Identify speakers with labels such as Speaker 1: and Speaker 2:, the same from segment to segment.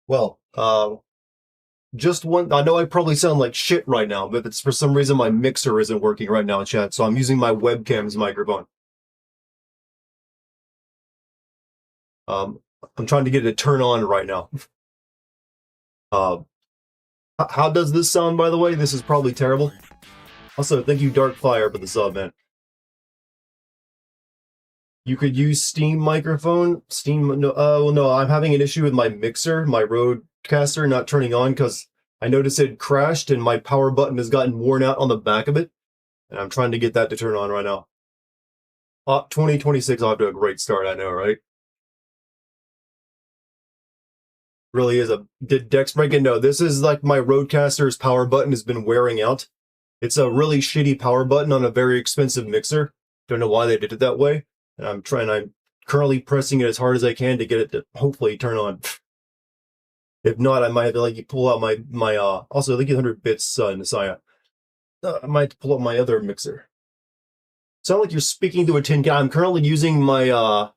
Speaker 1: Well, just one. I know I probably sound like shit right now, but it's for some reason my mixer isn't working right now, chat. So I'm using my webcam's microphone. Um, I'm trying to get it to turn on right now. Uh, how does this sound, by the way? This is probably terrible. Also, thank you, Darkfire, for the sub, man. You could use Steam microphone. Steam, no, well, no, I'm having an issue with my mixer, my Rodecaster, not turning on because I noticed it crashed and my power button has gotten worn out on the back of it, and I'm trying to get that to turn on right now. 2026 off to a great start, I know, right? Really is a did Dex break it? No, this is like my Rodecaster's power button has been wearing out. It's a really shitty power button on a very expensive mixer. Don't know why they did it that way. And I'm currently pressing it as hard as I can to get it to hopefully turn on. If not, I might have to like pull out my also I think 100 bits Messiah. I might have to pull up my other mixer. Sound like you're speaking to a tin can. I'm currently using my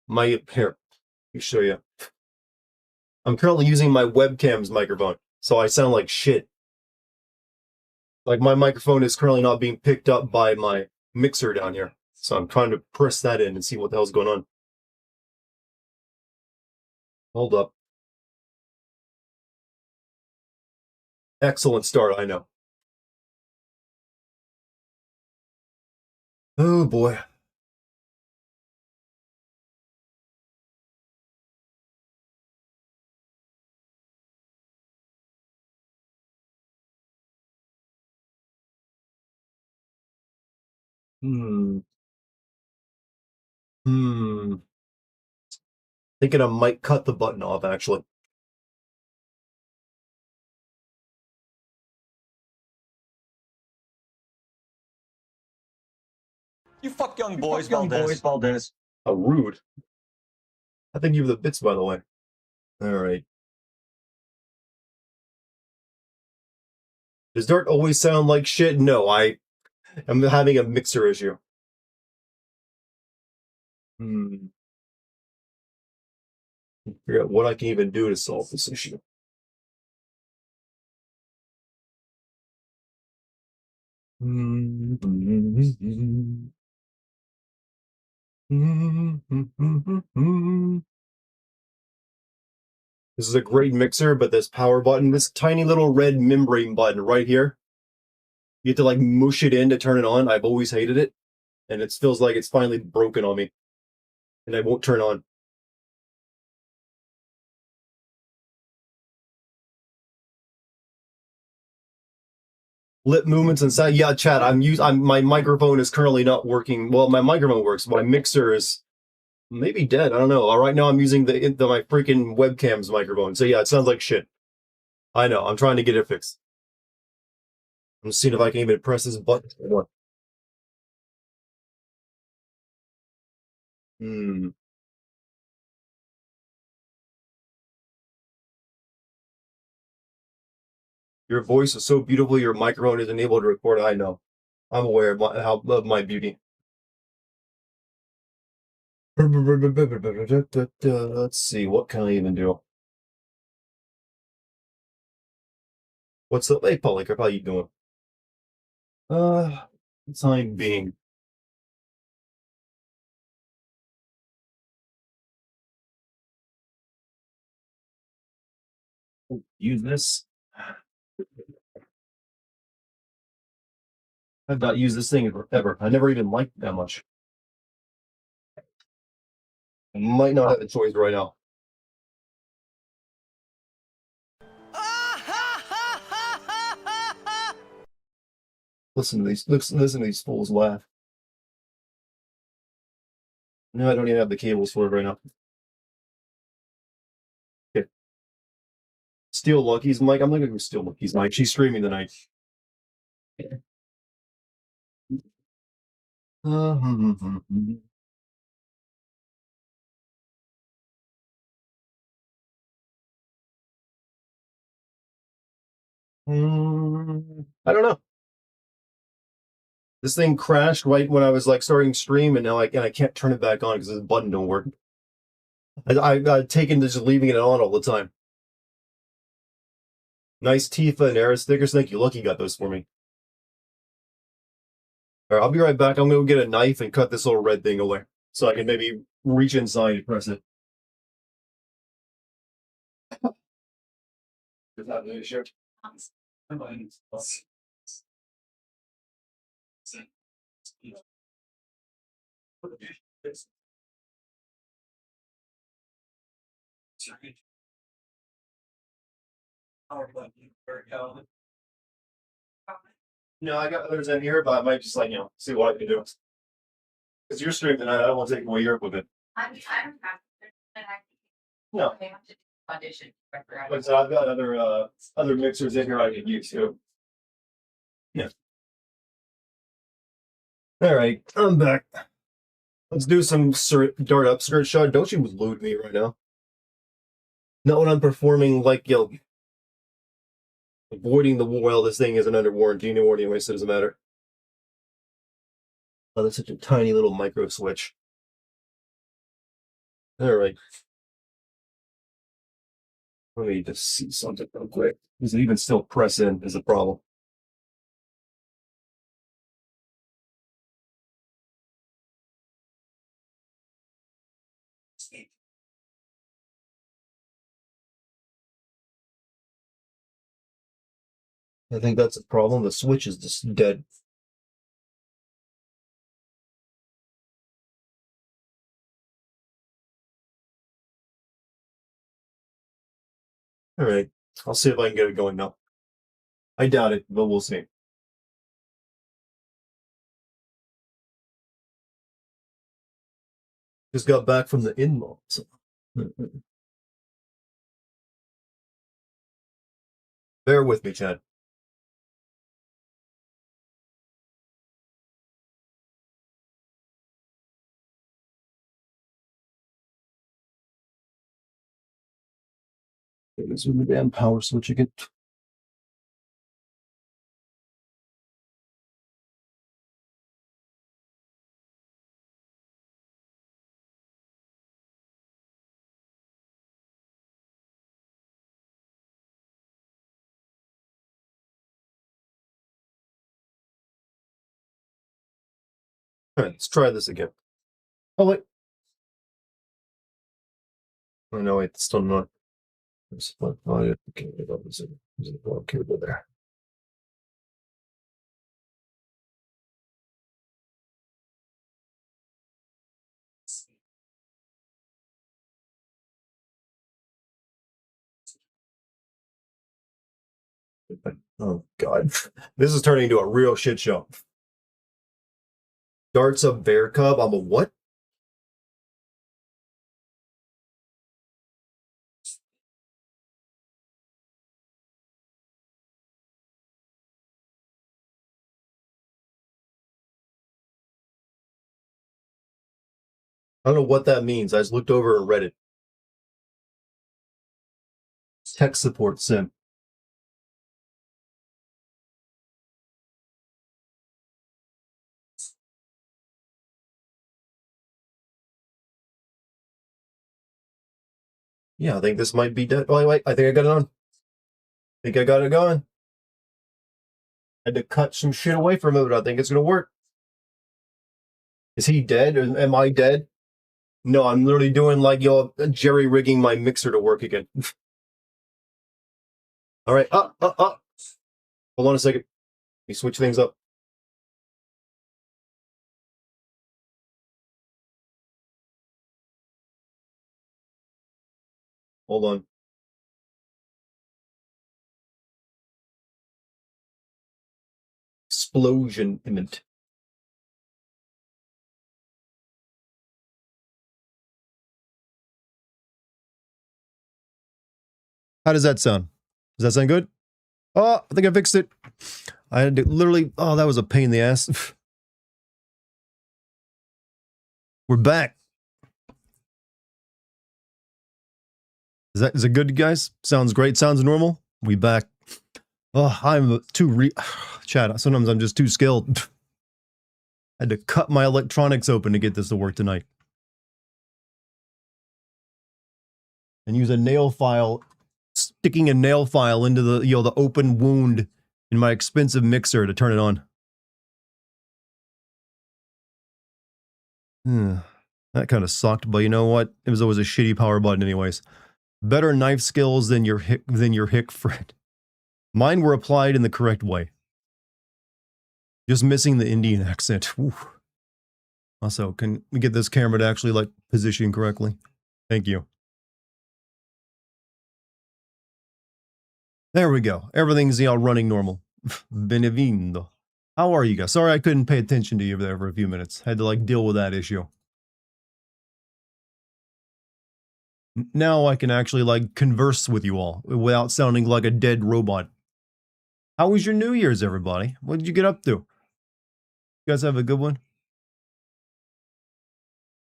Speaker 1: my here. Let me show you. I'm currently using my webcam's microphone, so I sound like shit. Like my microphone is currently not being picked up by my mixer down here. So I'm trying to press that in and see what the hell's going on. Hold up. Excellent start, I know. Oh boy. Hmm. Hmm. Thinking I might cut the button off, actually.
Speaker 2: You fuck young boys, Valdez.
Speaker 1: How rude. I think you have the bits, by the way. All right. Does Dart always sound like shit? No, I'm having a mixer issue. Hmm. Figure out what I can even do to solve this issue. This is a great mixer, but this power button, this tiny little red membrane button right here, you have to like mush it in to turn it on. I've always hated it, and it feels like it's finally broken on me, and it won't turn on. Lip movements and sound. Yeah, chat. My microphone is currently not working. Well, my microphone works. My mixer is maybe dead. I don't know. Right now, I'm using my freaking webcam's microphone. So yeah, it sounds like shit. I know. I'm trying to get it fixed. I'm seeing if I can even press this button. Hmm. Your voice is so beautiful. Your microphone isn't able to record. I know. I'm aware of my beauty. Let's see. What can I even do? What's the hey, Polycarp? How you doing? Uh, time being. Use this. I've not used this thing forever. I never even liked it that much. I might not have a choice right now. Listen to these fools laugh. No, I don't even have the cables for it right now. Okay. Steel Lucky's mic. I'm looking for Steel Lucky's mic. She's streaming tonight. I don't know. This thing crashed right when I was like starting stream, and now I can't turn it back on because this button don't work. I've taken to just leaving it on all the time. Nice Tifa and Era stickers. Thank you. Lucky got those for me. All right, I'll be right back. I'm going to get a knife and cut this little red thing away so I can maybe reach inside and press it. No, I got others in here, but I might just see what I can do. Because you're streaming tonight, I don't want to take away your equipment.
Speaker 3: I don't have
Speaker 1: No,
Speaker 3: to audition.
Speaker 1: but I've got other mixers in here I can use too. Yeah. All right, I'm back. Let's do some dart up skirt shot. Don't you load me right now? Not when I'm performing avoiding the well. This thing isn't under warranty anyway, so it doesn't matter. Oh, that's such a tiny little micro switch. All right. Let me just see something real quick. Does it even still press in is a problem. I think that's a problem. The switch is just dead. All right. I'll see if I can get it going now. I doubt it, but we'll see. Just got back from the in-mall. So. Bear with me, Chad. This is the damn power switch again. All right, let's try this again. Oh, wait. Oh, no, wait, it's still not. There's a cable there. Oh, God. This is turning into a real shit show. Darts of bear cub. I'm a what? I don't know what that means. I just looked over and read it. Tech support sim. Yeah, I think this might be dead. Oh, wait, I think I got it on. I think I got it going. Had to cut some shit away from it, but I think it's gonna work. Is he dead or am I dead? No, I'm literally doing jerry rigging my mixer to work again. All right, up. Hold on a second. Let me switch things up. Hold on. Explosion imminent. How does that sound? Does that sound good? Oh, I think I fixed it. I had to literally, oh, that was a pain in the ass. We're back. Is it good, guys? Sounds great. Sounds normal. We back. Oh, I'm Chad, sometimes I'm just too skilled. I had to cut my electronics open to get this to work tonight. and use a nail file, sticking a nail file into the, you know, the open wound in my expensive mixer to turn it on. That kind of sucked, but you know what? It was always a shitty power button anyways. Better knife skills than your hick friend. Mine were applied in the correct way. Just missing the Indian accent. Ooh. Also, can we get this camera to actually, like, position correctly? Thank you. There we go. Everything's, you know, running normal. Benevino. How are you guys? Sorry I couldn't pay attention to you there for a few minutes. Had to, like, deal with that issue. Now I can actually, like, converse with you all without sounding like a dead robot. How was your New Year's, everybody? What did you get up to? You guys have a good one?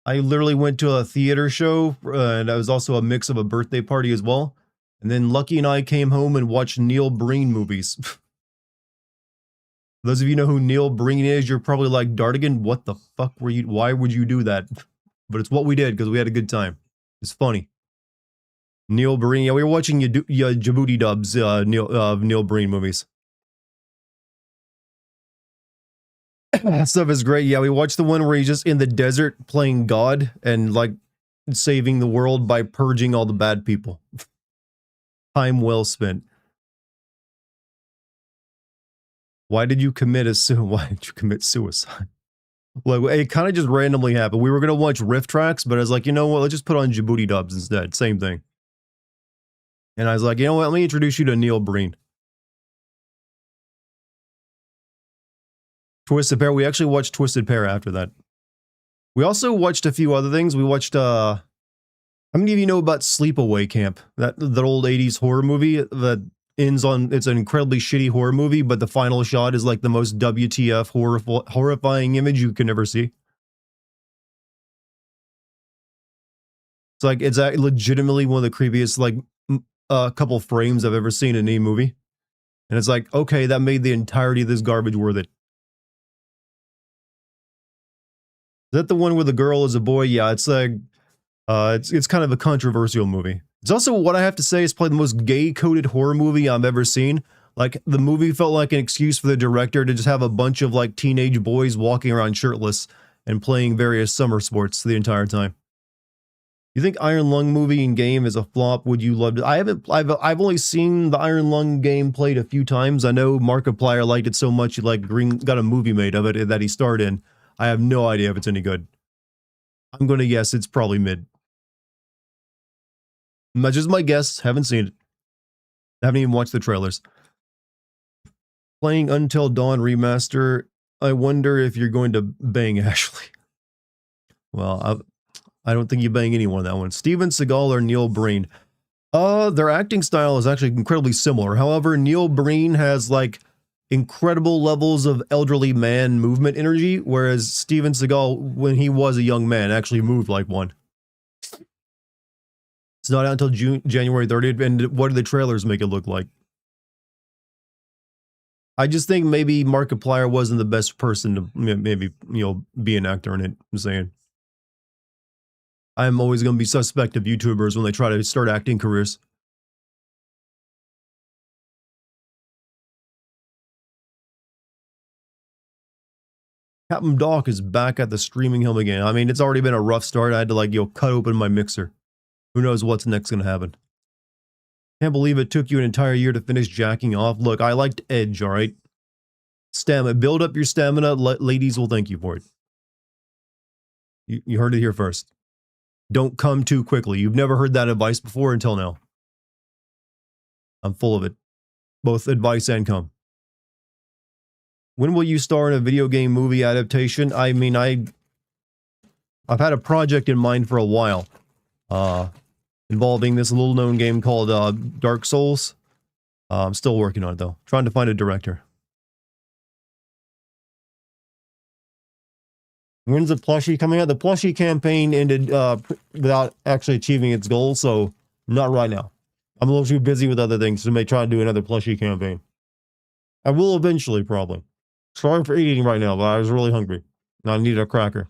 Speaker 1: I literally went to a theater show, and it was also a mix of a birthday party as well. And then Lucky and I came home and watched Neil Breen movies. Those of you know who Neil Breen is, you're probably like, Dartigan, what the fuck were you, why would you do that? But it's what we did, because we had a good time. It's funny. Neil Breen, yeah, we were watching Djibouti dubs, Neil Breen movies. That stuff is great. Yeah, we watched the one where he's just in the desert playing God and, like, saving the world by purging all the bad people. Time well spent. Why did you commit suicide? Like, it kind of just randomly happened. We were gonna watch riff tracks, but I was like, you know what? Let's just put on Djibouti dubs instead. Same thing. And I was like, you know what? Let me introduce you to Neil Breen. Twisted Pair. We actually watched Twisted Pair after that. We also watched a few other things. We watched, how many of you know about Sleepaway Camp? That old 80s horror movie that ends on, it's an incredibly shitty horror movie, but the final shot is like the most WTF horrifying image you can ever see. It's like, it's legitimately one of the creepiest, like, couple frames I've ever seen in any movie. And it's like, okay, that made the entirety of this garbage worth it. Is that the one where the girl is a boy? Yeah, it's like, it's kind of a controversial movie. It's also, what I have to say, is probably the most gay-coded horror movie I've ever seen. Like, the movie felt like an excuse for the director to just have a bunch of, like, teenage boys walking around shirtless and playing various summer sports the entire time. You think Iron Lung movie and game is a flop? Would you love to? I've only seen the Iron Lung game played a few times. I know Markiplier liked it so much he, like, got a movie made of it that he starred in. I have no idea if it's any good. I'm gonna guess it's probably mid. That's just my guess. Haven't seen it. Haven't even watched the trailers. Playing Until Dawn Remaster. I wonder if you're going to bang Ashley. Well, I don't think you bang anyone on that one. Steven Seagal or Neil Breen? Their acting style is actually incredibly similar. However, Neil Breen has, like, incredible levels of elderly man movement energy, whereas Steven Seagal, when he was a young man, actually moved like one. It's not out until January 30th, and what do the trailers make it look like? I just think maybe Markiplier wasn't the best person to maybe, you know, be an actor in it. I'm saying. I'm always going to be suspect of YouTubers when they try to start acting careers. Captain Doc is back at the streaming helm again. I mean, it's already been a rough start. I had to, like, you know, cut open my mixer. Who knows what's next gonna happen. Can't believe it took you an entire year to finish jacking off. Look, I liked Edge, alright? Stamina. Build up your stamina. Ladies will thank you for it. You heard it here first. Don't come too quickly. You've never heard that advice before until now. I'm full of it. Both advice and cum. When will you star in a video game movie adaptation? I mean, I've had a project in mind for a while. Involving this little known game called Dark Souls. I'm still working on it though. Trying to find a director. When's the plushie coming out? The plushie campaign ended without actually achieving its goal, so not right now. I'm a little too busy with other things to try to do another plushie campaign. I will eventually, probably. Sorry for eating right now, but I was really hungry. And I needed a cracker.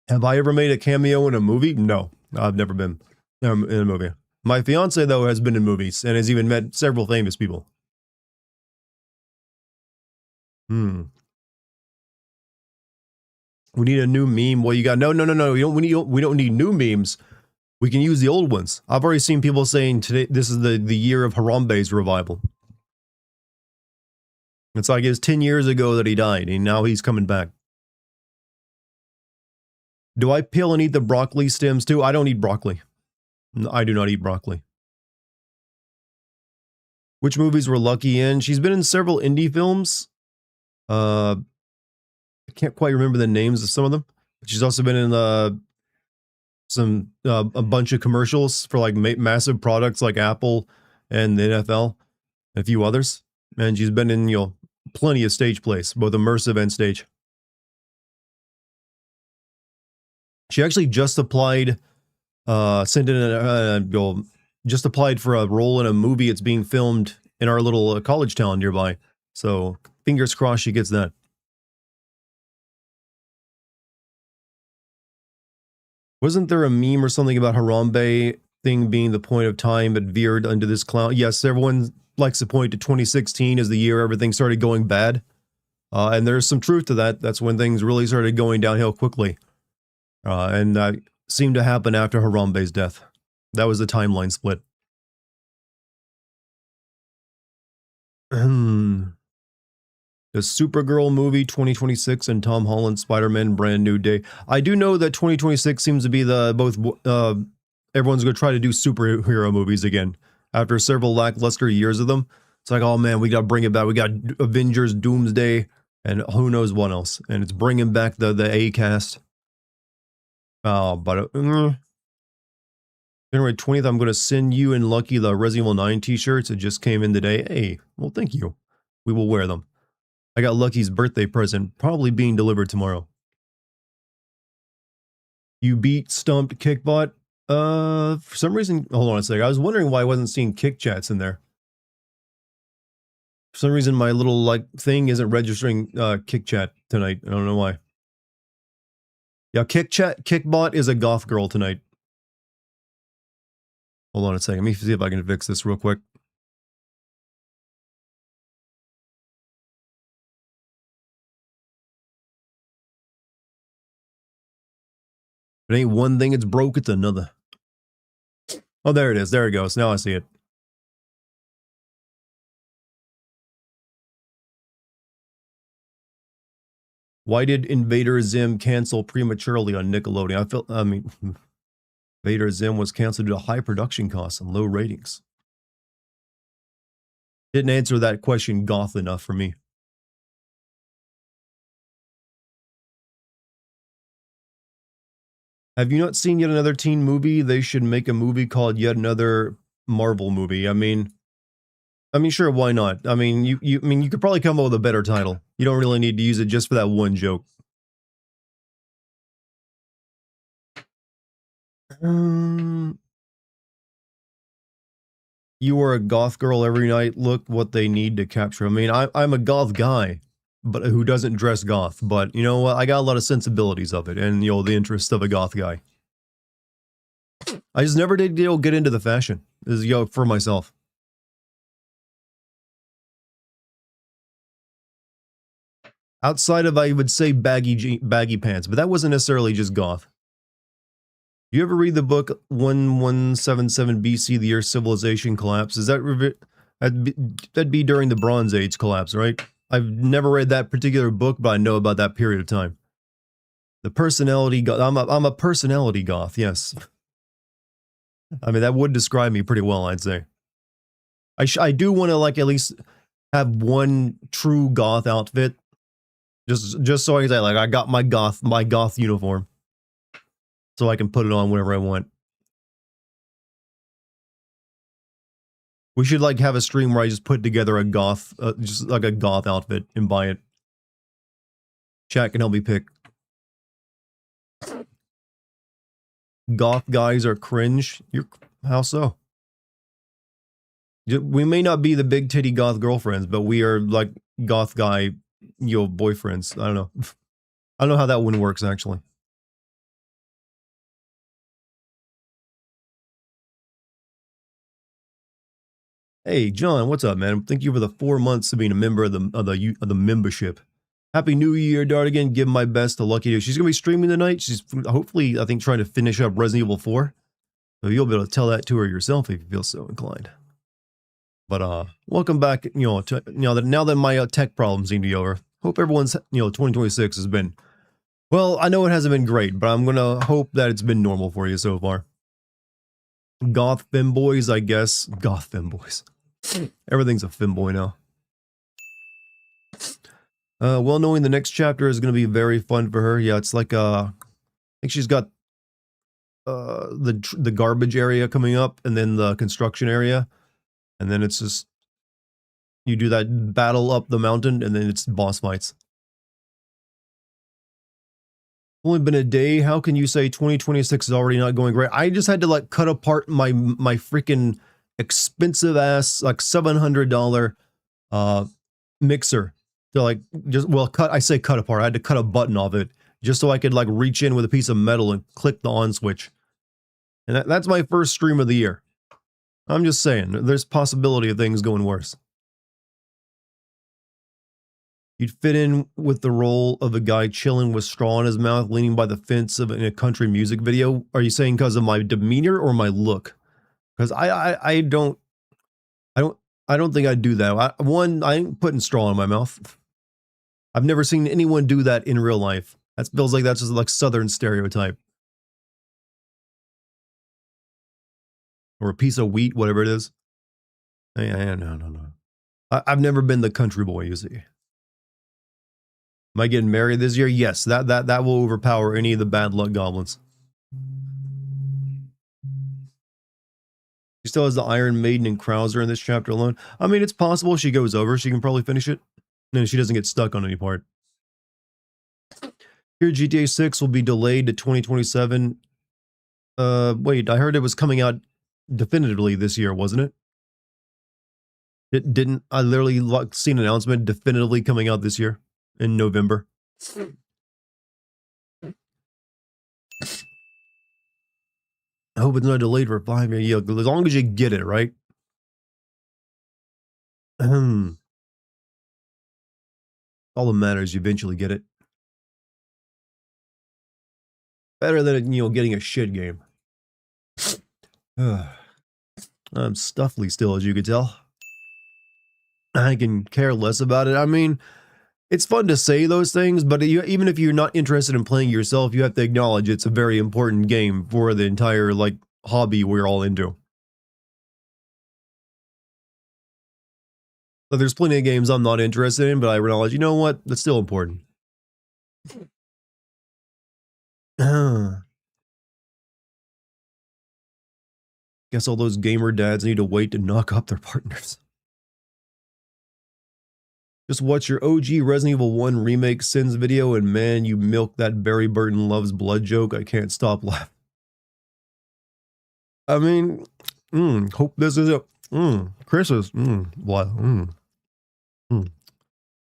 Speaker 1: Have I ever made a cameo in a movie? No, I've never been in a movie. My fiance, though, has been in movies and has even met several famous people. We need a new meme. Well, you got no. We don't need new memes. We can use the old ones. I've already seen people saying today this is the year of Harambe's revival. It's like it's 10 years ago that he died, and now he's coming back. Do I peel and eat the broccoli stems too? I don't eat broccoli. I do not eat broccoli. Which movies were Lucky in? She's been in several indie films. I can't quite remember the names of some of them. She's also been in a bunch of commercials for like massive products like Apple and the NFL, and a few others. And she's been in plenty of stage plays, both immersive and stage. She actually just applied, just applied for a role in a movie. It's being filmed in our little college town nearby. So fingers crossed she gets that. Wasn't there a meme or something about Harambe thing being the point of time it veered under this clown? Yes, everyone likes to point to 2016 as the year everything started going bad. And there's some truth to that. That's when things really started going downhill quickly. And that seemed to happen after Harambe's death. That was the timeline split. The Supergirl movie 2026 and Tom Holland Spider-Man Brand New Day. I do know that 2026 seems to be everyone's going to try to do superhero movies again after several lackluster years of them. It's like, oh man, we got to bring it back. We got Avengers, Doomsday, and who knows what else. And it's bringing back the A cast. Oh, but January 20th, I'm going to send you and Lucky the Resident Evil 9 t-shirts. It just came in today. Hey, well, thank you. We will wear them. I got Lucky's birthday present, probably being delivered tomorrow. You beat Stumped Kickbot? For some reason, hold on a second. I was wondering why I wasn't seeing Kick Chats in there. For some reason, my little thing isn't registering Kick Chat tonight. I don't know why. Yeah, Kickbot is a goth girl tonight. Hold on a second. Let me see if I can fix this real quick. If it ain't one thing, it's broke, it's another. Oh, there it is. There it goes. Now I see it. Why did Invader Zim cancel prematurely on Nickelodeon? Invader Zim was canceled due to high production costs and low ratings. Didn't answer that question goth enough for me. Have you not seen yet another teen movie? They should make a movie called Yet Another Marvel Movie. I mean, sure, why not? I mean, you could probably come up with a better title. You don't really need to use it just for that one joke. You are a goth girl every night. Look what they need to capture. I mean, I'm a goth guy, but who doesn't dress goth. But you know what? I got a lot of sensibilities of it, and the interest of a goth guy. I just never did get into the fashion. This is for myself. Outside of, I would say, baggy pants, but that wasn't necessarily just goth. You ever read the book 1177 BC, the Earth's civilization collapse? That'd be during the Bronze Age collapse, right? I've never read that particular book, but I know about that period of time. The personality goth. I'm a personality goth, yes. I mean, that would describe me pretty well, I'd say. I do want to at least have one true goth outfit. Just so I can say, I got my goth uniform. So I can put it on whenever I want. We should have a stream where I just put together a goth, just a goth outfit and buy it. Chat can help me pick. Goth guys are cringe. How so? We may not be the big titty goth girlfriends, but we are goth guy, boyfriends. I don't know. I don't know how that one works actually. Hey, John, what's up, man? Thank you for the 4 months of being a member of the membership. Happy New Year, Dartigan. Give my best to Lucky Dude. She's gonna be streaming tonight. She's hopefully, I think, trying to finish up Resident Evil 4. So you'll be able to tell that to her yourself if you feel so inclined. But welcome back. Now that my tech problems seem to be over. Hope everyone's 2026 has been. Well, I know it hasn't been great, but I'm gonna hope that it's been normal for you so far. Goth femboys, I guess. Goth femboys. Everything's a femboy now. Well, knowing the next chapter is going to be very fun for her. Yeah, it's like I think she's got the garbage area coming up, and then the construction area, and then it's just you do that battle up the mountain, and then it's boss fights. Only been a day. How can you say 2026 is already not going great? I just had to like cut apart my freaking expensive ass like $700 mixer to like cut apart. I had to cut a button off it just so I could like reach in with a piece of metal and click the on switch. And that's my first stream of the year. I'm just saying, there's possibility of things going worse. You'd fit in with the role of a guy chilling with straw in his mouth, leaning by the fence in a country music video. Are you saying because of my demeanor or my look? Because I don't think I'd do that. I ain't putting straw in my mouth. I've never seen anyone do that in real life. That feels like that's just like Southern stereotype. Or a piece of wheat, whatever it is. No. I've never been the country boy, you see. Am I getting married this year? Yes, that will overpower any of the bad luck goblins. She still has the Iron Maiden and Krauser in this chapter alone. I mean, it's possible she goes over. She can probably finish it. And she doesn't get stuck on any part. Here, GTA 6 will be delayed to 2027. Wait, I heard it was coming out definitively this year, wasn't it? It didn't. I literally seen an announcement definitively coming out this year in November. I hope it's not delayed for 5 years. Yeah, as long as you get it, right? All that matters, you eventually get it. Better than, getting a shit game. I'm stuffly still, as you could tell. I can care less about it. I mean, it's fun to say those things, but even if you're not interested in playing yourself, you have to acknowledge it's a very important game for the entire, like, hobby we're all into. So there's plenty of games I'm not interested in, but I realize, you know what? That's still important. Guess all those gamer dads need to wait to knock up their partners. Just watch your OG Resident Evil 1 remake Sins video, and man, you milk that Barry Burton loves blood joke. I can't stop laughing. I mean, hope this is it. Chris is, what?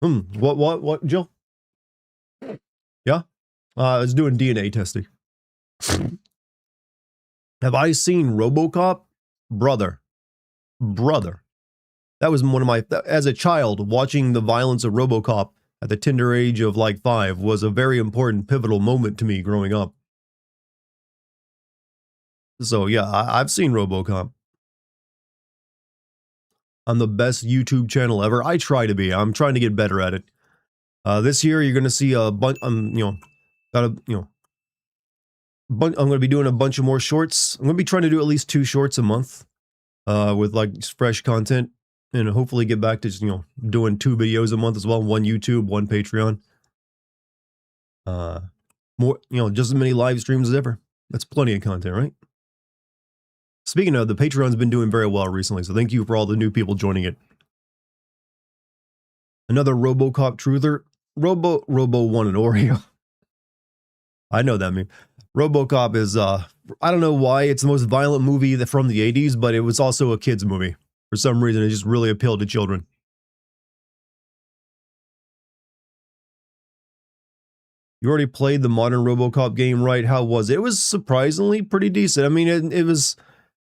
Speaker 1: What, Jill? Yeah? I was doing DNA testing. Have I seen RoboCop? Brother. That was one of my, as a child, watching the violence of RoboCop at the tender age of like 5 was a very important, pivotal moment to me growing up. So yeah, I've seen RoboCop. I'm the best YouTube channel ever. I try to be. I'm trying to get better at it. This year you're gonna see a bunch. I'm gonna be doing a bunch of more shorts. I'm gonna be trying to do at least 2 shorts a month, with like fresh content, and hopefully get back to just, doing 2 videos a month as well. 1 YouTube, 1 Patreon. More, just as many live streams as ever. That's plenty of content, right? Speaking of, the Patreon's been doing very well recently, so thank you for all the new people joining it. Another RoboCop truther. Robo 1 and Oreo. I know that meme. RoboCop is, I don't know why it's the most violent movie from the 80s, but it was also a kid's movie. For some reason, it just really appealed to children. You already played the modern RoboCop game, right? How was it? It was surprisingly pretty decent. I mean, it was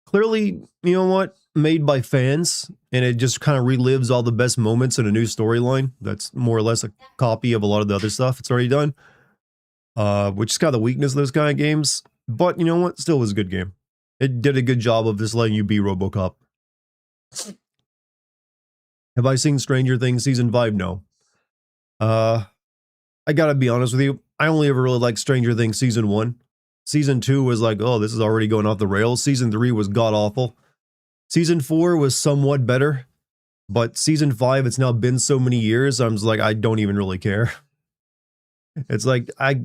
Speaker 1: clearly, you know what? made by fans, and it just kind of relives all the best moments in a new storyline. That's more or less a copy of a lot of the other stuff it's already done. Which is kind of the weakness of those kind of games. But you know what? Still was a good game. It did a good job of just letting you be RoboCop. Have I seen Stranger Things Season 5? No. I gotta be honest with you. I only ever really liked Stranger Things Season 1. Season 2 was like, oh, this is already going off the rails. Season 3 was god-awful. Season 4 was somewhat better. But Season 5, it's now been so many years, I'm just like, I don't even really care. It's like, I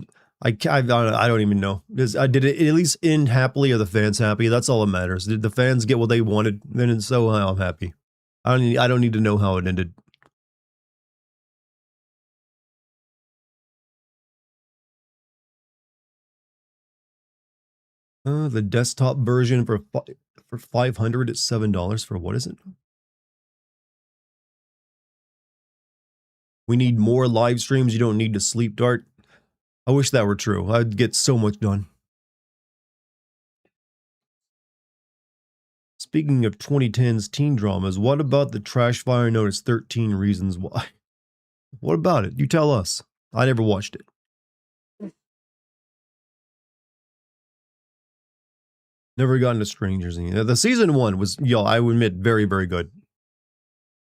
Speaker 1: don't even know. Did it at least end happily? Are the fans happy? That's all that matters. Did the fans get what they wanted? Then it's so I'm happy. I don't need to know how it ended. The desktop version for $500 is $7 for what is it? We need more live streams. You don't need to sleep, Dart. I wish that were true. I'd get so much done. Speaking of 2010s teen dramas, what about the trash fire known as 13 Reasons Why? What about it? You tell us. I never watched it. Never got into Strangers. The season 1 was, I would admit, very, very good.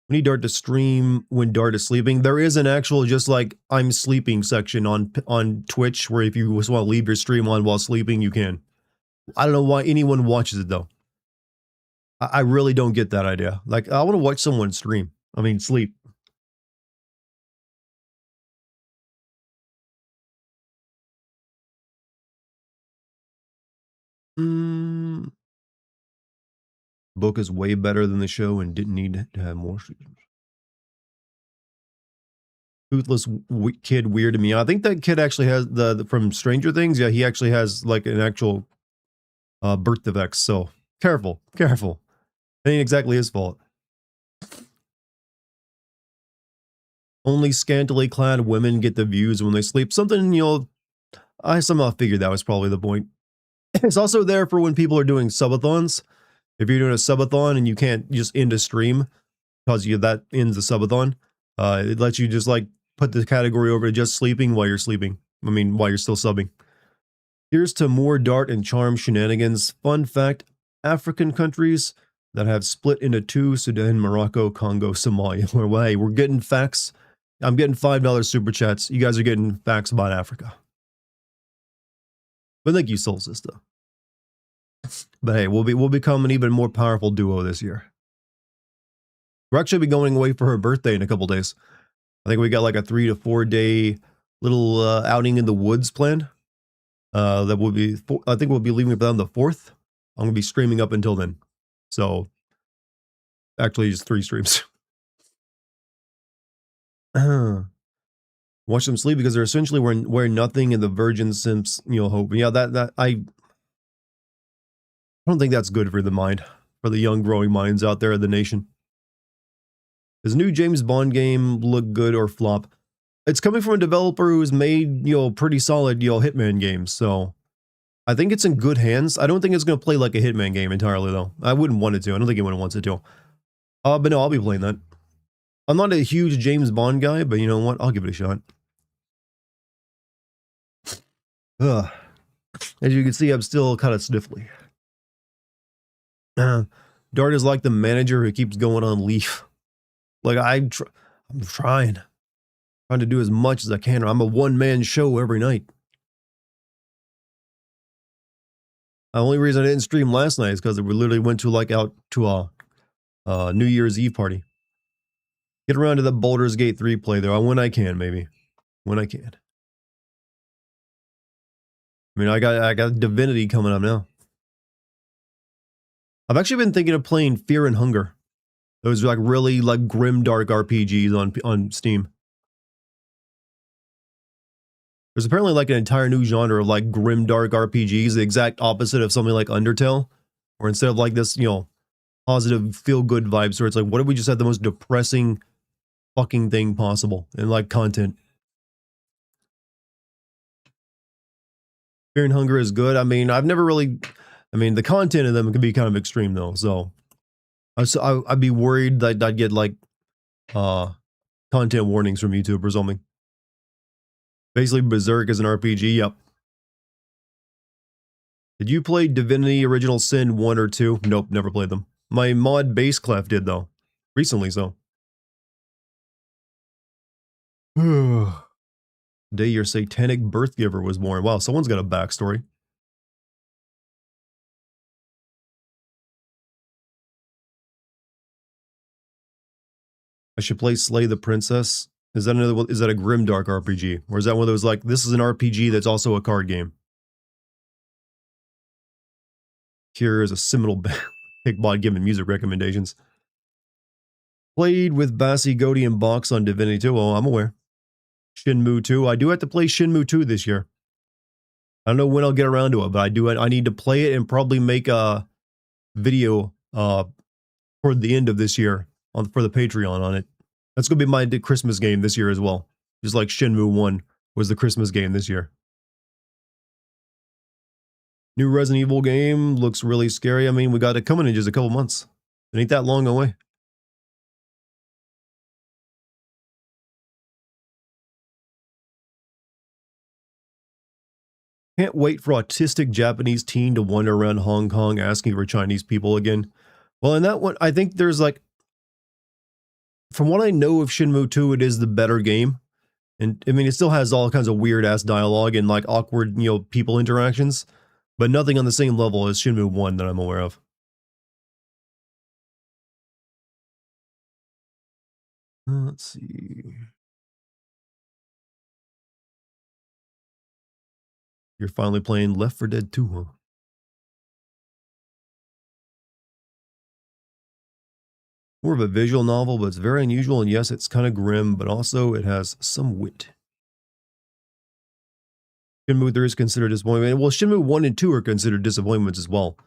Speaker 1: We need Dart to stream when Dart is sleeping. There is an actual just like I'm sleeping section on Twitch where if you just want to leave your stream on while sleeping, you can. I don't know why anyone watches it though. I really don't get that idea. Like I want to watch someone stream. I mean sleep. Book is way better than the show and didn't need to have more seasons. Toothless kid weirded me out. I think that kid actually has the from Stranger Things. Yeah, he actually has like an actual birth defects. So careful. It ain't exactly his fault. Only scantily clad women get the views when they sleep. Something, I somehow figured that was probably the point. It's also there for when people are doing subathons. If you're doing a subathon and you can't just end a stream because that ends the subathon, it lets you just like put the category over to just sleeping while you're sleeping. I mean, while you're still subbing. Here's to more Dart and Charm shenanigans. Fun fact, African countries that have split into two, Sudan, Morocco, Congo, Somalia. Hey, we're getting facts. I'm getting $5 super chats. You guys are getting facts about Africa. But thank you, Soul Sister. But hey, we'll become an even more powerful duo this year. We're actually be going away for her birthday in a couple days. I think we got like a 3 to 4 day little outing in the woods planned. That will be, I think we'll be leaving on the 4th. I'm gonna be streaming up until then. So, actually, just 3 streams. Watch them sleep because they're essentially wearing nothing in the Virgin Simps, hope. Yeah, that I don't think that's good for the mind, for the young growing minds out there in the nation. Does new James Bond game look good or flop? It's coming from a developer who's made, pretty solid, Hitman games, so I think it's in good hands. I don't think it's going to play like a Hitman game entirely, though. I wouldn't want it to. I don't think anyone wants it to. But no, I'll be playing that. I'm not a huge James Bond guy, but you know what? I'll give it a shot. Ugh. As you can see, I'm still kind of sniffly. Dart is like the manager who keeps going on leave. Like, I'm trying to do as much as I can. I'm a one-man show every night. The only reason I didn't stream last night is because we literally went to out to a New Year's Eve party. Get around to the Baldur's Gate 3 play there when I can, maybe. When I can. I mean, I got Divinity coming up now. I've actually been thinking of playing Fear and Hunger. Those are really grim dark RPGs on Steam. There's apparently an entire new genre of grim dark RPGs, the exact opposite of something like Undertale, where instead of this, positive feel good vibes, where it's what if we just had the most depressing fucking thing possible in content. Fear and Hunger is good. I mean, I've never really, the content of them can be kind of extreme though, so I'd be worried that I'd get like content warnings from YouTube or something. Basically, Berserk is an RPG. Yep. Did you play Divinity Original Sin 1 or 2? Nope, never played them. My mod Bassclef did though. Recently so. Day your satanic birth giver was born. Wow, someone's got a backstory. I should play Slay the Princess. Is that another one? Is that a grimdark RPG? Or is that one of those like, this is an RPG that's also a card game? Here is a seminal Hickbot giving music recommendations. Played with Bassi, Goaty, and Box on Divinity 2. Oh, I'm aware. Shenmue 2. I do have to play Shenmue 2 this year. I don't know when I'll get around to it, but I need to play it and probably make a video toward the end of this year for the Patreon on it. That's going to be my Christmas game this year as well. Just like Shenmue 1 was the Christmas game this year. New Resident Evil game looks really scary. I mean, we got it coming in just a couple months. It ain't that long away. Can't wait for autistic Japanese teen to wander around Hong Kong asking for Chinese people again. Well, in that one, I think there's like, from what I know of Shenmue 2, it is the better game. And I mean, it still has all kinds of weird ass dialogue and like awkward, people interactions, but nothing on the same level as Shenmue 1 that I'm aware of. Let's see. You're finally playing Left 4 Dead 2, huh? More of a visual novel, but it's very unusual, and yes, it's kind of grim, but also it has some wit. Shenmue 3 is considered disappointment. Well, Shenmue 1 and 2 are considered disappointments as well.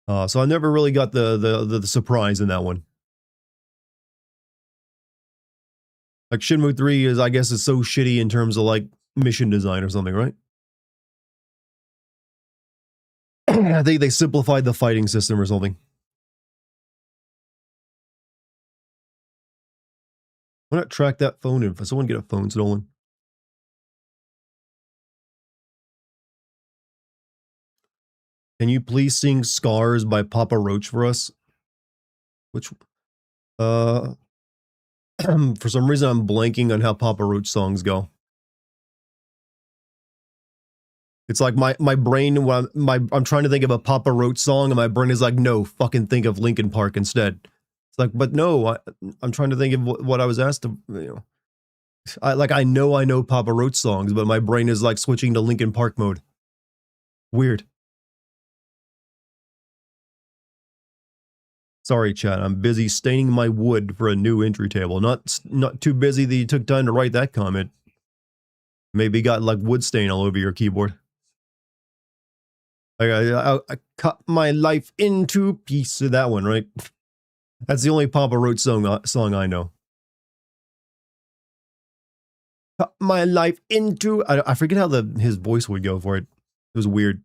Speaker 1: So I never really got the surprise in that one. Like Shenmue 3 is, I guess, is so shitty in terms of like mission design or something, right? I think they simplified the fighting system or something. Why not track that phone in? For someone get a phone stolen? Can you please sing Scars by Papa Roach for us? Which, for some reason I'm blanking on how Papa Roach songs go. It's like my brain, when I'm trying to think of a Papa Roach song, and my brain is like, no, fucking think of Linkin Park instead. It's like, but no, I'm trying to think of what I was asked to, I know Papa Roach songs, but my brain is like switching to Linkin Park mode. Weird. Sorry, chat. I'm busy staining my wood for a new entry table. Not too busy that you took time to write that comment. Maybe got like wood stain all over your keyboard. I cut my life into pieces. That one, right? That's the only Papa Roach song I know. Cut my life into. I forget how his voice would go for it. It was weird.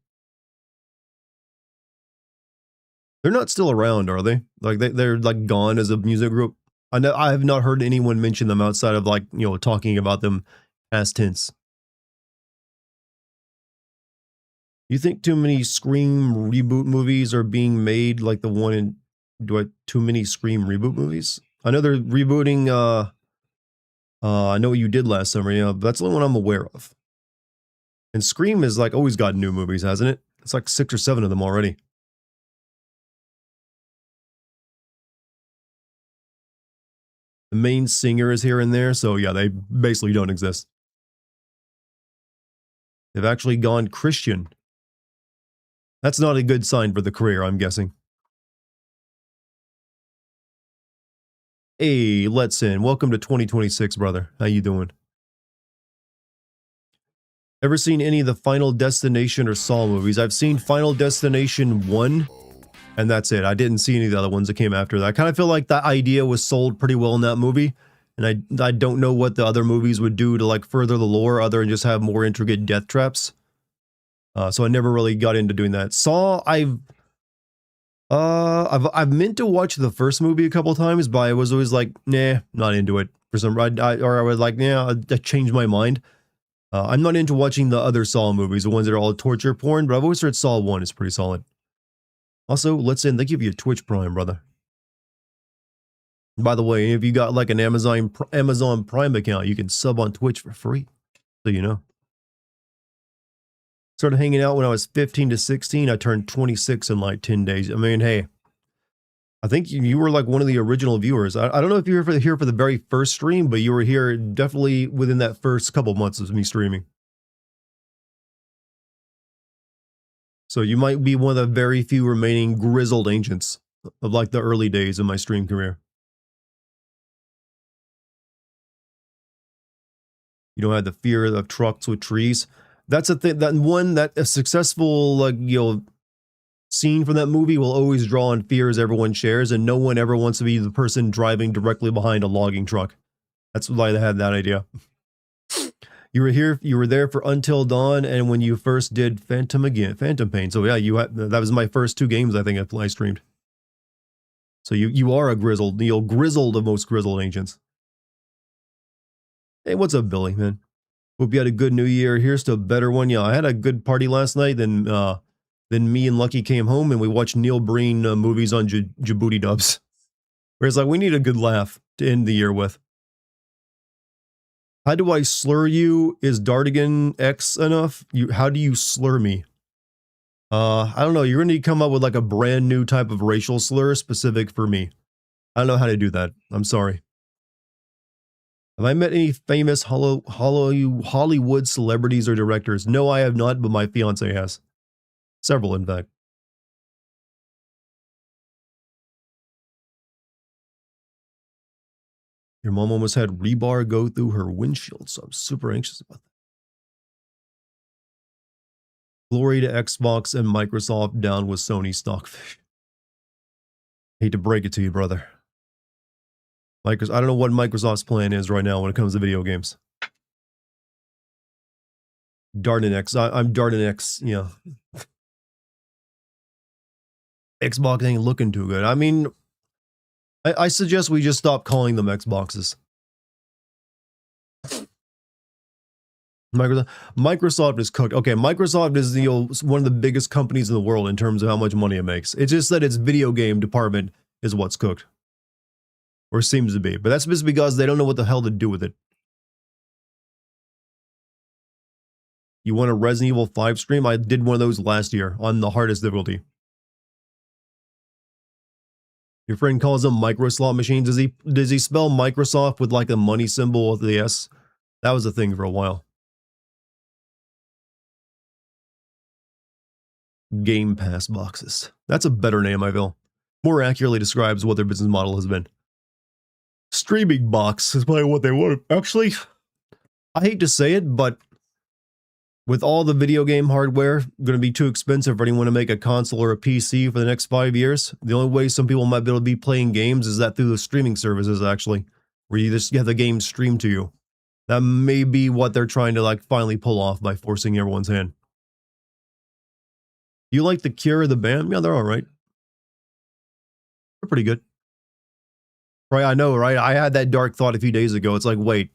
Speaker 1: They're not still around, are they? Like they're like gone as a music group. I have not heard anyone mention them outside of like talking about them past tense. You think too many Scream reboot movies are being made, like the one in too many Scream reboot movies? I know they're rebooting I Know What You Did Last Summer, yeah, but that's the only one I'm aware of. And Scream has like always got new movies, hasn't it? It's like 6 or 7 of them already. The main singer is here and there, so yeah, they basically don't exist. They've actually gone Christian. That's not a good sign for the career, I'm guessing. Hey, let's in. Welcome to 2026, brother. How you doing? Ever seen any of the Final Destination or Saw movies? I've seen Final Destination 1, and that's it. I didn't see any of the other ones that came after that. I kind of feel like that idea was sold pretty well in that movie, and I don't know what the other movies would do to like further the lore other than just have more intricate death traps. So I never really got into doing that. Saw, I've meant to watch the first movie a couple times, but I was always like, nah, not into it. For some or I was like, yeah, I changed my mind. I'm not into watching the other Saw movies, the ones that are all torture porn, but I've always heard Saw 1 is pretty solid. Also, let's end. They give you a Twitch Prime, brother. By the way, if you got like an Amazon Prime account, you can sub on Twitch for free. So you know. Started hanging out when I was 15 to 16. I turned 26 in like 10 days. I mean, hey, I think you were like one of the original viewers. I don't know if you were here for the very first stream, but you were here definitely within that first couple months of me streaming. So you might be one of the very few remaining grizzled ancients of like the early days of my stream career. You don't have the fear of trucks with trees. That's a thing. That a successful like scene from that movie will always draw on fears everyone shares, and no one ever wants to be the person driving directly behind a logging truck. That's why they had that idea. You were there for Until Dawn, and when you first did Phantom Pain. So yeah, that was my first 2 games I think I streamed. So you are a grizzled of most grizzled ancients. Hey, what's up, Billy, man? Hope you had a good New Year. Here's to a better one. Yeah, I had a good party last night. Then me and Lucky came home and we watched Neil Breen movies on Djibouti dubs. Whereas like we need a good laugh to end the year with. How do I slur you? Is Dartigan X enough? How do you slur me? I don't know. You're going to need to come up with like a brand new type of racial slur specific for me. I don't know how to do that. I'm sorry. Have I met any famous Hollywood celebrities or directors? No, I have not, but my fiance has. Several, in fact. Your mom almost had rebar go through her windshield, so I'm super anxious about that. Glory to Xbox and Microsoft, down with Sony stockfish. Hate to break it to you, brother. I don't know what Microsoft's plan is right now when it comes to video games. Dartigan X. I'm Dartigan X, yeah. Xbox ain't looking too good. I mean, I suggest we just stop calling them Xboxes. Microsoft is cooked. Okay, Microsoft is one of the biggest companies in the world in terms of how much money it makes. It's just that its video game department is what's cooked. Or seems to be. But that's just because they don't know what the hell to do with it. You want a Resident Evil 5 stream? I did one of those last year on the hardest difficulty. Your friend calls them microslot machines. Does he spell Microsoft with like a money symbol with the S? That was a thing for a while. Game Pass boxes. That's a better name, I feel. More accurately describes what their business model has been. Streaming box is probably what they want. Actually, I hate to say it, but with all the video game hardware going to be too expensive for anyone to make a console or a PC for the next 5 years, the only way some people might be able to be playing games is that through the streaming services, actually, where you just have the game streamed to you. That may be what they're trying to like finally pull off by forcing everyone's hand. You like The Cure, the band? Yeah, they're all right. They're pretty good. Right, I know, right? I had that dark thought a few days ago. It's like, wait,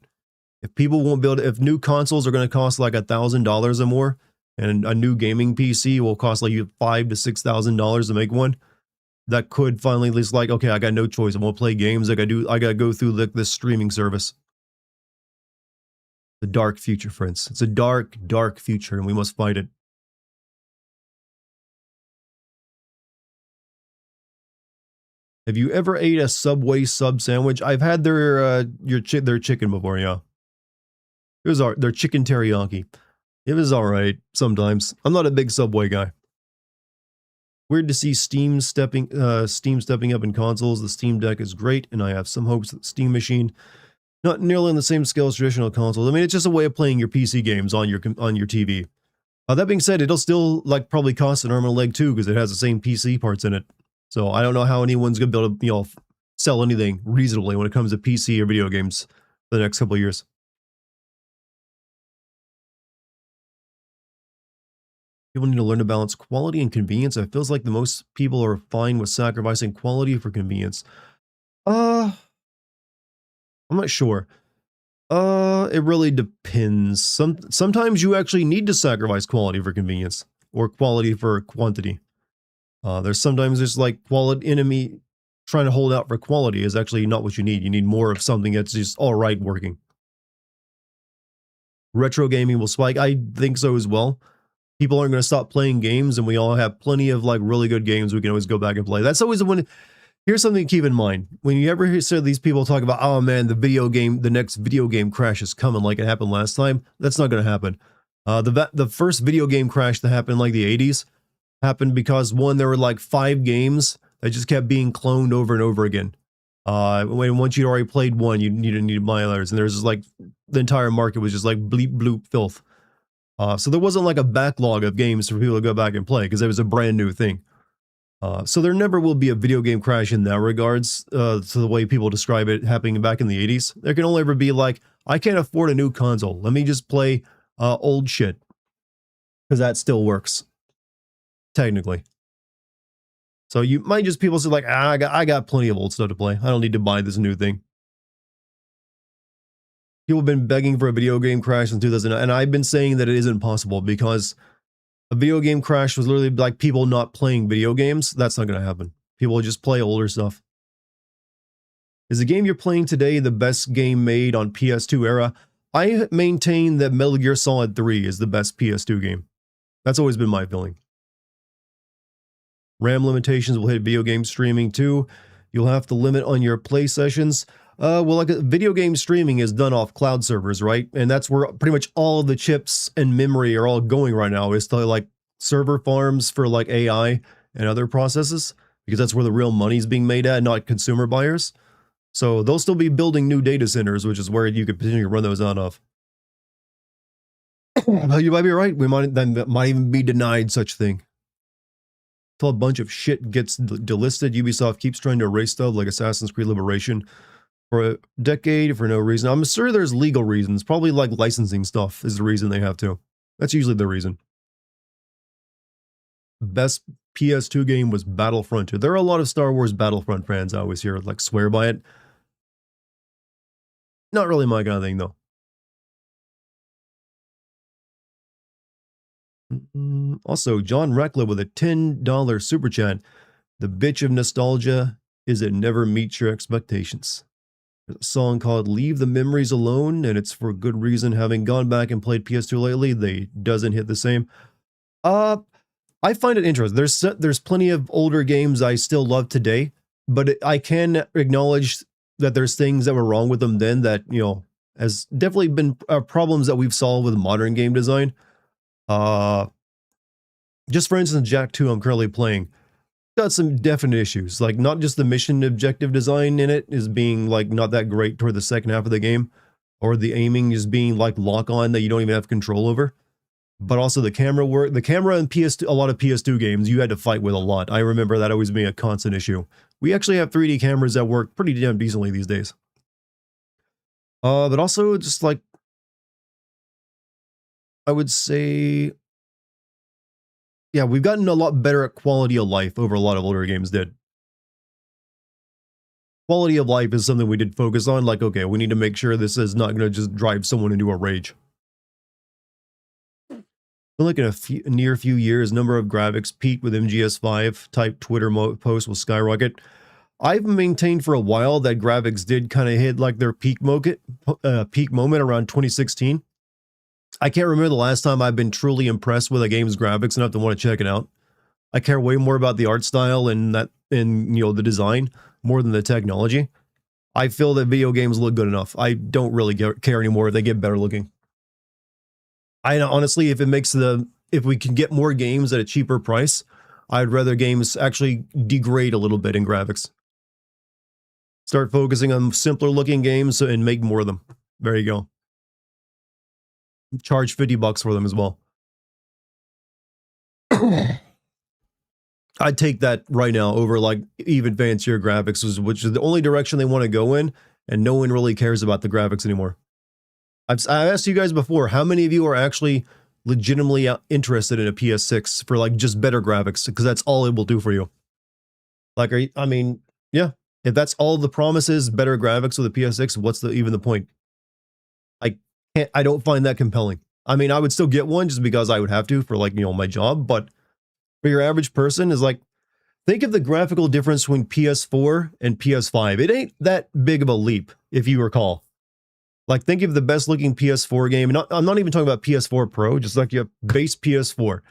Speaker 1: if people won't build, if new consoles are going to cost like $1,000 or more, and a new gaming PC will cost like $5,000 to $6,000 to make one, that could finally at least like, okay, I got no choice. I'm gonna play games. I gotta go through this streaming service. The dark future, friends. It's a dark, dark future, and we must fight it. Have you ever ate a Subway sub sandwich? I've had their chicken before, yeah. It was their chicken teriyaki. It was all right sometimes. I'm not a big Subway guy. Weird to see Steam stepping up in consoles. The Steam Deck is great, and I have some hopes that the Steam Machine, not nearly on the same scale as traditional consoles. I mean, it's just a way of playing your PC games on your TV. That being said, it'll still like probably cost an arm and a leg too because it has the same PC parts in it. So I don't know how anyone's gonna be able to sell anything reasonably when it comes to PC or video games for the next couple of years. People need to learn to balance quality and convenience. It feels like the most people are fine with sacrificing quality for convenience. I'm not sure. It really depends. Sometimes you actually need to sacrifice quality for convenience or quality for quantity. There's like quality enemy trying to hold out for quality is actually not what you need. You need more of something that's just all right working. Retro gaming will spike. I think so as well. People aren't going to stop playing games, and we all have plenty of like really good games we can always go back and play. That's always when. Here's something to keep in mind. When you ever hear these people talk about, oh man, the next video game crash is coming like it happened last time, that's not going to happen. The first video game crash that happened in like the 80s happened because one, there were like 5 games that just kept being cloned over and over again. Once you'd already played one, you need to buy others, and there's just like the entire market was just like bleep bloop filth. So there wasn't like a backlog of games for people to go back and play because it was a brand new thing. So there never will be a video game crash in that regards, to the way people describe it happening back in the 80s. There can only ever be like, I can't afford a new console. Let me just play old shit. Because that still works. Technically. So you might just people say like, I got plenty of old stuff to play. I don't need to buy this new thing. People have been begging for a video game crash in 2009, and I've been saying that it isn't possible because a video game crash was literally like people not playing video games. That's not going to happen. People will just play older stuff. Is the game you're playing today the best game made on PS2 era? I maintain that Metal Gear Solid 3 is the best PS2 game. That's always been my feeling. RAM limitations will hit video game streaming too. You'll have to limit on your play sessions. Well, like video game streaming is done off cloud servers, right? And that's where pretty much all of the chips and memory are all going right now, is to like server farms for like AI and other processes, because that's where the real money's being made at, not consumer buyers. So they'll still be building new data centers, which is where you could potentially run those out of. You might be right. We might even be denied such thing. Until a bunch of shit gets delisted, Ubisoft keeps trying to erase stuff like Assassin's Creed Liberation for a decade for no reason. I'm sure there's legal reasons. Probably like licensing stuff is the reason they have to. That's usually the reason. Best PS2 game was Battlefront 2. There are a lot of Star Wars Battlefront fans I always hear like swear by it. Not really my kind of thing though. Also, John Reckler with a $10 super chat. The bitch of nostalgia is it never meets your expectations. There's a song called Leave the Memories Alone, and it's for good reason. Having gone back and played PS2 lately, they doesn't hit the same. I find it interesting. There's plenty of older games I still love today, but I can acknowledge that there's things that were wrong with them then that, you know, has definitely been problems that we've solved with modern game design. Just for instance, Jak 2 I'm currently playing got some definite issues, like not just the mission objective design in it is being like not that great toward the second half of the game, or the aiming is being like lock on that you don't even have control over, but also the camera work. The camera in PS2, a lot of PS2 games you had to fight with a lot. I remember that always being a constant issue. We actually have 3D cameras that work pretty damn decently these days. But also just like, I would say, yeah, we've gotten a lot better at quality of life over a lot of older games did. Quality of life is something we did focus on, like, okay, we need to make sure this is not going to just drive someone into a rage. Like in a near few years, number of graphics peaked with MGS5 type Twitter posts will skyrocket. I've maintained for a while that graphics did kind of hit like their peak moment around 2016. I can't remember the last time I've been truly impressed with a game's graphics enough to want to check it out. I care way more about the art style and you know, the design more than the technology. I feel that video games look good enough. I don't really care anymore if they get better looking. I honestly, if we can get more games at a cheaper price, I'd rather games actually degrade a little bit in graphics. Start focusing on simpler looking games and make more of them. There you go. Charge $50 for them as well. I'd take that right now over like even fancier graphics, which is the only direction they want to go in, and no one really cares about the graphics anymore. I've asked you guys before, how many of you are actually legitimately interested in a PS6 for like just better graphics, because that's all it will do for you. Like, I mean, yeah, if that's all the promises, better graphics with a PS6, what's even the point? I don't find that compelling. I mean, I would still get one just because I would have to for like, my job, but for your average person is like, think of the graphical difference between PS4 and PS5. It ain't that big of a leap, if you recall. Like, think of the best looking PS4 game. I'm not even talking about PS4 Pro, just like your base PS4,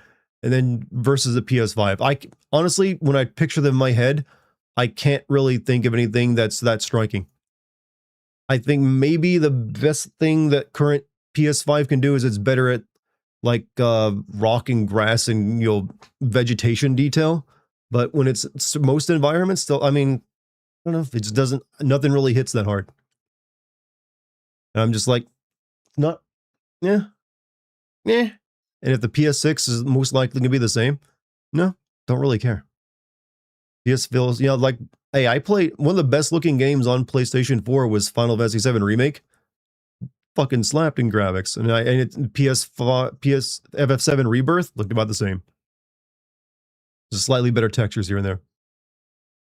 Speaker 1: and then versus a PS5. Honestly, when I picture them in my head, I can't really think of anything that's that striking. I think maybe the best thing that current PS5 can do is it's better at like rock and grass and vegetation detail. But when it's most environments, still, I mean, I don't know, it just doesn't, nothing really hits that hard. And I'm just like, not, yeah. And if the PS6 is most likely going to be the same, no, don't really care. PS feels, like, hey, I played one of the best looking games on PlayStation 4 was Final Fantasy 7 Remake. Fucking slapped in graphics. And FF7 Rebirth looked about the same. Just slightly better textures here and there.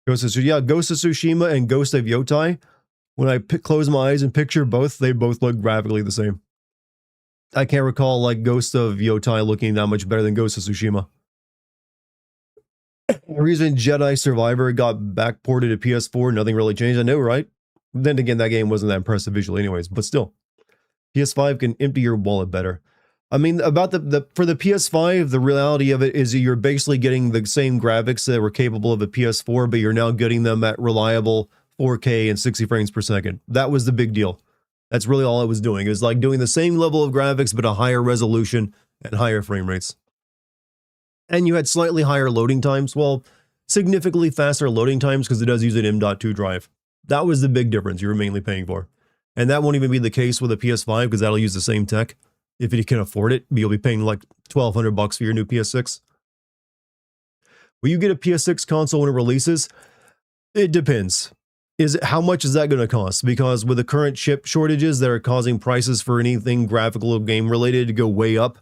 Speaker 1: Ghost of Tsushima and Ghost of Yotai. When I close my eyes and picture both, they both look graphically the same. I can't recall like Ghost of Yotai looking that much better than Ghost of Tsushima. The reason Jedi Survivor got backported to PS4, nothing really changed. I know, right? Then again, that game wasn't that impressive visually anyways, but still. PS5 can empty your wallet better. I mean, about for the PS5, the reality of it is you're basically getting the same graphics that were capable of a PS4, but you're now getting them at reliable 4K and 60 frames per second. That was the big deal. That's really all it was doing. It was like doing the same level of graphics, but a higher resolution and higher frame rates. And you had slightly higher loading times. Well, significantly faster loading times because it does use an M.2 drive. That was the big difference you were mainly paying for. And that won't even be the case with a PS5 because that'll use the same tech. If you can afford it, you'll be paying like $1,200 for your new PS6. Will you get a PS6 console when it releases? It depends. How much is that going to cost? Because with the current chip shortages that are causing prices for anything graphical or game related to go way up,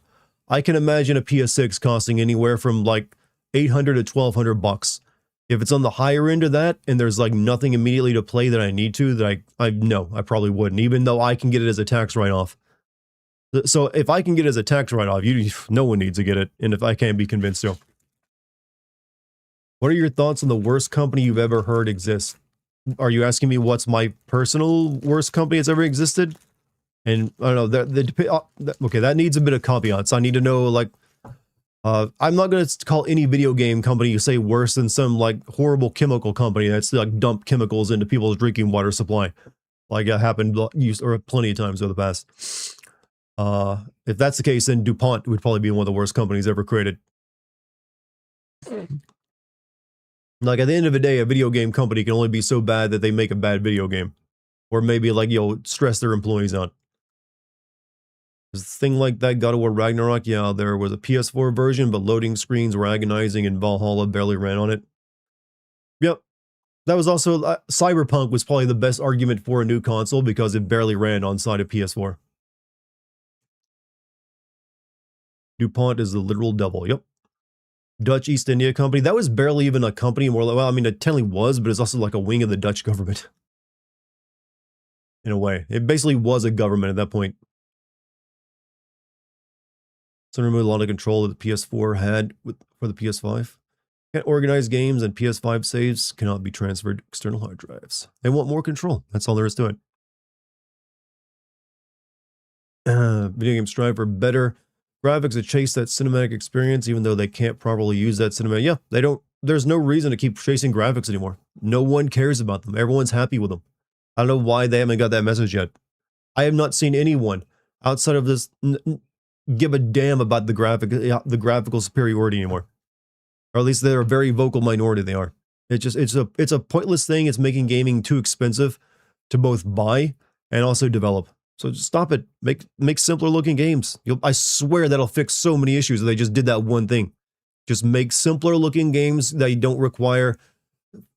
Speaker 1: I can imagine a PS6 costing anywhere from like $800 to $1,200. If it's on the higher end of that and there's like nothing immediately to play that I need to, that I probably wouldn't, even though I can get it as a tax write-off. So if I can get it as a tax write-off, no one needs to get it. And if I can't be convinced to. What are your thoughts on the worst company you've ever heard exist? Are you asking me what's my personal worst company that's ever existed? And I don't know, okay, that needs a bit of caveats. I need to know, like, I'm not going to call any video game company you say worse than some like horrible chemical company that's like dump chemicals into people's drinking water supply. Like it happened plenty of times over the past. If that's the case, then DuPont would probably be one of the worst companies ever created. Like at the end of the day, a video game company can only be so bad that they make a bad video game. Or maybe like, stress their employees out. There's a thing like that God of War Ragnarok, yeah, there was a PS4 version, but loading screens were agonizing and Valhalla barely ran on it. Yep. That was also, Cyberpunk was probably the best argument for a new console because it barely ran on side of PS4. DuPont is the literal devil, yep. Dutch East India Company, that was barely even a company, more like, well, I mean, it technically was, but it's also like a wing of the Dutch government. In a way. It basically was a government at that point. So remove a lot of control that the PS4 had for the PS5. Can't organize games and PS5 saves cannot be transferred to external hard drives. They want more control. That's all there is to it. Video games strive for better graphics to chase that cinematic experience, even though they can't properly use that cinematic. Yeah, they don't. There's no reason to keep chasing graphics anymore. No one cares about them. Everyone's happy with them. I don't know why they haven't got that message yet. I have not seen anyone outside of this give a damn about the graphical superiority anymore. Or at least they're a very vocal minority. They are. It's a pointless thing. It's making gaming too expensive to both buy and also develop. So just stop it. Make simpler looking games. I swear that'll fix so many issues if they just did that one thing. Just make simpler looking games that you don't require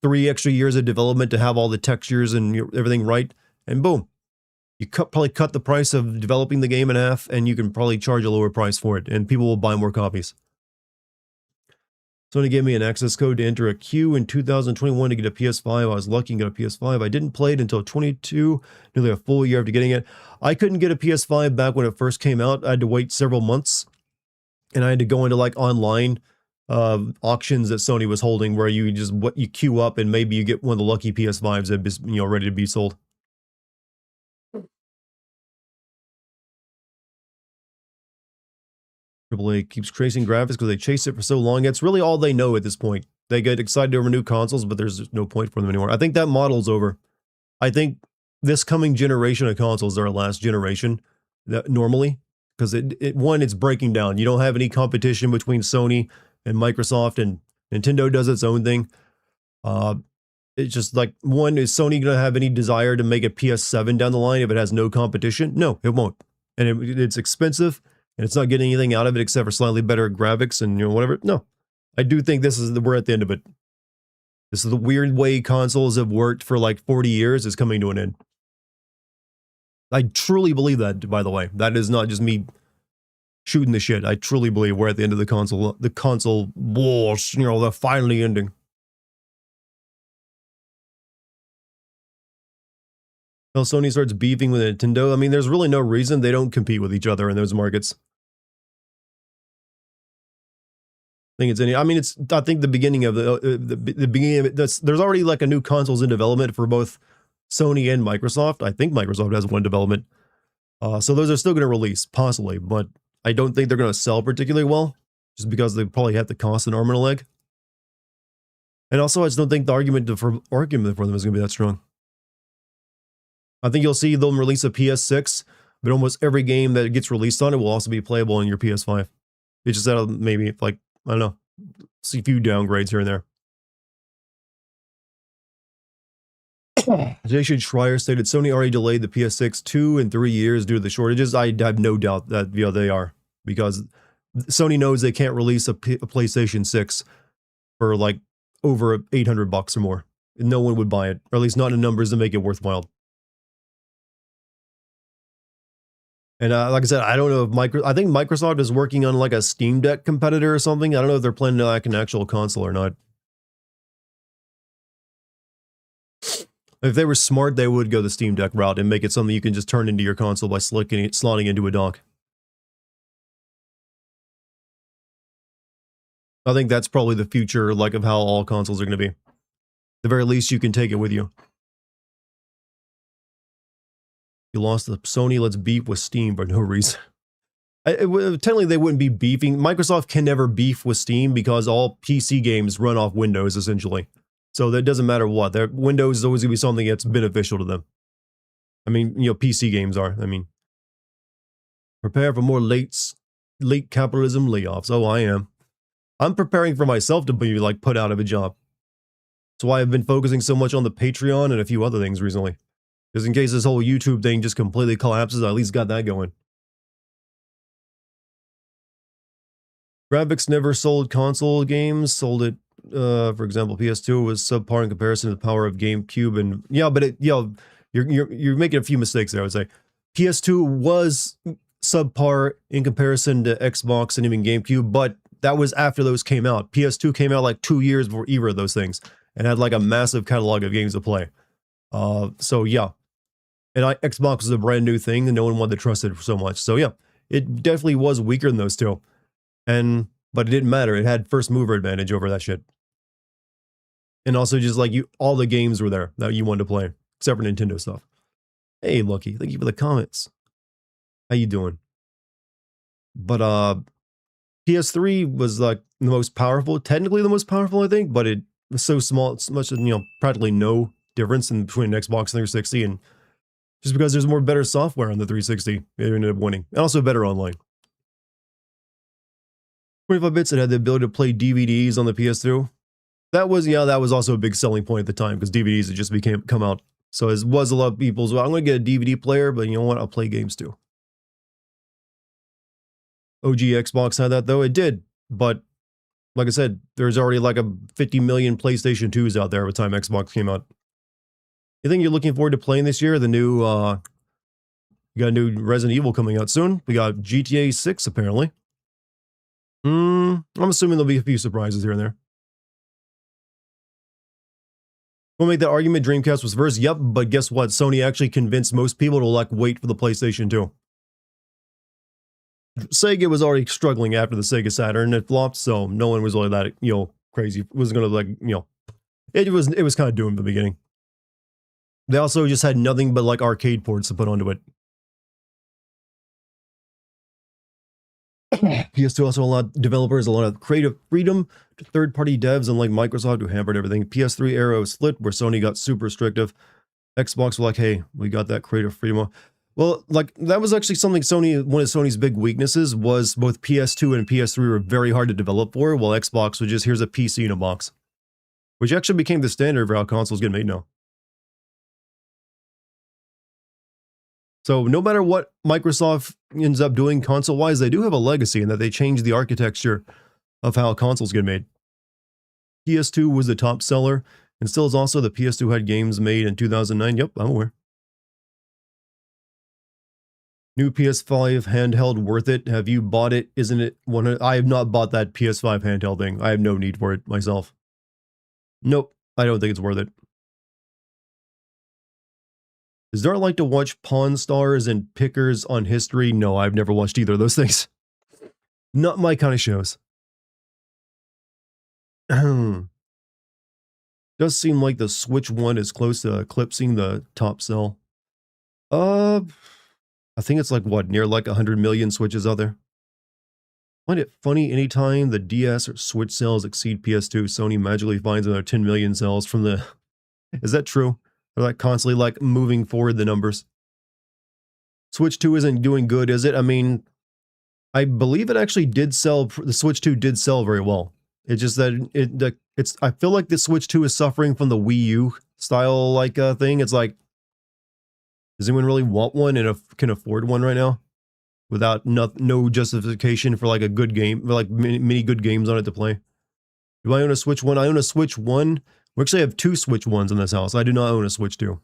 Speaker 1: 3 extra years of development to have all the textures and everything right. And boom. You probably cut the price of developing the game in half, and you can probably charge a lower price for it, and people will buy more copies. Sony gave me an access code to enter a queue in 2021 to get a PS5. I was lucky and got a PS5. I didn't play it until 22, nearly a full year after getting it. I couldn't get a PS5 back when it first came out. I had to wait several months, and I had to go into like online auctions that Sony was holding, where you just you queue up and maybe you get one of the lucky PS5s that is, ready to be sold. AAA keeps tracing graphics because they chase it for so long. It's really all they know at this point. They get excited over new consoles, but there's no point for them anymore. I think that model's over. I think this coming generation of consoles are our last generation, normally, because it's breaking down. You don't have any competition between Sony and Microsoft, and Nintendo does its own thing. It's just like, one, is Sony going to have any desire to make a PS7 down the line if it has no competition? No, it won't. And it's expensive, and it's not getting anything out of it except for slightly better graphics and whatever. No, I do think we're at the end of it. This is the weird way consoles have worked for like 40 years is coming to an end. I truly believe that, by the way. That is not just me shooting the shit. I truly believe we're at the end of the console wars. They're finally ending. Well, Sony starts beefing with Nintendo. I mean, there's really no reason. They don't compete with each other in those markets. I think I think the beginning of the beginning of it. There's already like a new consoles in development for both Sony and Microsoft. I think Microsoft has one development. So those are still going to release, possibly, but I don't think they're going to sell particularly well, just because they probably have to cost an arm and a leg. And also, I just don't think the argument for them is going to be that strong. I think you'll see them release a PS6, but almost every game that gets released on it will also be playable on your PS5. It's just that maybe, like, I don't know, see a few downgrades here and there. Jason Schreier stated Sony already delayed the PS6 2 and 3 years due to the shortages. I have no doubt that they are, because Sony knows they can't release a PlayStation 6 for like over $800 or more. No one would buy it, or at least not in numbers to make it worthwhile. And like I said, I don't know if I think Microsoft is working on like a Steam Deck competitor or something. I don't know if they're planning to like an actual console or not. If they were smart, they would go the Steam Deck route and make it something you can just turn into your console by slotting into a dock. I think that's probably the future, like, of how all consoles are going to be. At the very least, you can take it with you. You lost the Sony, let's beef with Steam for no reason. Technically, they wouldn't be beefing. Microsoft can never beef with Steam because all PC games run off Windows, essentially. So that doesn't matter what. Windows is always going to be something that's beneficial to them. I mean, PC games are. I mean, prepare for more late capitalism layoffs. Oh, I am. I'm preparing for myself to be, like, put out of a job. That's why I've been focusing so much on the Patreon and a few other things recently. Because in case this whole YouTube thing just completely collapses, I at least got that going. Graphics never sold console games. Sold it, for example, PS2 was subpar in comparison to the power of GameCube. And yeah, but you're making a few mistakes there, I would say. PS2 was subpar in comparison to Xbox and even GameCube, but that was after those came out. PS2 came out like 2 years before either of those things and had like a massive catalog of games to play. So yeah. And Xbox was a brand new thing and no one wanted to trust it so much. So yeah, it definitely was weaker than those two. But it didn't matter. It had first mover advantage over that shit. And also just like all the games were there that you wanted to play, except for Nintendo stuff. Hey, Lucky, thank you for the comments. How you doing? But PS3 was like the most powerful, technically the most powerful, I think, but it was so small, it's much, practically no difference in between an Xbox 360, and just because there's more better software on the 360, it ended up winning. And also better online. 25 bits, it had the ability to play DVDs on the PS2. That was also a big selling point at the time, because DVDs had just come out. So it was a lot of people's, well, I'm going to get a DVD player, but you know what, I'll play games too. OG Xbox had that though, it did. But like I said, there's already like a 50 million PlayStation 2s out there by the time Xbox came out. You think you're looking forward to playing this year, the new We got a new Resident Evil coming out soon. We got GTA 6 apparently. I'm assuming there'll be a few surprises here and there. We'll make that argument Dreamcast was first. Yep, but guess what? Sony actually convinced most people to like wait for the PlayStation 2. Sega was already struggling after the Sega Saturn. It flopped, so no one was really that, crazy. It was gonna it was kind of doomed in the beginning. They also just had nothing but like arcade ports to put onto it. PS2 also allowed developers a lot of creative freedom to third-party devs, unlike Microsoft, who hampered everything. PS3 era was split, where Sony got super restrictive. Xbox were like, hey, we got that creative freedom. Well, like, that was actually something one of Sony's big weaknesses was both PS2 and PS3 were very hard to develop for, while Xbox was just, here's a PC in a box. Which actually became the standard for how consoles get made now. So no matter what Microsoft ends up doing console-wise, they do have a legacy in that they changed the architecture of how consoles get made. PS2 was the top seller, and still is also. The PS2 had games made in 2009. Yep, I'm aware. New PS5 handheld worth it? Have you bought it? Isn't it one? I have not bought that PS5 handheld thing. I have no need for it myself. Nope, I don't think it's worth it. Does Dart like to watch Pawn Stars and Pickers on History? No, I've never watched either of those things. Not my kind of shows. Does seem like the Switch One is close to eclipsing the top sell. I think it's like what, near like 100 million Switches out there. Find it funny anytime the DS or Switch sales exceed PS2, Sony magically finds another 10 million sales from the... Is that true? They're like constantly like moving forward the numbers. Switch 2 isn't doing good, is it? I mean, I believe it actually did sell. The Switch 2 did sell very well. It's just that I feel like the Switch 2 is suffering from the Wii U style like thing. It's like, does anyone really want one and can afford one right now without no justification for like a good game, like many good games on it to play? Do I own a Switch 1? I own a Switch 1. We actually have 2 Switch 1s in this house. I do not own a Switch 2.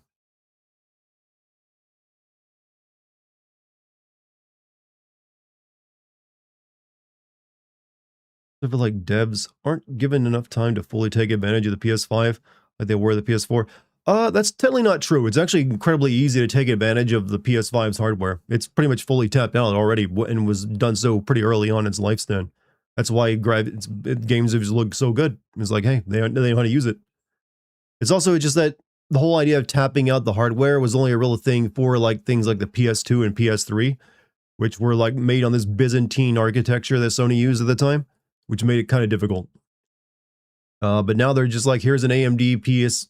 Speaker 1: I feel like devs aren't given enough time to fully take advantage of the PS5 like they were the PS4. That's totally not true. It's actually incredibly easy to take advantage of the PS5's hardware. It's pretty much fully tapped out already and was done so pretty early on in its lifespan. That's why games have looked so good. It's like, hey, they know how to use it. It's also just that the whole idea of tapping out the hardware was only a real thing for like things like the PS2 and PS3, which were like made on this Byzantine architecture that Sony used at the time, which made it kind of difficult. But now they're just like, here's an AMD AMD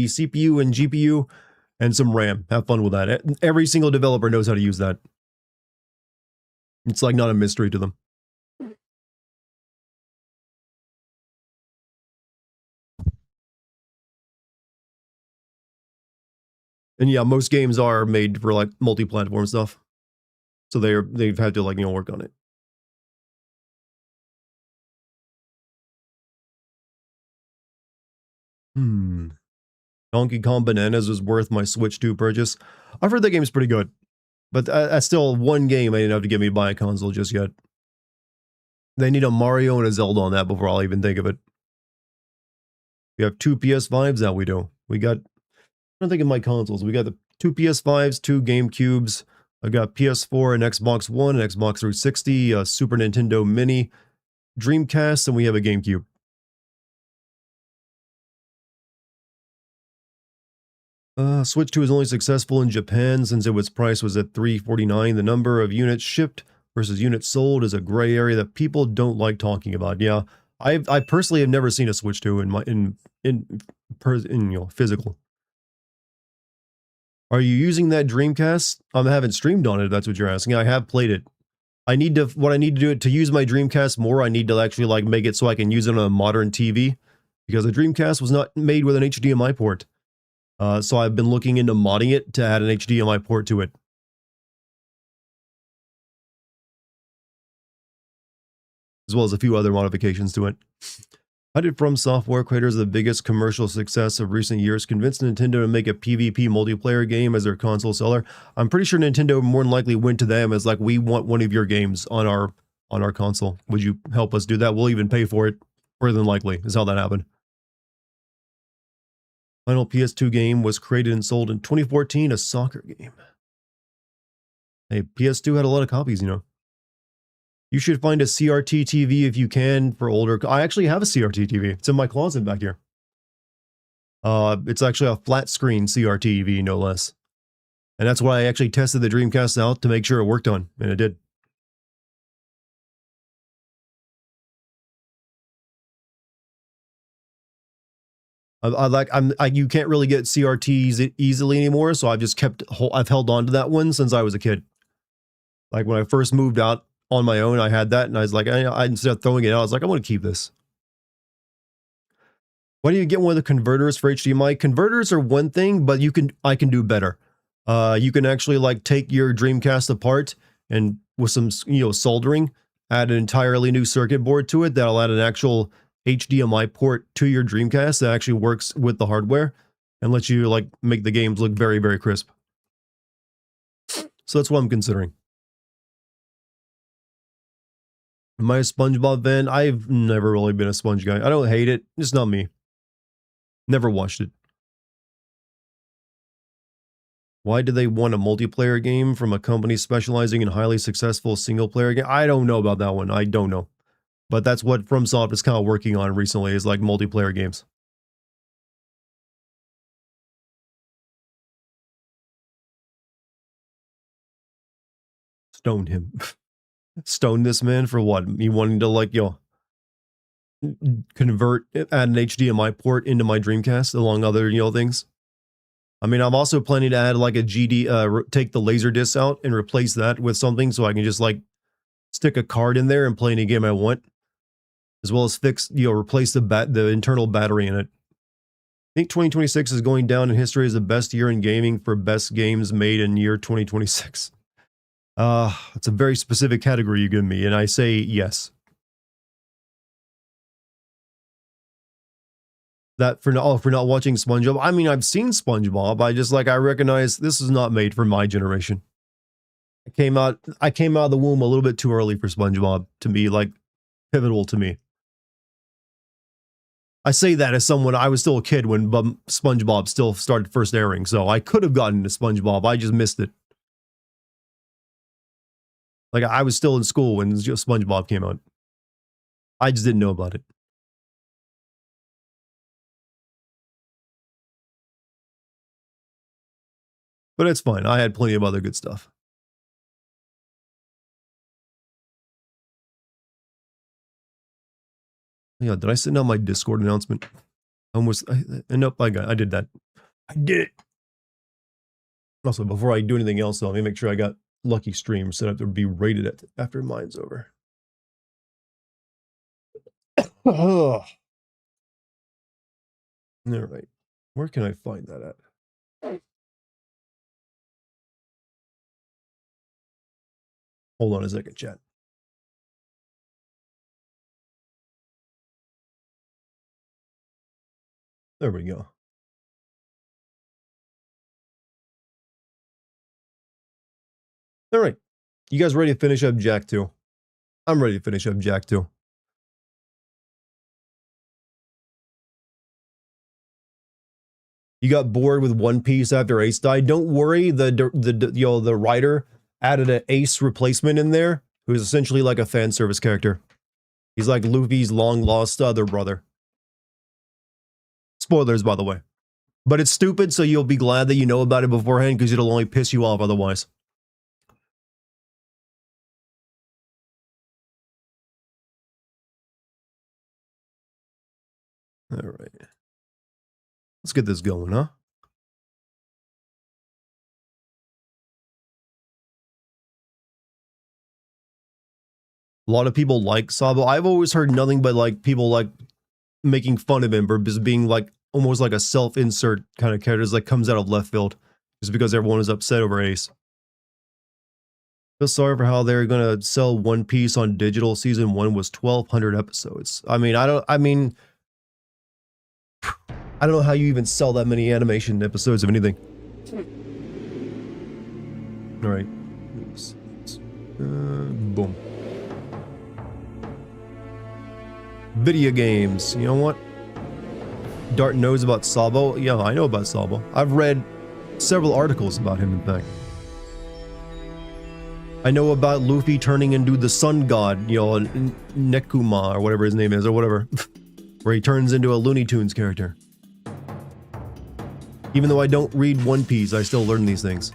Speaker 1: CPU and GPU and some RAM. Have fun with that. Every single developer knows how to use that. It's like not a mystery to them. And yeah, most games are made for like multi-platform stuff. So they've had to like, work on it. Donkey Kong Bananas was worth my Switch 2 purchase. I've heard that game's pretty good. But that's still one game I didn't have to get me to buy a console just yet. They need a Mario and a Zelda on that before I'll even think of it. We have 2 PS5s now, we do. We got... I'm thinking my consoles. We got the 2 PS5s, 2 GameCubes. I got PS4 and Xbox One, and Xbox 360, a Super Nintendo Mini, Dreamcast, and we have a GameCube. Switch 2 is only successful in Japan since its price was at $349. The number of units shipped versus units sold is a gray area that people don't like talking about. Yeah, I personally have never seen a Switch 2 in physical. Are you using that Dreamcast? I haven't streamed on it, if that's what you're asking. I have played it. What I need to do to use my Dreamcast more, I need to actually like make it so I can use it on a modern TV, because the Dreamcast was not made with an HDMI port. So I've been looking into modding it to add an HDMI port to it. As well as a few other modifications to it. How did From Software, creators of the biggest commercial success of recent years, convince Nintendo to make a PvP multiplayer game as their console seller? I'm pretty sure Nintendo more than likely went to them as like, we want one of your games on our console. Would you help us do that? We'll even pay for it. More than likely is how that happened. Final PS2 game was created and sold in 2014, a soccer game. Hey, PS2 had a lot of copies, you know. You should find a CRT TV if you can for older. I actually have a CRT TV. It's in my closet back here. It's actually a flat screen CRT TV, no less. And that's why I actually tested the Dreamcast out to make sure it worked on, and it did. You can't really get CRTs easily anymore, so I've held on to that one since I was a kid. Like when I first moved out on my own, I had that, and I was like, instead of throwing it out, I was like, I want to keep this. Why do you get one of the converters for HDMI? Converters are one thing, but I can do better. You can actually like take your Dreamcast apart and with some soldering, add an entirely new circuit board to it that'll add an actual HDMI port to your Dreamcast that actually works with the hardware and lets you like make the games look very, very crisp. So that's what I'm considering. Am I a SpongeBob fan? I've never really been a Sponge guy. I don't hate it. It's not me. Never watched it. Why do they want a multiplayer game from a company specializing in highly successful single-player game? I don't know about that one. I don't know. But that's what FromSoft is kind of working on recently, is like multiplayer games. Stone him. Stone this man for what? Me wanting to like, convert, add an HDMI port into my Dreamcast along other, things. I mean, I'm also planning to add like a GD, take the laser disc out and replace that with something so I can just like stick a card in there and play any game I want, as well as replace the internal battery in it. I think 2026 is going down in history as the best year in gaming for best games made in year 2026. It's a very specific category you give me, and I say yes. That for not watching SpongeBob. I mean, I've seen SpongeBob. I recognize this is not made for my generation. I came out of the womb a little bit too early for SpongeBob to be like pivotal to me. I say that as someone, I was still a kid when SpongeBob still started first airing, so I could have gotten into SpongeBob. I just missed it. Like, I was still in school when SpongeBob came out. I just didn't know about it. But it's fine. I had plenty of other good stuff. Yeah, did I send out my Discord announcement? Nope, I did that. I did it. Also, before I do anything else, though, let me make sure I got Lucky Stream set up to be rated after mine's over. All right. Where can I find that at? Hold on a second, chat. There we go. All right. You guys ready to finish up Jak 2? I'm ready to finish up Jak 2. You got bored with One Piece after Ace died? Don't worry, the writer added an Ace replacement in there, who is essentially like a fan service character. He's like Luffy's long-lost other brother. Spoilers, by the way. But it's stupid, so you'll be glad that you know about it beforehand, because it'll only piss you off otherwise. All right. Let's get this going, huh? A lot of people like Sabo. I've always heard nothing but like people like making fun of him for just being like almost like a self-insert kind of character that comes out of left field just because everyone is upset over Ace. Feel sorry for how they're gonna sell One Piece on digital. Season 1 was 1,200 episodes. I mean, I don't know how you even sell that many animation episodes of anything. Alright. Boom. Video games. You know what? Dart knows about Sabo. Yeah, I know about Sabo. I've read several articles about him, in fact. I know about Luffy turning into the sun god, you know, Nekuma, or whatever his name is, or whatever. Where he turns into a Looney Tunes character. Even though I don't read One Piece, I still learn these things.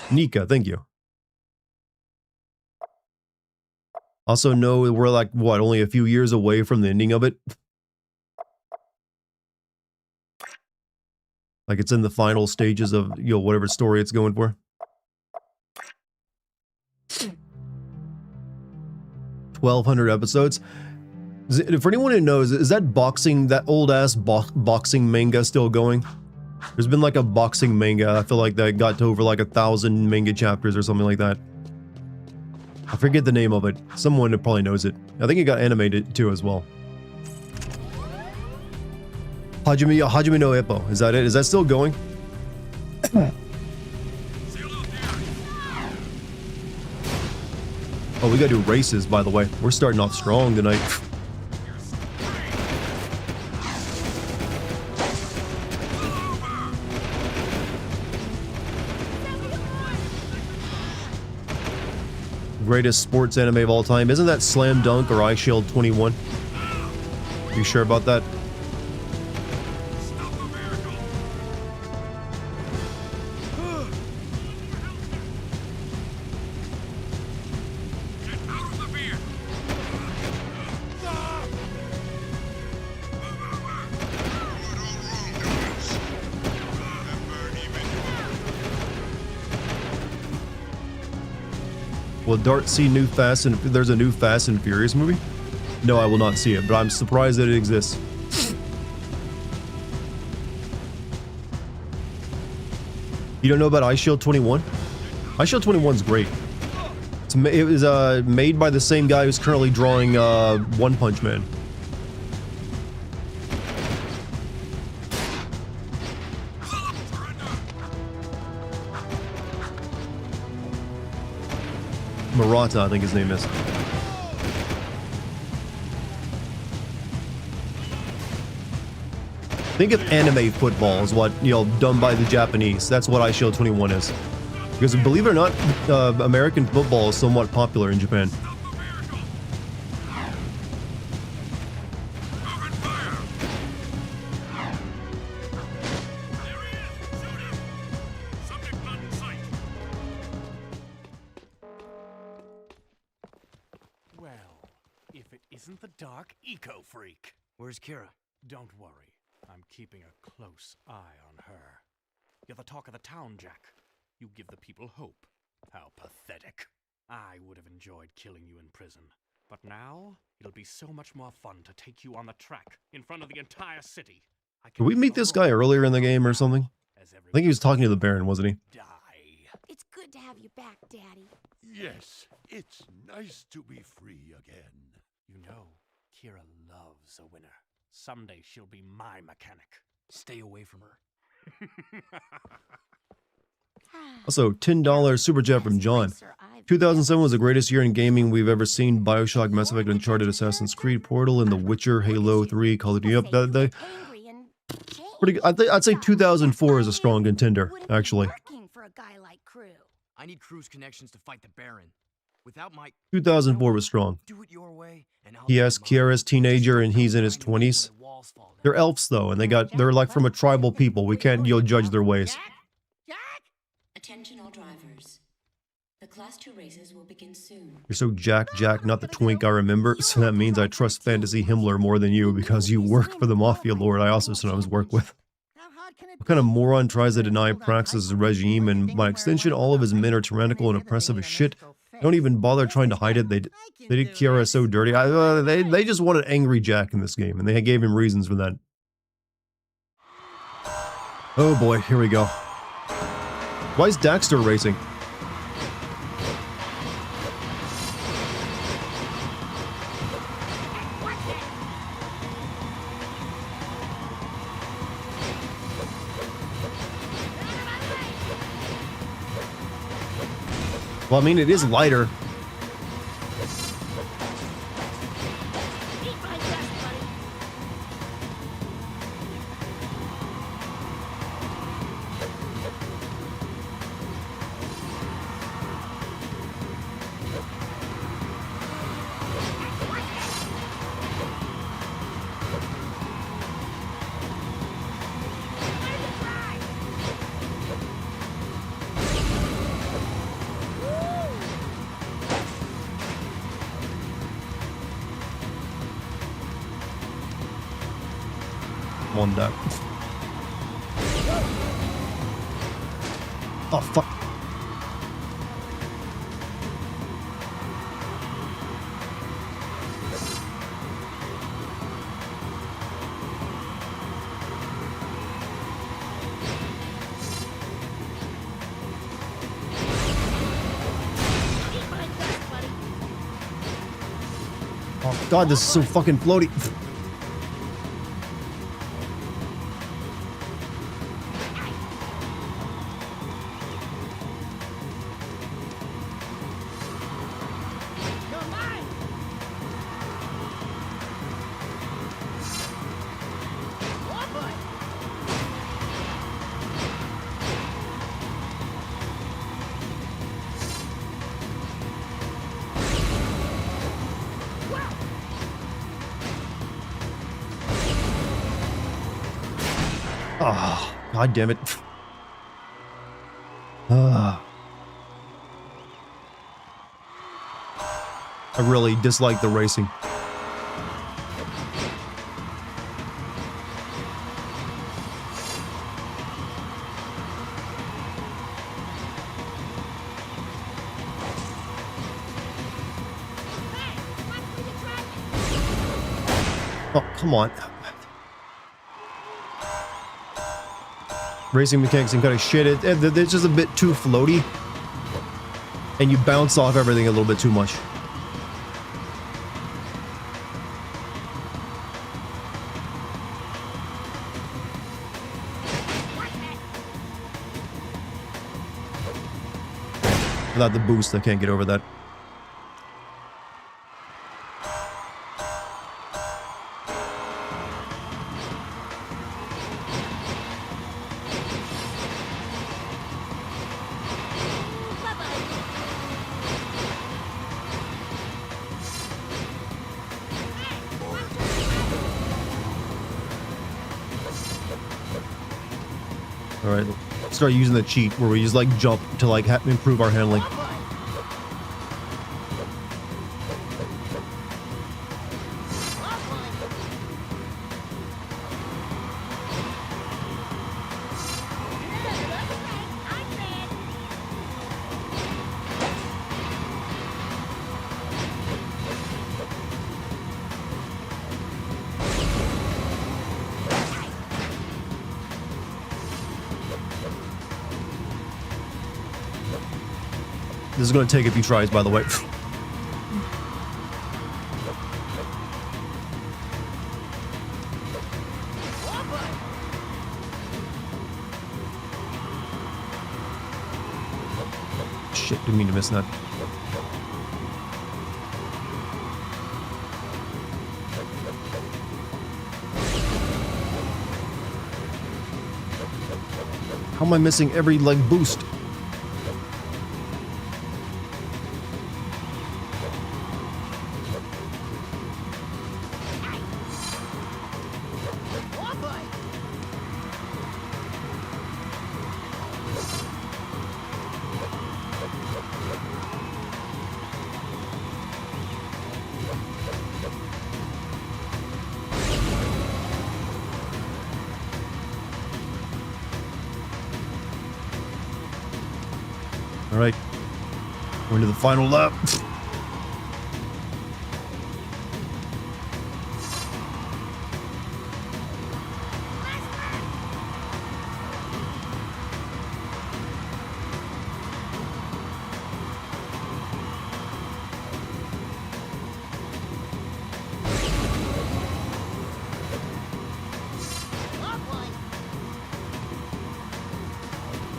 Speaker 1: Nika, thank you. Also know we're like, what, only a few years away from the ending of it? Like it's in the final stages of, you know, whatever story it's going for. 1,200 episodes. For anyone who knows, is that boxing, that old-ass boxing manga still going? There's been like a boxing manga, I feel like that got to over like 1,000 manga chapters or something like that. I forget the name of it. Someone probably knows it. I think it got animated too as well. Hajime no Ippo. Is that it? Is that still going? Oh, we gotta do races, by the way. We're starting off strong tonight. Greatest sports anime of all time. Isn't that Slam Dunk or Ice Shield 21? You sure about that? Will Dart see new Fast and there's a new Fast and Furious movie? No, I will not see it, but I'm surprised that it exists. You don't know about Ice Shield 21? Ice Shield 21's great. It was made by the same guy who's currently drawing One Punch Man. Murata, I think his name is. Think of anime football is what, you know, done by the Japanese. That's what Ice Shield 21 is. Because believe it or not, American football is somewhat popular in Japan.
Speaker 4: Isn't the dark eco-freak?
Speaker 5: Where's Kira?
Speaker 4: Don't worry. I'm keeping a close eye on her. You're the talk of the town, Jak. You give the people hope. How pathetic. I would have enjoyed killing you in prison. But now, it'll be so much more fun to take you on the track, in front of the entire city.
Speaker 1: Did we meet this guy earlier in the game or something? I think he was talking to the Baron, wasn't he?
Speaker 4: Die.
Speaker 6: It's good to have you back, Daddy.
Speaker 7: Yes, it's nice to be free again.
Speaker 4: You know, Kira loves a winner. Someday she'll be my mechanic.
Speaker 5: Stay away from her.
Speaker 1: Also, $10 super chat from John. 2007 was the greatest year in gaming we've ever seen. BioShock, Mass Effect, Uncharted, Assassin's Creed, Portal, and The Witcher, Halo 3, Call of Duty. Yep, pretty good. I'd say 2004 is a strong contender, actually.
Speaker 5: I need Crew's connections to fight the Baron. Without my
Speaker 1: 2004 was strong.
Speaker 5: do it your way, and I'll
Speaker 1: Yes, Kiara's teenager and he's in his 20s. They're elves though, and they're like from a tribal people. We can't judge their ways.
Speaker 8: Attention all drivers. The Class 2 races will begin soon.
Speaker 1: You're so Jack, not the twink I remember. So that means I trust Fantasy Himmler more than you because you work for the Mafia Lord I also sometimes work with. What kind of moron tries to deny Praxis' regime, and by extension all of his men are tyrannical and oppressive as shit? Don't even bother trying to hide it. They did Kiara so dirty. They just wanted angry Jack in this game, and they gave him reasons for that. Oh boy, here we go. Why is Daxter racing? Well, I mean, it is lighter. One duck. Oh, fuck. Oh, God, this is so fucking floaty. Oh, God damn it. I really dislike the racing. Oh, come on. Racing mechanics and kind of shit. It's just a bit too floaty. And you bounce off everything a little bit too much. Without the boost, I can't get over that. Alright, start using the cheat where we just like jump to like improve our handling. This is going to take a few tries, by the way. Shit, didn't mean to miss that. How am I missing every, like, boost? Alright, we're into the final lap.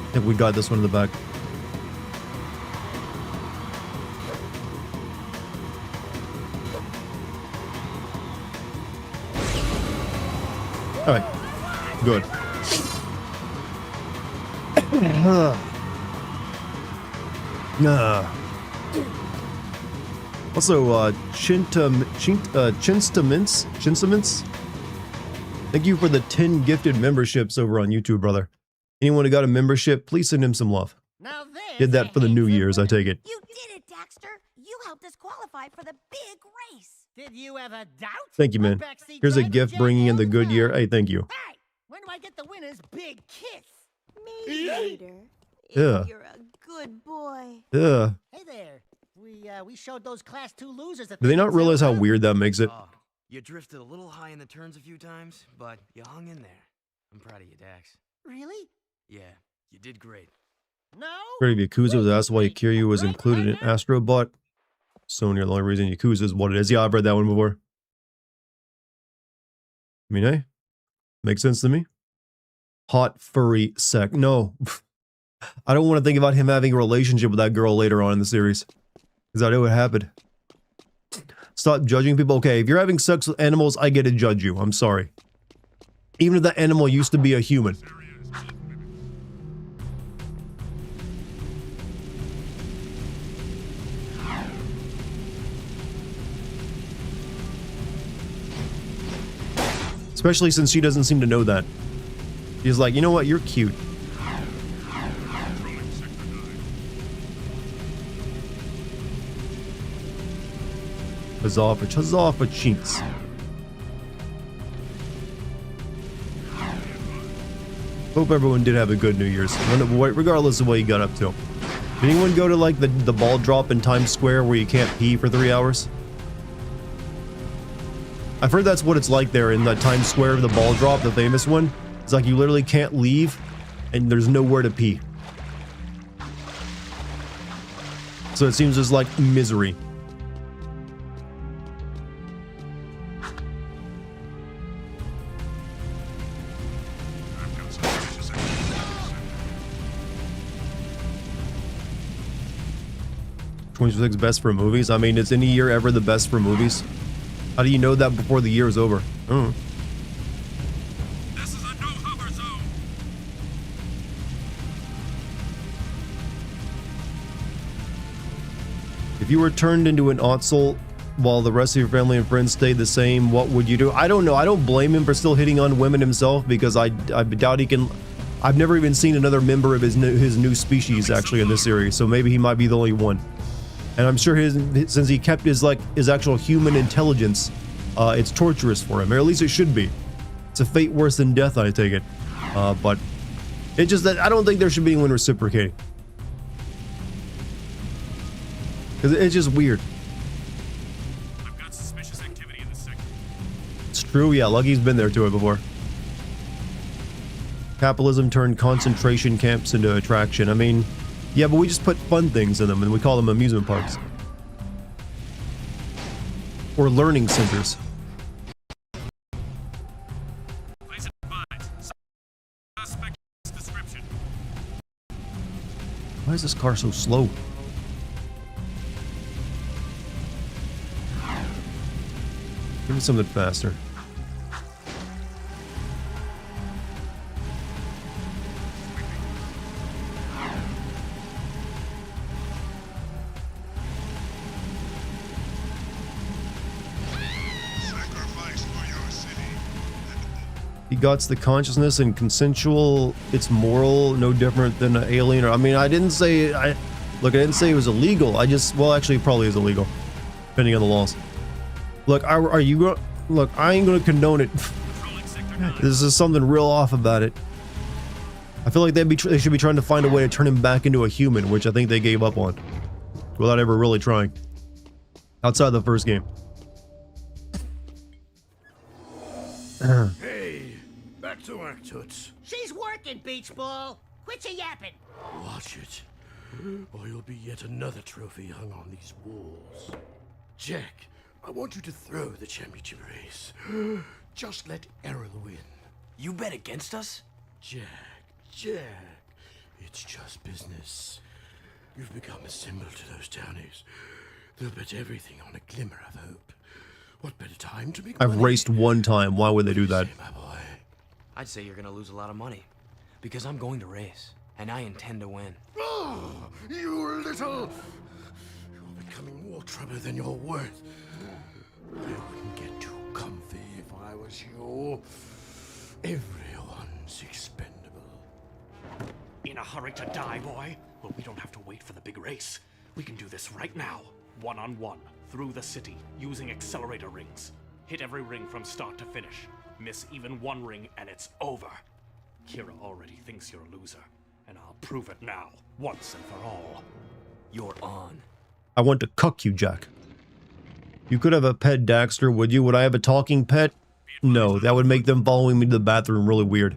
Speaker 1: I think we got this one in the back. Alright. Good. Also, Chinstaments? Thank you for the 10 gifted memberships over on YouTube, brother. Anyone who got a membership, please send him some love.
Speaker 6: Now
Speaker 1: Did that for the New Year's, I take it.
Speaker 6: You did it, Daxter. You helped us qualify for the big race. Did you ever doubt?
Speaker 1: Thank you, man. Here's a gift bringing in the good year. Hey, thank you.
Speaker 6: Hey, when do I get the winner's big kiss? Maybe later.
Speaker 1: Yeah.
Speaker 6: You're a good boy.
Speaker 1: Yeah.
Speaker 6: Hey there. We showed those class 2 losers that
Speaker 1: Do they not realize how weird that makes it?
Speaker 5: Oh, you drifted a little high in the turns a few times, but you hung in there. I'm proud of you, Dax.
Speaker 6: Really?
Speaker 5: Yeah, you did great.
Speaker 6: No.
Speaker 1: Great of Yakuza was asked why Kiryu was included in Astrobot. Sonya, the only reason Yakuza is what it is. Yeah, I've read that one before. I mean, hey, makes sense to me. Hot furry sec. No. I don't want to think about him having a relationship with that girl later on in the series. Because I know what happened. Stop judging people. Okay, if you're having sex with animals, I get to judge you. I'm sorry. Even if that animal used to be a human. Especially since she doesn't seem to know that. She's like, you know what, you're cute. Huzzah for Chinks. Hope everyone did have a good New Year's, regardless of what you got up to. Did anyone go to like the ball drop in Times Square where you can't pee for 3 hours? I've heard that's what it's like there in the Times Square, the ball drop, the famous one. It's like you literally can't leave and there's nowhere to pee. So it seems just like misery. '26 best for movies? I mean, is any year ever the best for movies? How do you know that before the year is over? Oh.
Speaker 7: This is a no-hover zone.
Speaker 1: If you were turned into an Otzel while the rest of your family and friends stayed the same, what would you do? I don't know. I don't blame him for still hitting on women himself because I doubt he can. I've never even seen another member of his new species actually in this series, so maybe he might be the only one. And I'm sure since he kept his actual human intelligence, it's torturous for him, or at least it should be. It's a fate worse than death, I take it. But it's just that I don't think there should be anyone reciprocating. Because it's just weird.
Speaker 7: I've got suspicious activity in the sector.
Speaker 1: It's true, yeah, Lucky's been there to it before. Capitalism turned concentration camps into attraction. I mean, yeah, but we just put fun things in them and we call them amusement parks. Or learning centers.
Speaker 7: Please advise. Suspect description.
Speaker 1: Why is this car so slow? Give me something faster.
Speaker 7: Sacrifice for your city.
Speaker 1: He guts the consciousness and consensual. It's moral, no different than an alien. Or I mean, I didn't say. I didn't say it was illegal. I just, well, actually, it probably is illegal, depending on the laws. Look, are you going? Look, I ain't gonna condone it. This is something real off about it. I feel like they should be trying to find a way to turn him back into a human, which I think they gave up on, without ever really trying. Outside the first game.
Speaker 7: Hey, back to work, Toots.
Speaker 6: She's working, Beach Ball. Quit your yapping.
Speaker 7: Watch it, or you'll be yet another trophy hung on these walls. Jack, I want you to throw the championship race. Just let Errol win.
Speaker 5: You bet against us?
Speaker 7: Jack, it's just business. You've become a symbol to those townies. They'll bet everything on a glimmer of hope. What better time to make
Speaker 1: I've
Speaker 7: money?
Speaker 1: raced one time. Why would they do that?
Speaker 7: Say, my boy.
Speaker 5: I'd say you're gonna lose a lot of money. Because I'm going to race, and I intend to win.
Speaker 7: Oh, you little... You're becoming more trouble than you're worth. I wouldn't get too comfy if I was you. Everyone's expendable.
Speaker 4: In a hurry to die, boy? Well, we don't have to wait for the big race. We can do this right now. One-on-one, through the city, using accelerator rings. Hit every ring from start to finish. Miss even one ring and it's over. Kira already thinks you're a loser, and I'll prove it now, once and for all.
Speaker 5: You're on.
Speaker 1: I want to cuck you, Jack. You could have a pet, Daxter, would you? Would I have a talking pet? No, that would make them following me to the bathroom really weird.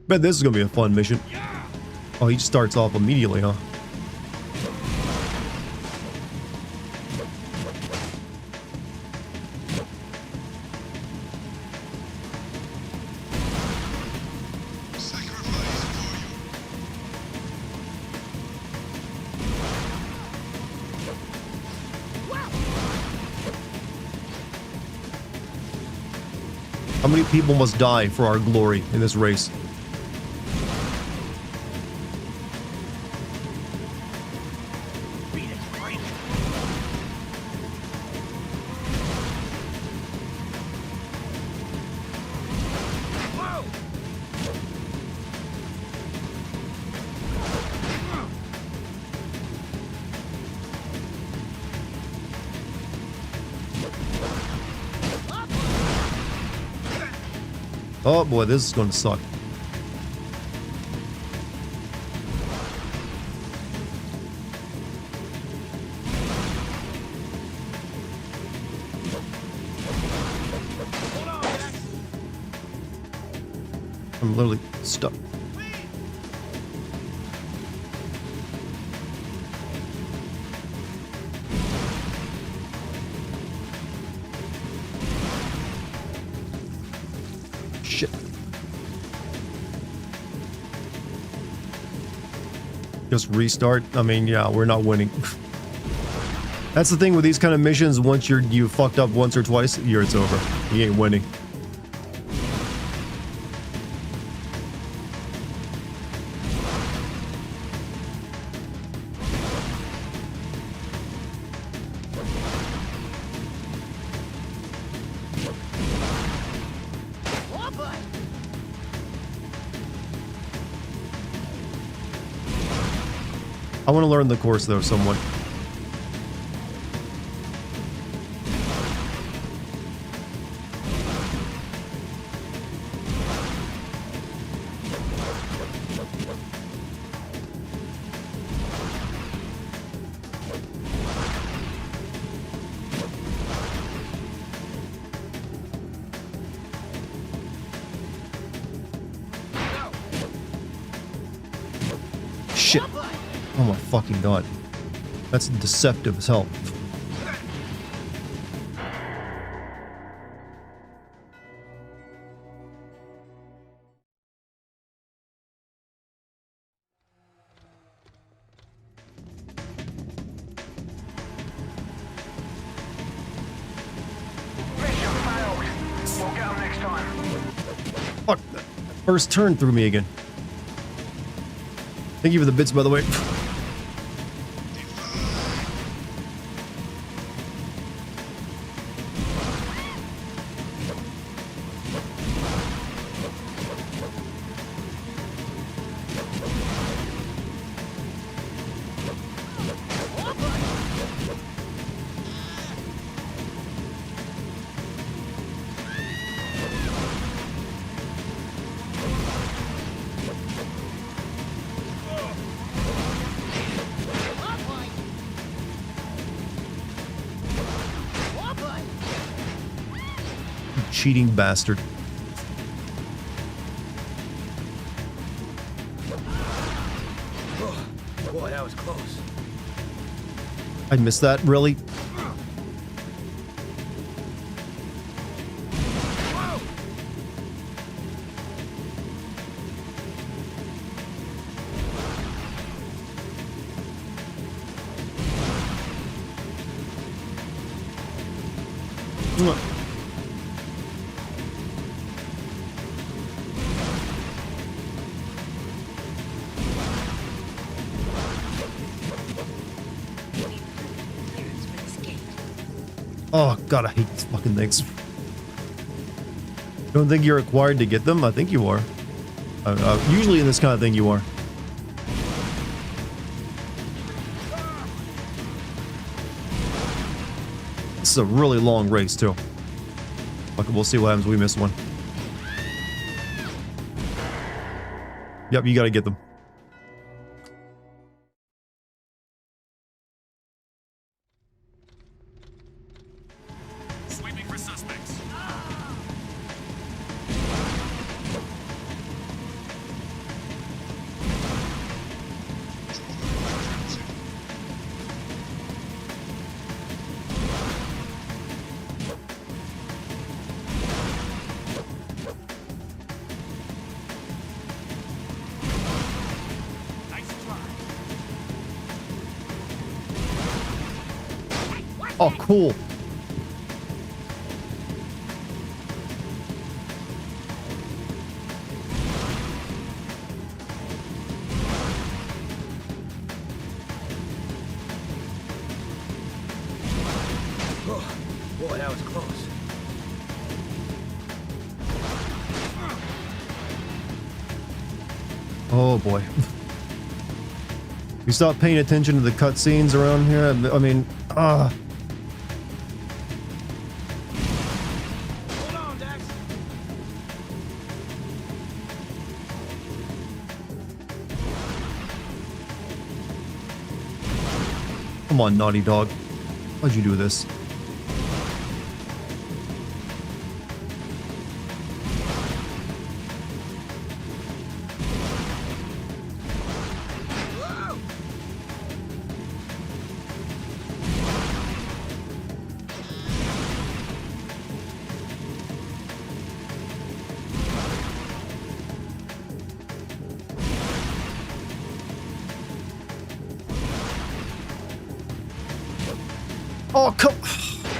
Speaker 1: Bet this is gonna be a fun mission. Oh, he starts off immediately, huh? How many people must die for our glory in this race? Oh boy, this is going to suck. I'm literally stuck. Shit. Just restart? I mean, yeah, we're not winning. That's the thing with these kind of missions. Once you fucked up once or twice, it's over. You ain't winning. I want to learn the course though somewhat. Shit. Oh my fucking god. That's deceptive as hell. Fuck, that first turn threw me again. Thank you for the bits, by the way. Cheating bastard.
Speaker 5: Oh, boy, that was close.
Speaker 1: I missed that, really? Mwah. Oh god, I hate these fucking things. Don't think you're required to get them? I think you are. Usually in this kind of thing you are. This is a really long race too. Okay, we'll see what happens when we miss one. Yep, you gotta get them.
Speaker 4: Sweeping for suspects. Nice try.
Speaker 1: Oh, cool.
Speaker 5: Boy, that was close.
Speaker 1: Oh boy. You stop paying attention to the cutscenes around here. I mean,
Speaker 5: Hold on, Dax.
Speaker 1: come on, Naughty Dog. Why'd you do this? Oh, come.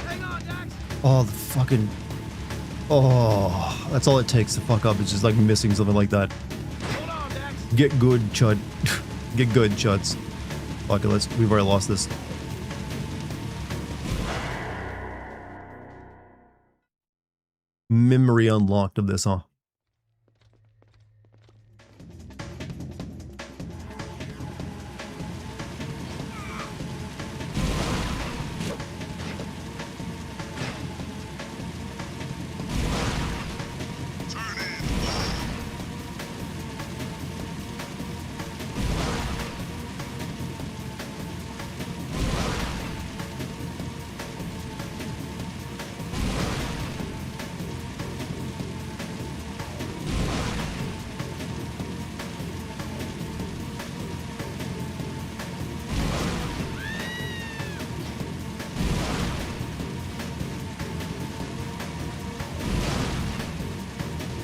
Speaker 5: Hang on, Dax.
Speaker 1: Oh, the fucking. Oh, that's all it takes to fuck up. It's just like missing something like that.
Speaker 5: Hold on, Dax.
Speaker 1: Get good, Chud. Get good, Chuds. Fuck it, we've already lost this. Memory unlocked of this, huh?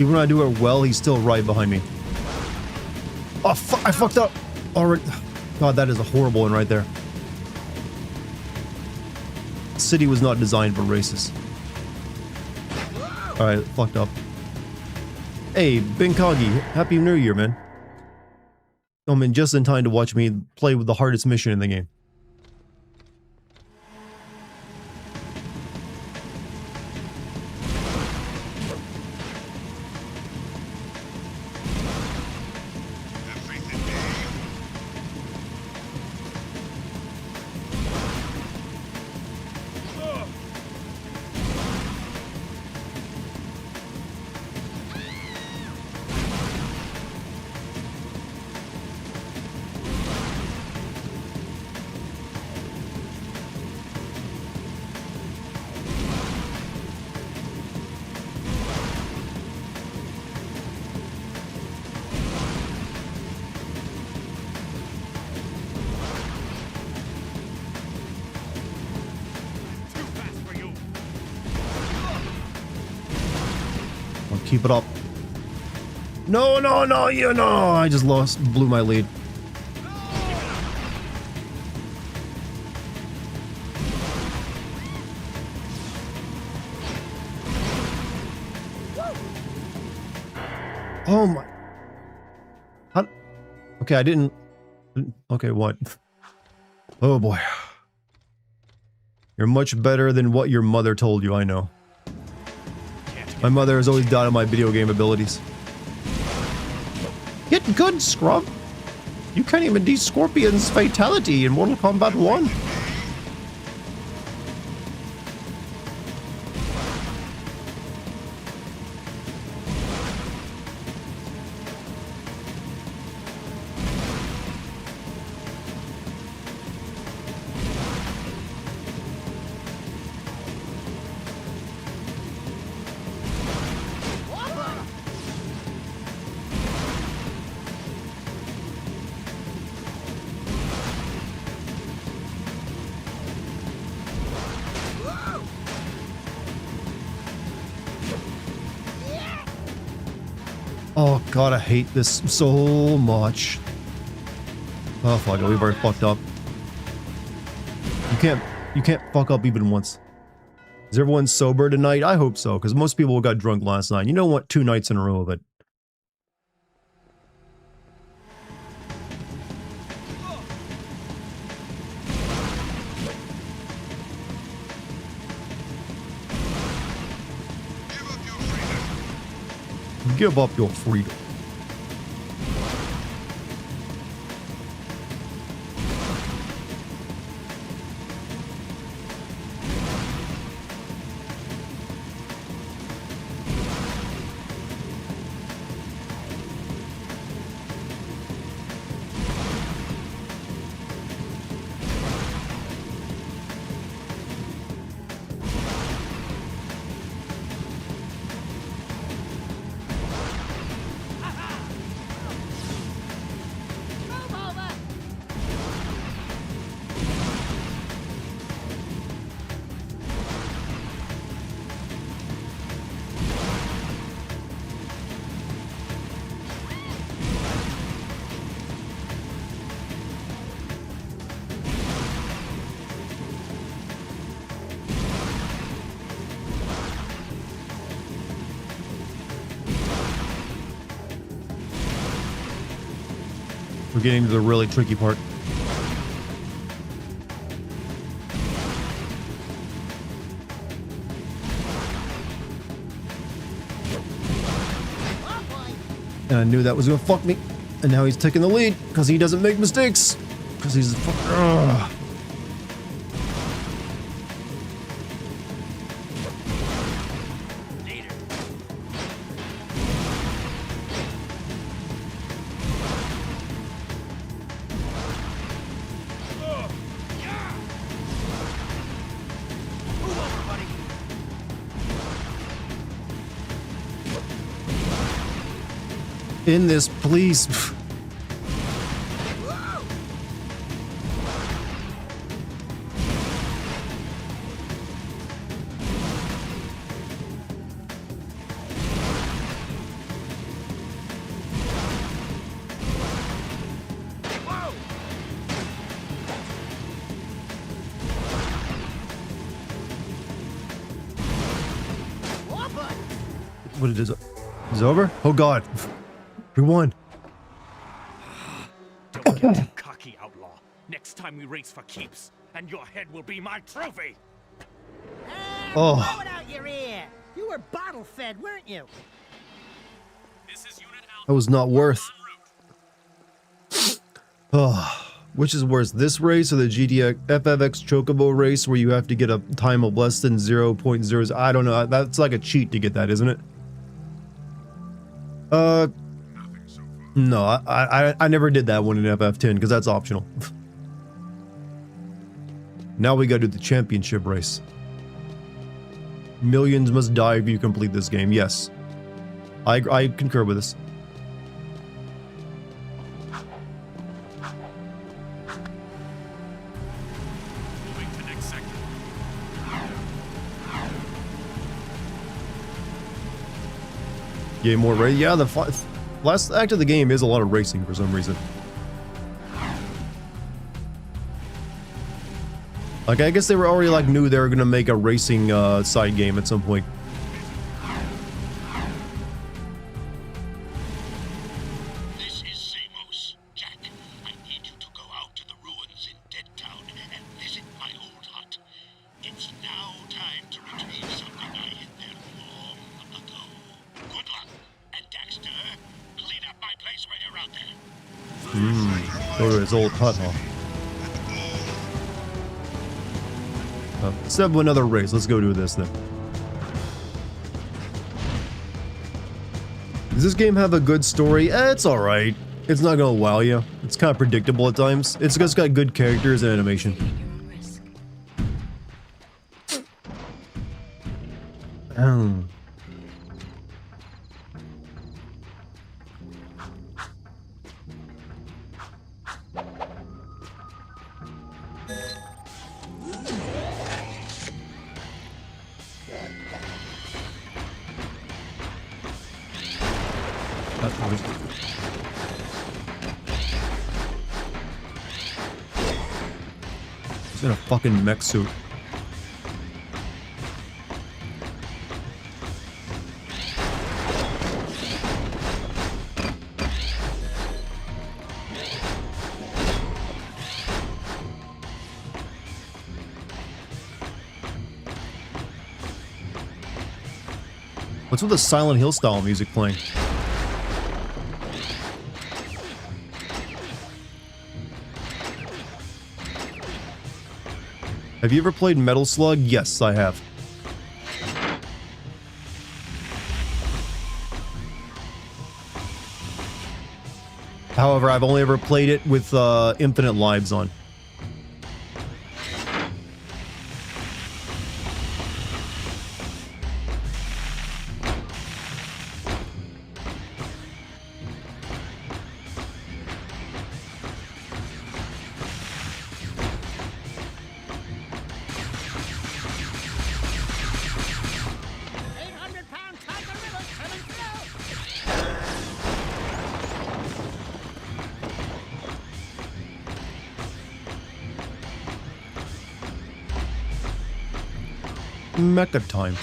Speaker 1: Even when I do it well, he's still right behind me. Oh, I fucked up. Already. God, that is a horrible one right there. The city was not designed for races. Alright, fucked up. Hey, Benkagi, Happy New Year, man. I'm in just in time to watch me play with the hardest mission in the game.
Speaker 4: Too fast for you.
Speaker 1: I'll keep it up. No, no, no, you know. I just blew my lead. Oh my. How, okay, I didn't. Okay, what? Oh boy. You're much better than what your mother told you, I know. My mother has always doubted my video game abilities. Get good, scrub! You can't even do Scorpion's fatality in Mortal Kombat 1. Oh god, I hate this so much. Oh fuck it, we've already fucked up. You can't fuck up even once. Is everyone sober tonight? I hope so, because most people got drunk last night. You don't want 2 nights in a row of it. Give up your freedom. We're getting to the really tricky part. And I knew that was gonna fuck me. And now he's taking the lead because he doesn't make mistakes. Because he's a fuck. In this, please. What it is? Is it over? Oh god. We won.
Speaker 4: Don't get too cocky, outlaw. Next time we race for keeps, and your head will be my trophy.
Speaker 1: Oh.
Speaker 6: Blow it out your ear. You were bottle fed, weren't you?
Speaker 4: This is Unit Alpha.
Speaker 1: That was not worth. Oh. Which is worse, this race or the GTX FFX Chocobo race where you have to get a time of less than 0.0? I don't know. That's like a cheat to get that, isn't it? No, I never did that one in FF10 because that's optional. Now we gotta do the championship race. Millions must die if you complete this game. Yes, I concur with this.
Speaker 4: Moving to next sector.
Speaker 1: Yeah, more race. Yeah, the last act of the game is a lot of racing for some reason. Like, I guess they were already like knew they were gonna make a racing side game at some point. Go to his old hut, huh? Let's have another race. Let's go do this then. Does this game have a good story? It's alright. It's not gonna wow you. It's kind of predictable at times. It's just got good characters and animation. He's in a fucking mech suit. What's with the Silent Hill style music playing? Have you ever played Metal Slug? Yes, I have. However, I've only ever played it with infinite lives on. Mecha time.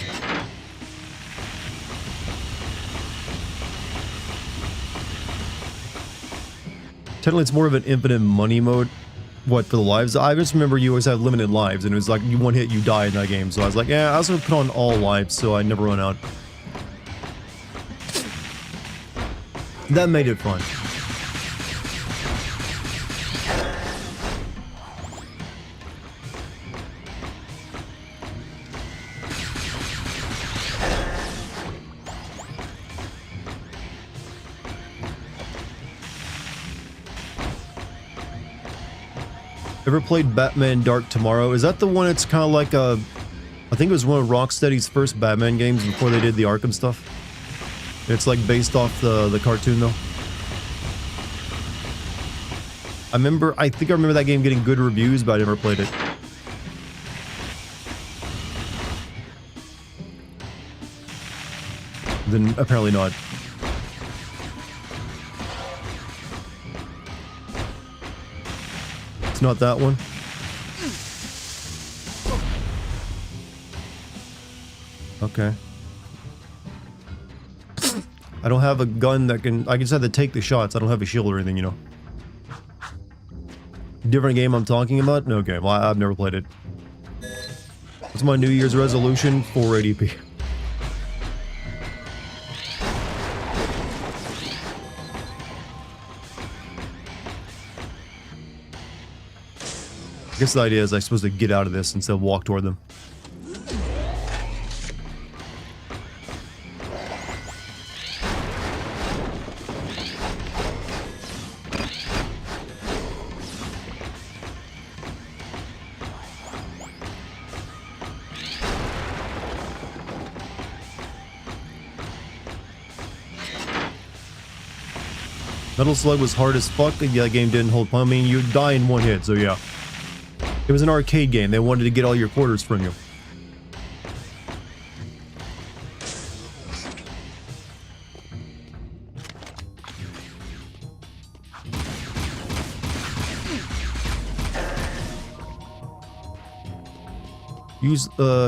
Speaker 1: Technically, it's more of an infinite money mode. What, for the lives? I just remember you always have limited lives, and it was like, you one hit, you die in that game. So I was like, yeah, I was gonna put on all lives, so I never run out. That made it fun. Ever played Batman Dark Tomorrow? Is that the one that's kind of like a... I think it was one of Rocksteady's first Batman games before they did the Arkham stuff. It's like based off the cartoon though. I think I remember that game getting good reviews, but I never played it. Then apparently not. It's not that one. Okay. I don't have a gun that can... I can just have to take the shots. I don't have a shield or anything, you know. Different game I'm talking about? Okay, well, I've never played it. What's my New Year's resolution? 480p. I guess the idea is I'm supposed to get out of this instead of walk toward them. Metal Slug was hard as fuck. Yeah, that game didn't hold. I mean, you die in one hit, so yeah. It was an arcade game. They wanted to get all your quarters from you.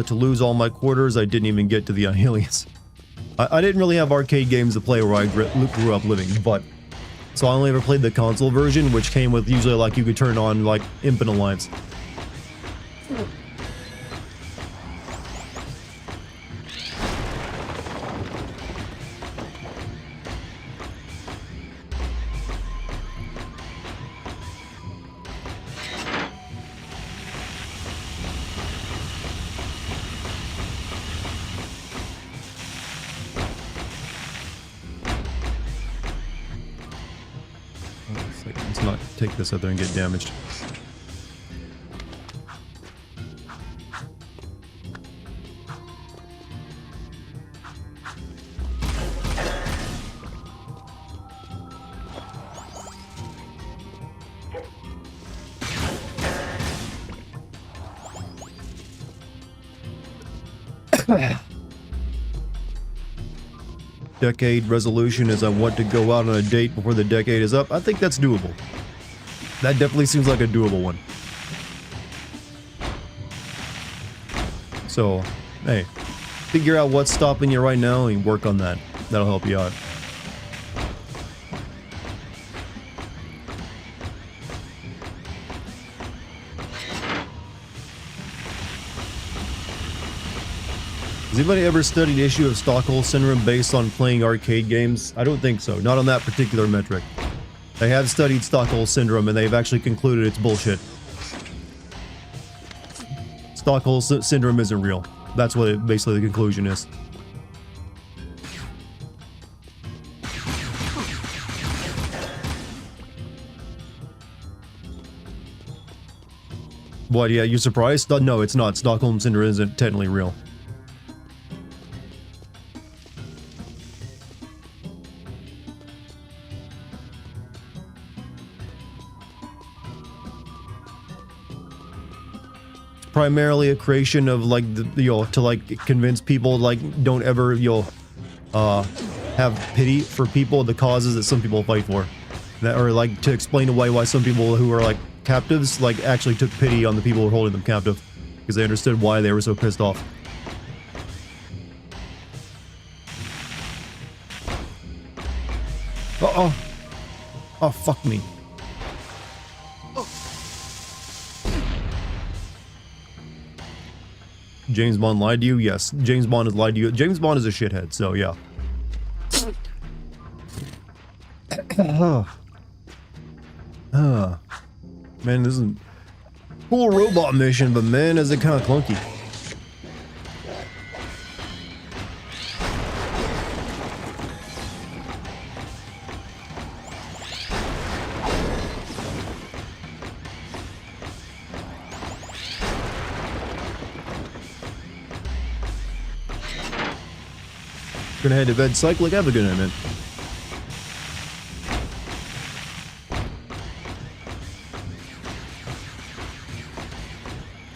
Speaker 1: To lose all my quarters, I didn't even get to the aliens. I didn't really have arcade games to play where I grew up living, but... So I only ever played the console version, which came with usually like you could turn on like infinite lives. not take this out there and get damaged. Decade resolution is I want to go out on a date before the decade is up. I think that's doable. That definitely seems like a doable one. So, hey, figure out what's stopping you right now and work on that. That'll help you out. Has anybody ever studied the issue of Stockholm Syndrome based on playing arcade games? I don't think so. Not on that particular metric. They have studied Stockholm Syndrome and they've actually concluded it's bullshit. Stockholm Syndrome isn't real. That's what basically the conclusion is. What, yeah, you surprised? No, it's not. Stockholm Syndrome isn't technically real. Primarily a creation of like to like convince people like don't ever have pity for people, the causes that some people fight for, that or like to explain away why some people who are like captives like actually took pity on the people who were holding them captive because they understood why they were so pissed off. Oh fuck me. James Bond lied to you? Yes, James Bond has lied to you. James Bond is a shithead, so yeah. Man, this is a cool robot mission, but man, is it kind of clunky. Gonna head to bed cyclic. Have a good night, man.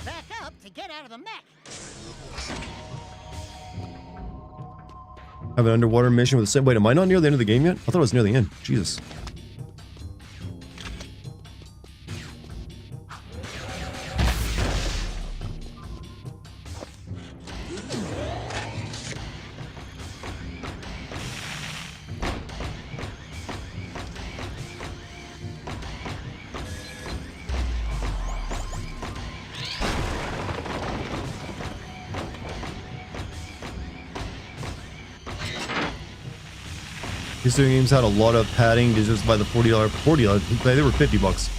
Speaker 6: Back up to get out of the mech.
Speaker 1: Have an underwater mission with the same. Wait, am I not near the end of the game yet? I thought I was near the end. Jesus. These two games had a lot of padding to just buy the $40, they were 50 bucks.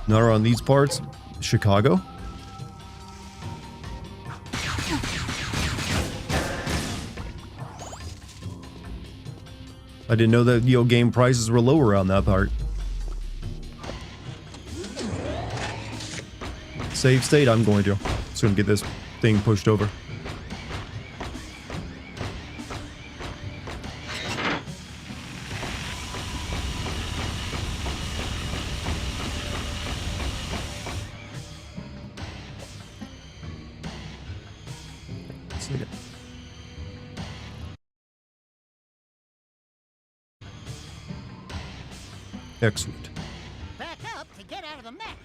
Speaker 1: Not around these parts. Chicago. I didn't know that game prices were lower around that part. Save state, I'm going to. Just gonna get this thing pushed over. Excellent.
Speaker 6: Back up to get out of the mech.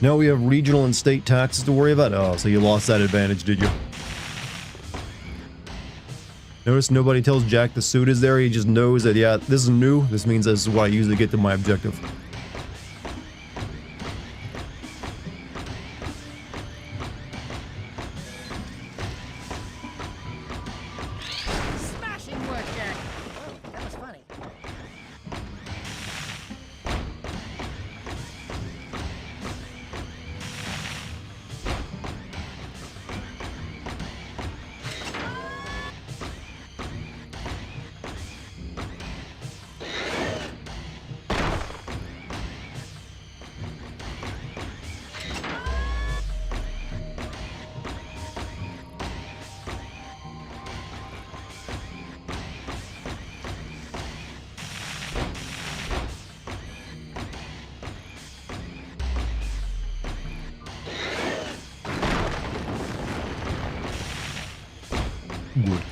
Speaker 1: Now we have regional and state taxes to worry about. Oh, so you lost that advantage, did you? Notice nobody tells Jack the suit is there. He just knows that, yeah, this is new. This means this is what I usually get to my objective. wood.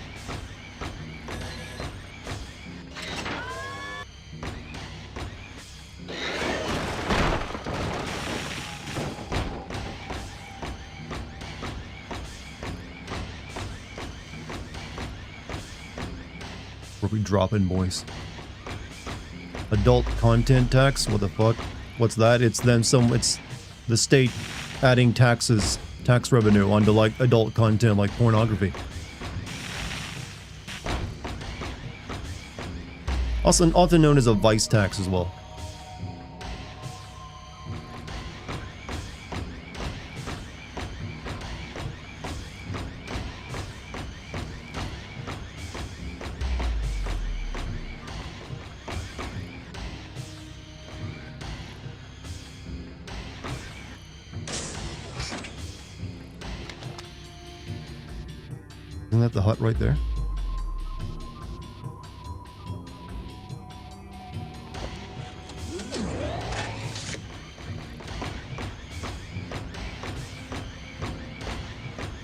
Speaker 1: Where we dropping, boys? Adult content tax? What the fuck? What's that? It's the state adding tax revenue onto like adult content like pornography. Also often known as a vice tax as well. Isn't that the hut right there?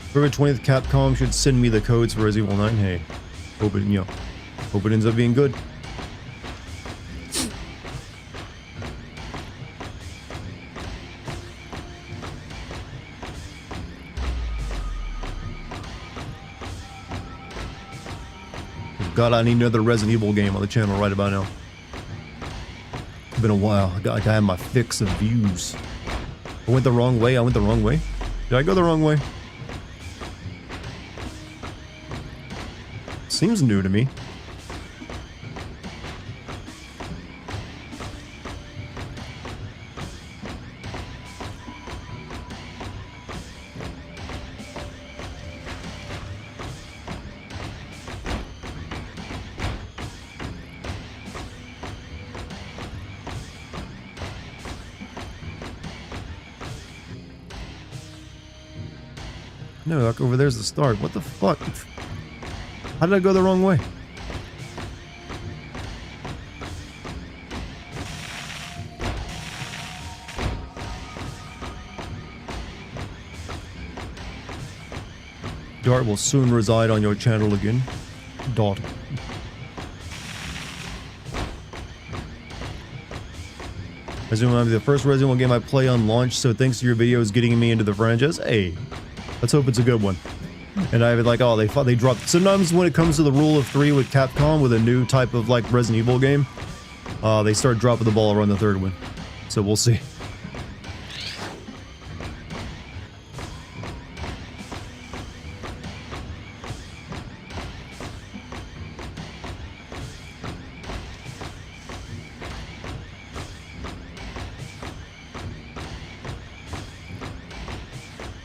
Speaker 1: February 20th, Capcom should send me the codes for Resident Evil 9. Hey, hope it ends up being good. God, I need another Resident Evil game on the channel right about now. It's been a while. I had my fix of views. I went the wrong way. Did I go the wrong way? Seems new to me. No, like over there's the start. What the fuck? How did I go the wrong way? Dart will soon reside on your channel again. Dart. Resident Evil will be the first Resident Evil game I play on launch, so thanks to your videos getting me into the franchise. Hey, let's hope it's a good one. And I was like, oh, they dropped. Sometimes when it comes to the rule of 3 with Capcom, with a new type of like Resident Evil game, they start dropping the ball around the third one. So we'll see.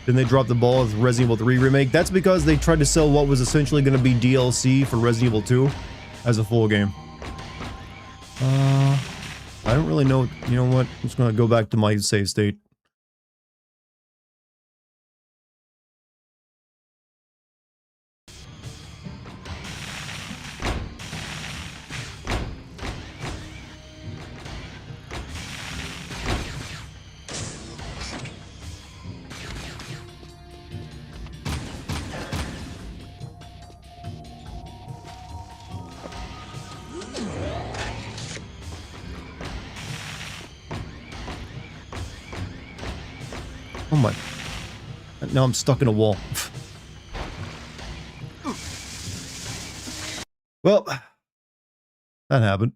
Speaker 1: Then they dropped the ball with Resident Evil 3 Remake. That's because they tried to sell what was essentially going to be DLC for Resident Evil 2 as a full game. I don't really know. You know what? I'm just going to go back to my save state. Oh my. Now I'm stuck in a wall. Well, that happened.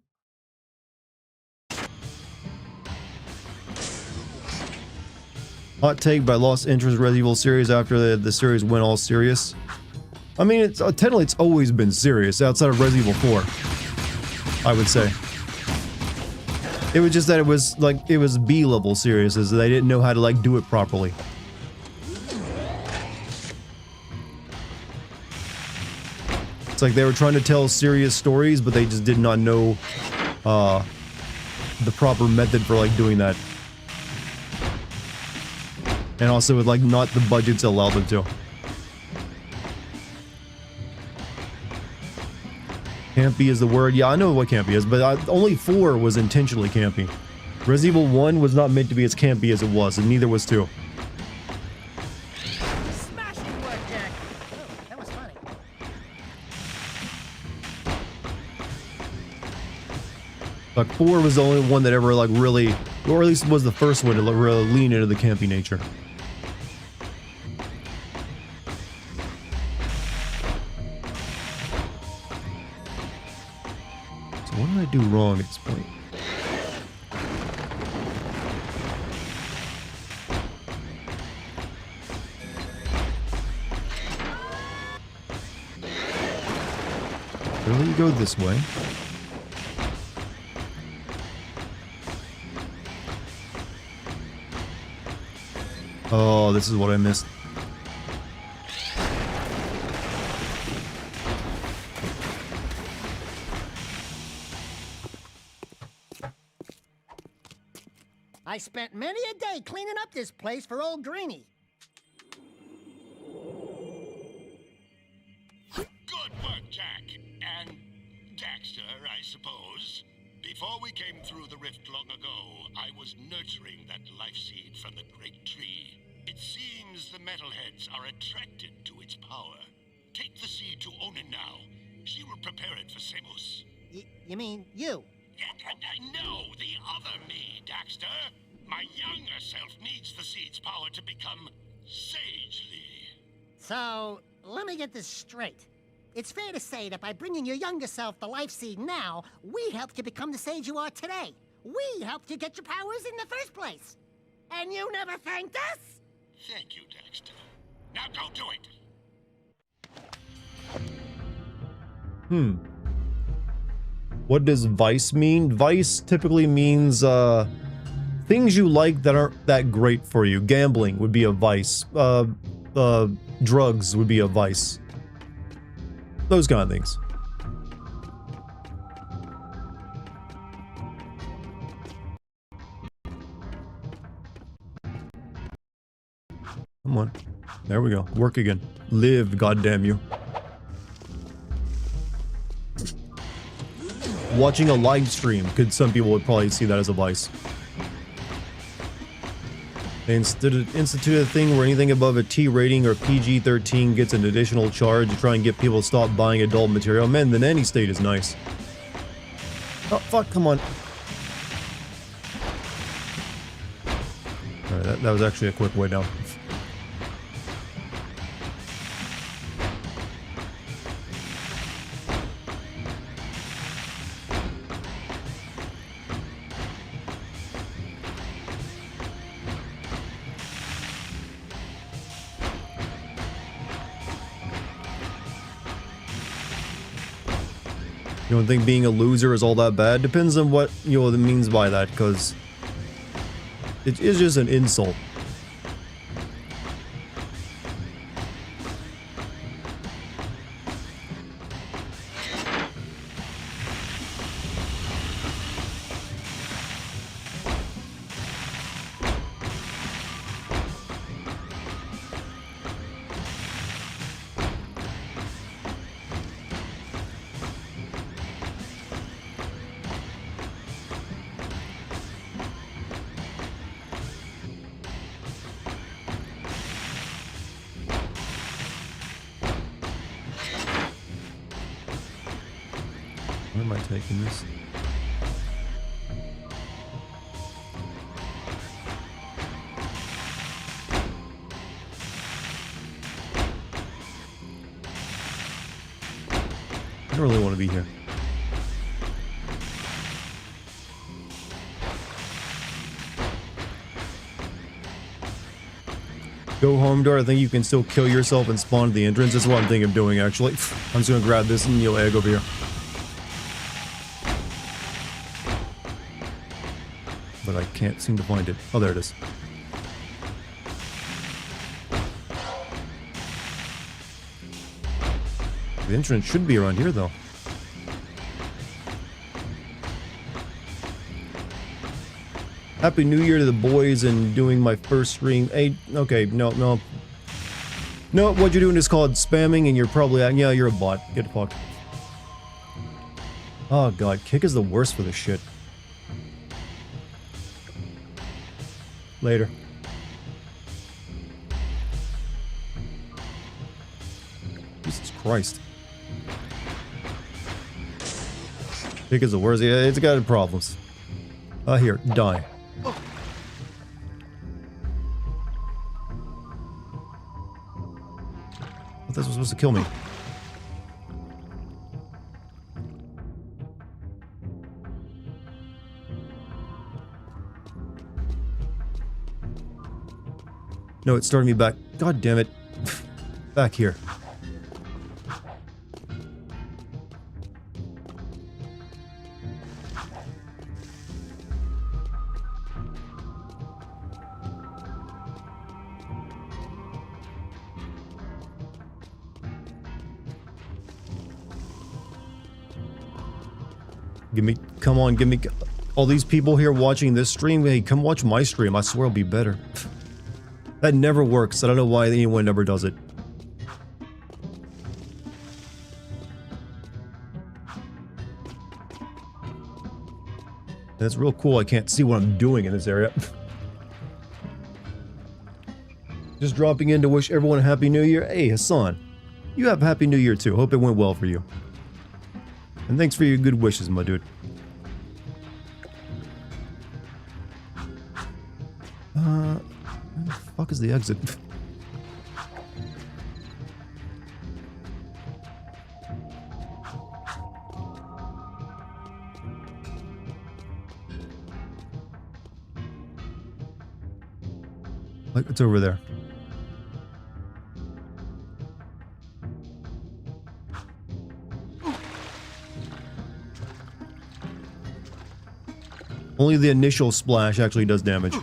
Speaker 1: Hot take, but I lost interest in Resident Evil series after the series went all serious. I mean, it's technically it's always been serious outside of Resident Evil 4. I would say. It was just that it was like, it was B-level serious, as they didn't know how to like do it properly. It's like they were trying to tell serious stories, but they just did not know the proper method for like doing that. And also with like not the budgets allowed them to. Campy is the word. Yeah, I know what campy is, but only 4 was intentionally campy. Resident Evil 1 was not meant to be as campy as it was, and neither was 2.
Speaker 6: Smashing work, Jack. Oh, that was funny.
Speaker 1: Like 4 was the only one that ever like really, or at least was the first one to really lean into the campy nature. So what did I do wrong at this point? Really, you go this way. Oh, this is what I missed.
Speaker 9: I spent many a day cleaning up this place for old Greenie.
Speaker 7: Good work, Jack. And Daxter, I suppose. Before we came through the rift long ago, I was nurturing that life seed from the great tree. It seems the metalheads are attracted to its power. Take the seed to Onin now. She will prepare it for Seamus.
Speaker 9: You mean you?
Speaker 7: No, the other me, Daxter. My younger self needs the seed's power to become sagely.
Speaker 9: So, let me get this straight. It's fair to say that by bringing your younger self the life seed now, we helped you become the sage you are today. We helped you get your powers in the first place. And you never thanked us?
Speaker 7: Thank you, Daxter. Now go do it.
Speaker 1: What does vice mean? Vice typically means things you like that aren't that great for you. Gambling would be a vice. Drugs would be a vice. Those kind of things. Come on. There we go. Work again. Live, goddamn you. Watching a live stream, some people would probably see that as a vice. They instituted a thing where anything above a T rating or PG-13 gets an additional charge to try and get people to stop buying adult material. Man, the nanny state is nice. Oh, fuck, come on. Alright, that was actually a quick way down. You don't think being a loser is all that bad? Depends on what, it means by that, because it is just an insult. Where am I taking this? I don't really want to be here. Go home door. I think you can still kill yourself and spawn at the entrance. That's what I'm thinking of doing, actually. I'm just gonna grab this and egg over here. But I can't seem to find it. Oh, there it is. The entrance should be around here, though. Happy New Year to the boys and doing my first stream. Hey, okay, no. No, what you're doing is called spamming and you're probably, yeah, you're a bot. Get fucked. Oh god, Kick is the worst for this shit. Later. Jesus Christ. Because the worst, yeah, it's got problems. Here, die. I thought this was supposed to kill me. No, it started me back. God damn it. Back here. Give me, come on, give me, all these people here watching this stream, hey, come watch my stream, I swear it'll be better. That never works, I don't know why anyone ever does it. That's real cool, I can't see what I'm doing in this area. Just dropping in to wish everyone a Happy New Year. Hey, Hassan, you have a Happy New Year too, hope it went well for you. And thanks for your good wishes, my dude. Where the fuck is the exit? Like, it's over there. Only the initial splash actually does damage.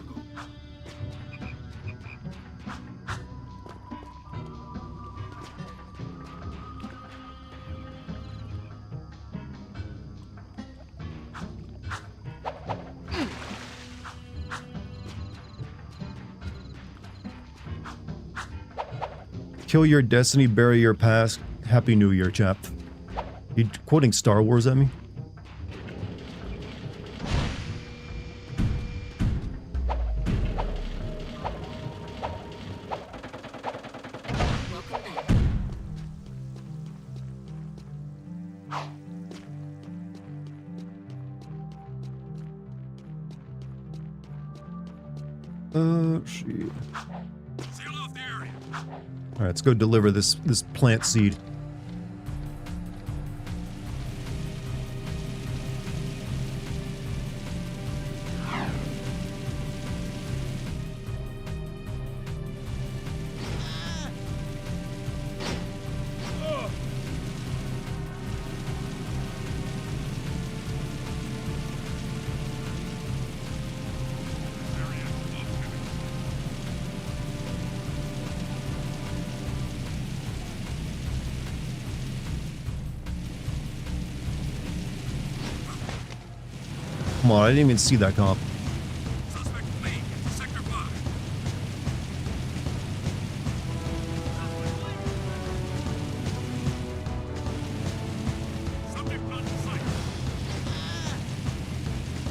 Speaker 1: Kill your destiny, bury your past. Happy New Year, chap. You quoting Star Wars at me? Shit. All right, let's go deliver this plant seed. Come on, I didn't even see that cop.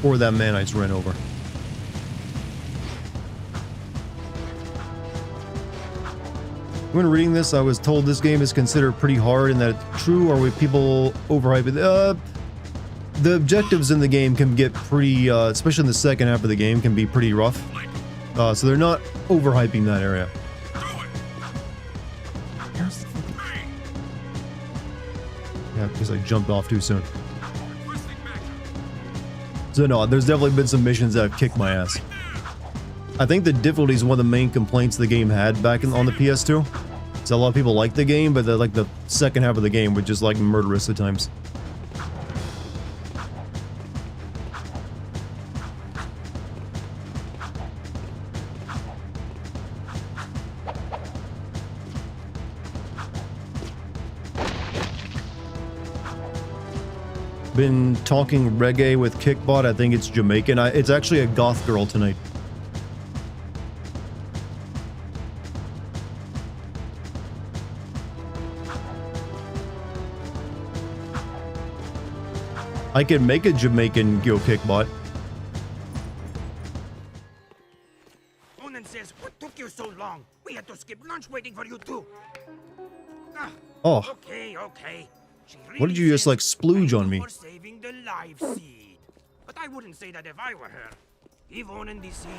Speaker 1: Or that man I just ran over. When reading this, I was told this game is considered pretty hard and that it's true, or with people overhype it. The objectives in the game can get pretty, especially in the second half of the game, can be pretty rough. So they're not overhyping that area. Yeah, because I jumped off too soon. So no, there's definitely been some missions that have kicked my ass. I think the difficulty is one of the main complaints the game had back on the PS2. So a lot of people like the game, but like the second half of the game was just like murderous at times. Been talking reggae with Kickbot. I think it's Jamaican. It's actually a goth girl tonight. I can make a Jamaican Go Kickbot.
Speaker 10: Onan says, what took you so long? We had to skip lunch waiting for you too.
Speaker 1: Oh.
Speaker 10: Okay. She
Speaker 1: What did you just like splooge on me?
Speaker 10: For saving the life seed. But I wouldn't say that if I were her. Give Onan the seed,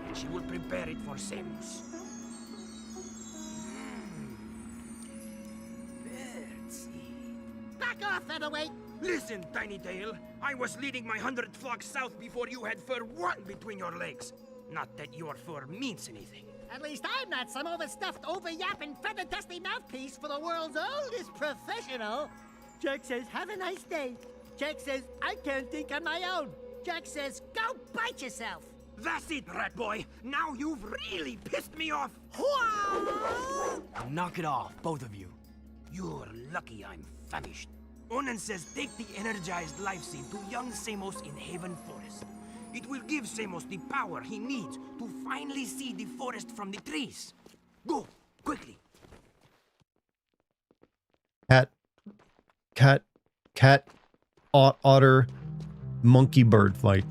Speaker 10: and she will prepare it for Samus.
Speaker 9: Back off, featherweight!
Speaker 10: Listen, Tiny Tail. I was leading my 100th flock south before you had fur one between your legs. Not that your fur means anything.
Speaker 9: At least I'm not some overstuffed, over-yapping, feather-dusty mouthpiece for the world's oldest professional. Jack says, have a nice day. Jack says, I can't think on my own. Jack says, go bite yourself.
Speaker 10: That's it, rat boy. Now you've really pissed me off.
Speaker 5: Knock it off, both of you.
Speaker 10: You're lucky I'm famished. Onan says take the energized life seed to young Samos in Haven Forest. It will give Samos the power he needs to finally see the forest from the trees. Go, quickly.
Speaker 1: Cat, otter, monkey bird fight.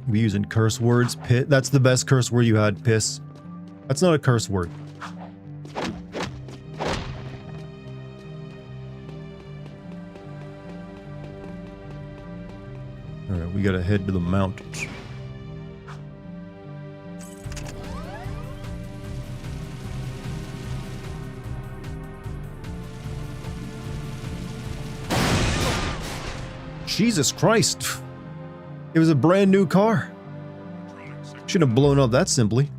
Speaker 1: We using curse words. That's the best curse word you had, piss. That's not a curse word. Alright, we gotta head to the mountains. Jesus Christ. It was a brand new car. Shouldn't have blown up that simply.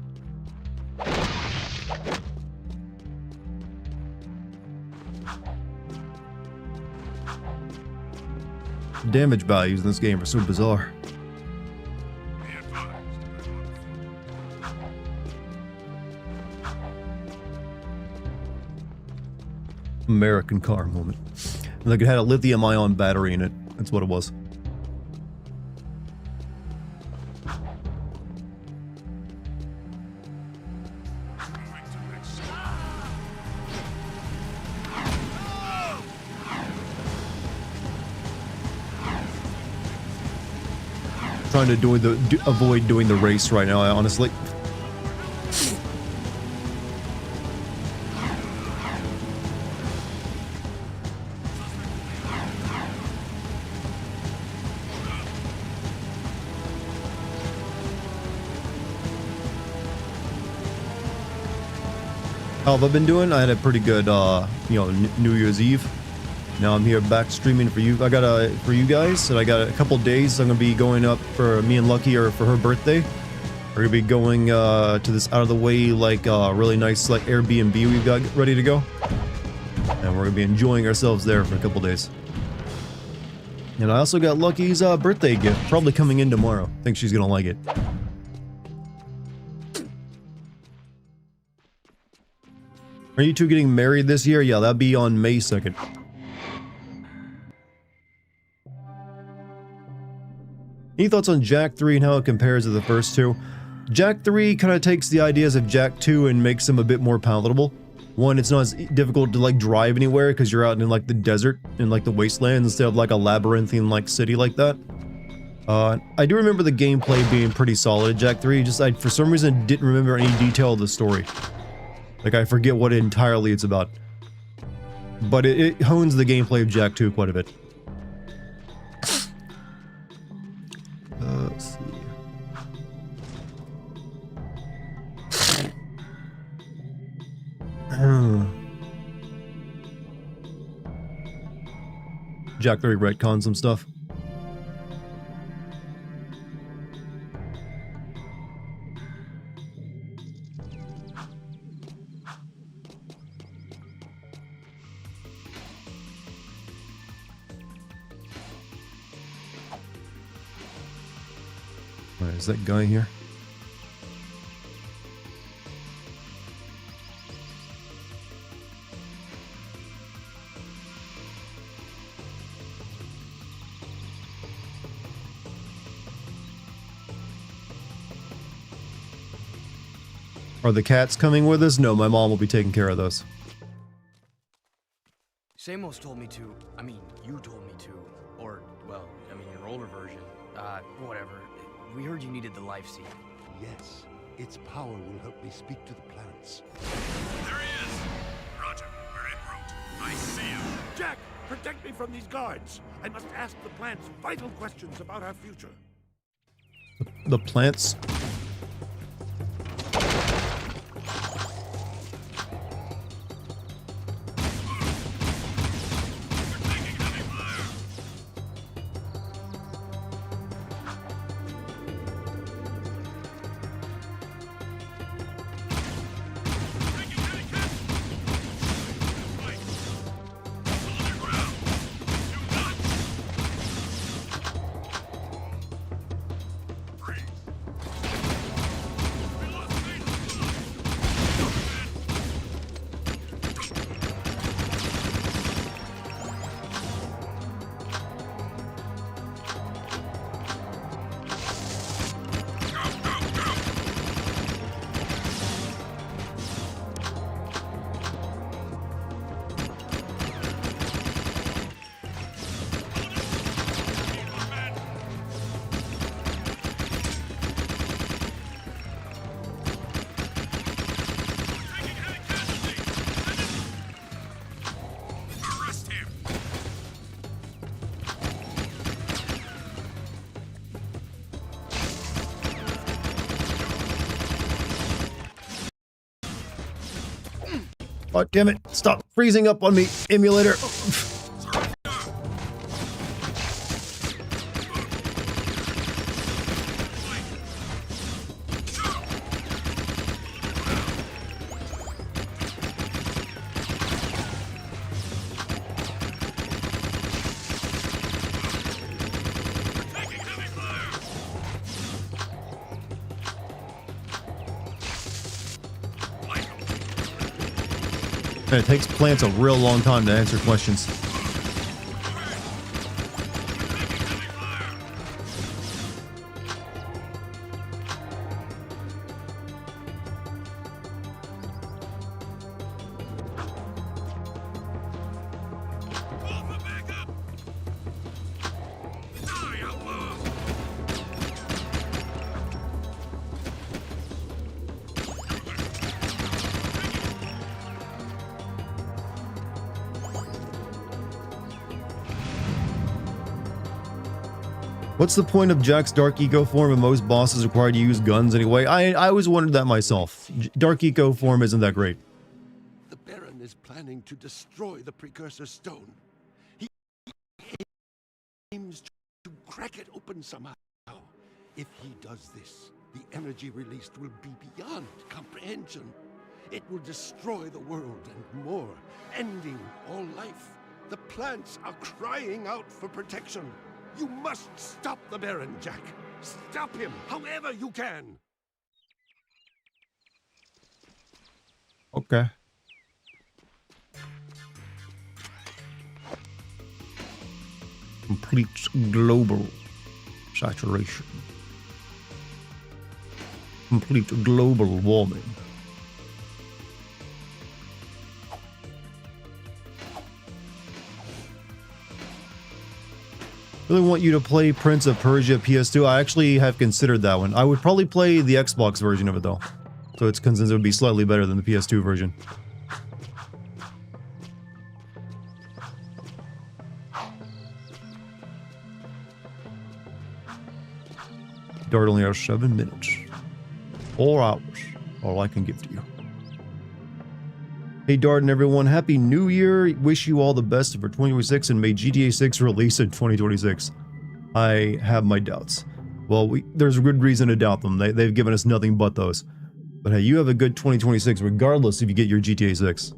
Speaker 1: Damage values in this game are so bizarre. American car moment. Like it had a lithium-ion battery in it. That's what it was. Trying to avoid doing the race right now, honestly. How have I been doing? I had a pretty good, New Year's Eve. Now I'm here back streaming for you. For you guys, and I got a couple days. I'm gonna be going up for me and Lucky, or for her birthday. We're gonna be going to this out of the way, like really nice like Airbnb we've got ready to go, and we're gonna be enjoying ourselves there for a couple days. And I also got Lucky's birthday gift, probably coming in tomorrow. I think she's gonna like it. Are you two getting married this year? Yeah, that'd be on May 2nd. Any thoughts on Jak 3 and how it compares to the first two? Jak 3 kind of takes the ideas of Jak 2 and makes them a bit more palatable. One, it's not as difficult to like drive anywhere because you're out in like the desert, in like the wastelands, instead of like a labyrinthine like city like that. I do remember the gameplay being pretty solid at Jak 3, just I for some reason didn't remember any detail of the story. Like I forget what entirely it's about. But it hones the gameplay of Jak 2 quite a bit. Let's see. Jak 3 retcon some stuff. Alright, is that guy here? Are the cats coming with us? No, my mom will be taking care of those.
Speaker 5: Samos told me to. You told me to. Or, well, your older version. Whatever. we heard you needed the life seed.
Speaker 7: Yes, its power will help me speak to the plants.
Speaker 11: There he is! Roger, we're en route. I see him.
Speaker 12: Jack, protect me from these guards. I must ask the plants vital questions about our future.
Speaker 1: The plants. Oh, damn it. Stop freezing up on me, emulator. And it takes plants a real long time to answer questions. What's the point of Jack's Dark Eco form if most bosses require to use guns anyway? I always wondered that myself. Dark Eco form isn't that great.
Speaker 7: The Baron is planning to destroy the Precursor Stone. He aims to crack it open somehow. If he does this, the energy released will be beyond comprehension. It will destroy the world and more, ending all life. The plants are crying out for protection. You must stop the Baron, Jack. Stop him, however you can.
Speaker 1: Okay. Complete global saturation. Complete global warming. Really want you to play Prince of Persia PS2. I actually have considered that one. I would probably play the Xbox version of it though. So it's considered it would be slightly better than the PS2 version. Dart only has 7 minutes. 4 hours. All I can give to you. Hey Dart and everyone, Happy New Year. Wish you all the best for 2026 and may GTA 6 release in 2026. I have my doubts. Well, there's a good reason to doubt them. They've given us nothing but those. But hey, you have a good 2026 regardless if you get your GTA 6.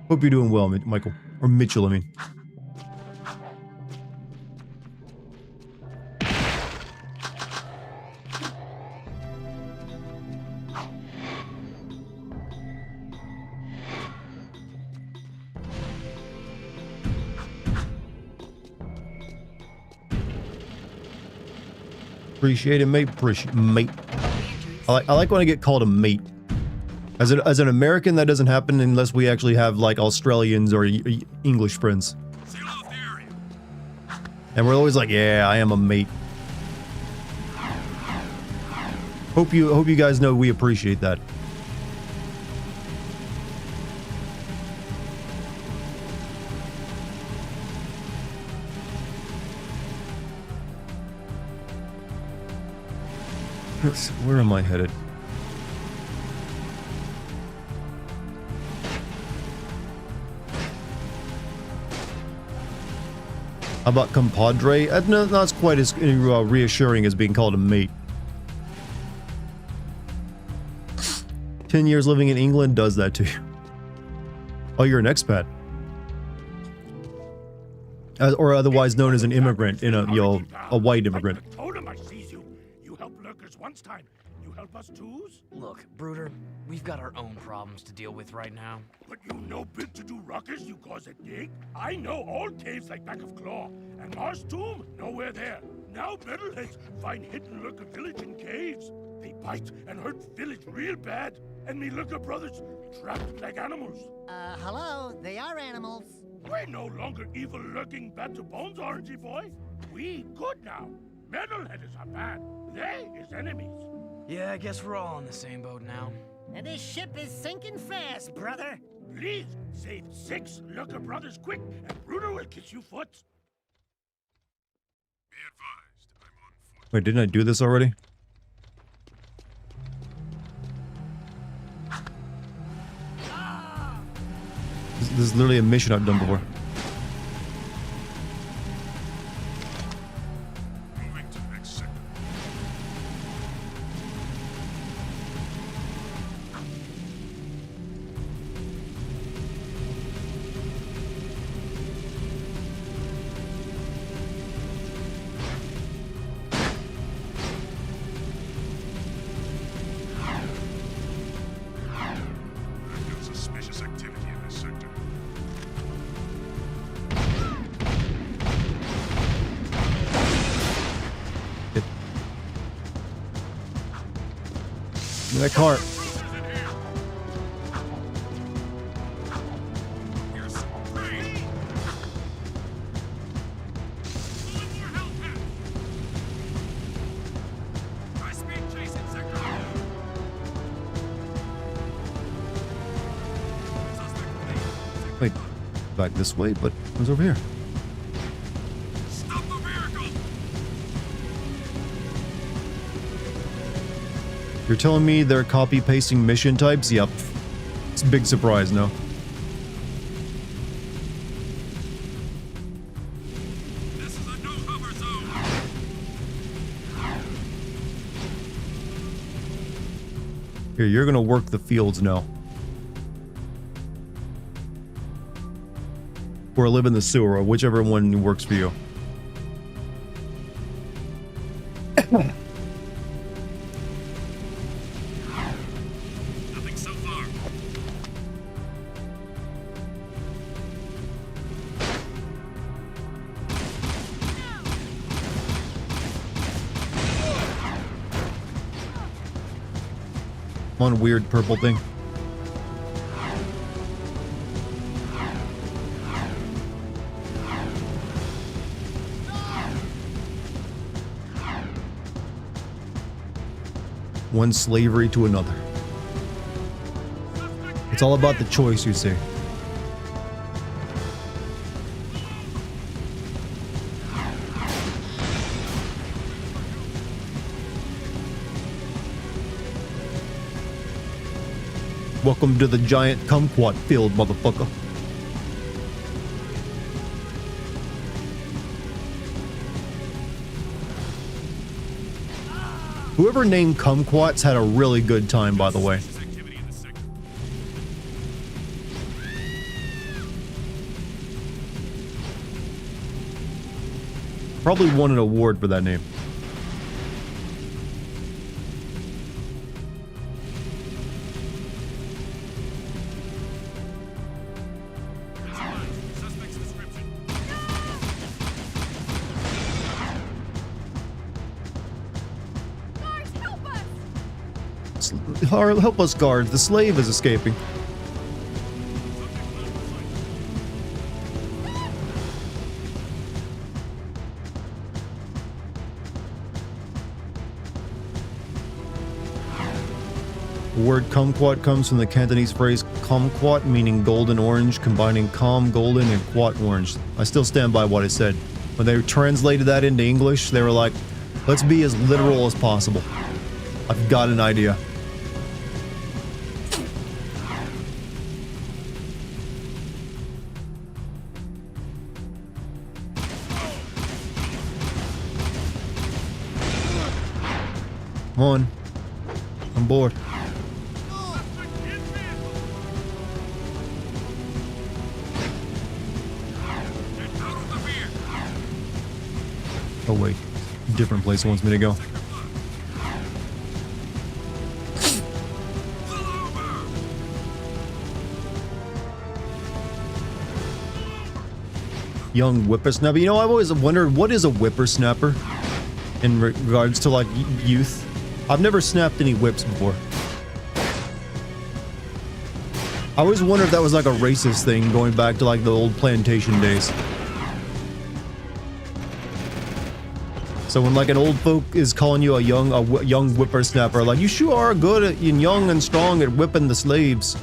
Speaker 1: Hope you're doing well, Michael. Or Mitchell, I mean. Appreciate it, mate. Appreciate mate. I like when I get called a mate. As an American, that doesn't happen unless we actually have like Australians or English friends. And we're always like, yeah, I am a mate. Hope you guys know we appreciate that. Where am I headed? How about compadre? No, not quite as reassuring as being called a mate. 10 years living in England does that to you. Oh, you're an expat. Or otherwise known as an immigrant, in a white immigrant.
Speaker 12: I told him I sees you. You helped lurkers once time. You help us twos?
Speaker 5: Look, Brooder, we've got our own problems to deal with right now.
Speaker 12: But you no bit to do ruckus, you cause it dig. I know all caves like back of claw. And Mars Tomb, nowhere there. Now metalheads find hidden lurker village in caves. They bite and hurt village real bad. And me lurker brothers trapped like animals.
Speaker 9: Hello, they are animals.
Speaker 12: We're no longer evil lurking bad to bones, orangey boy. We good now. Metalheads are bad. They is enemies.
Speaker 5: Yeah, I guess we're all on the same boat now.
Speaker 9: And this ship is sinking fast, brother.
Speaker 12: Please, save 6 lurker brothers quick, and Bruder will kiss you foot.
Speaker 11: Be advised, I'm on foot.
Speaker 1: Wait, didn't I do this already? This is literally a mission I've done before.
Speaker 11: Moving to next sector. I feel suspicious activity in this sector.
Speaker 1: That car. Wait, back this way, but what's over here?
Speaker 11: Stop the vehicle!
Speaker 1: You're telling me they're copy-pasting mission types? Yep. It's a big surprise, no?
Speaker 11: This is a no-hover zone!
Speaker 1: Here, you're gonna work the fields now. Or live in the sewer, or whichever one works for you.
Speaker 11: Nothing so far.
Speaker 1: One weird purple thing. One slavery to another. It's all about the choice, you see. Welcome to the giant kumquat field, motherfucker. Whoever named kumquats had a really good time, by the way. Probably won an award for that name. Help us, guards. The slave is escaping. The word kumquat comes from the Cantonese phrase kumquat, meaning golden orange, combining kum, golden, and quat, orange. I still stand by what I said. When they translated that into English, they were like, let's be as literal as possible. I've got an idea. Come on. I'm bored. Oh wait, different place it wants me to go. Young whippersnapper. You know, I've always wondered, what is a whippersnapper in regards to like youth? I've never snapped any whips before. I always wondered if that was like a racist thing going back to like the old plantation days. So when like an old folk is calling you a young whippersnapper, like, you sure are good at, and young and strong at whipping the slaves.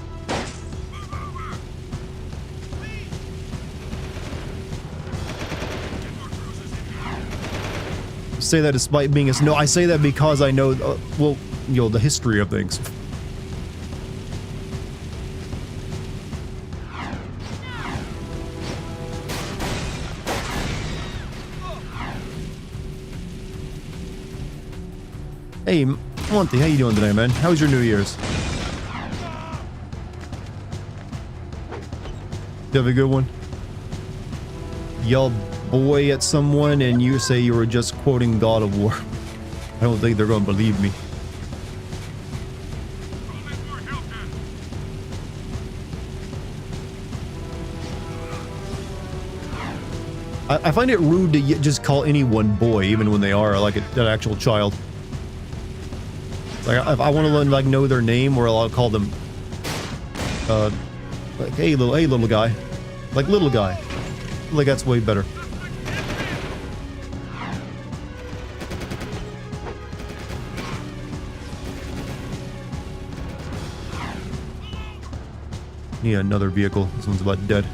Speaker 1: Say that despite being a... No, I say that because I know, well, you know, the history of things. Hey, Monty, how you doing today, man? How was your New Year's? You have a good one? Yell boy at someone and you say you were just quoting God of War. I don't think they're gonna believe me. I find it rude to just call anyone boy, even when they are like an actual child. Like, if I want to like know their name, or I'll call them, like, hey little guy, like little guy. Like, that's way better. Need another vehicle. This one's about dead.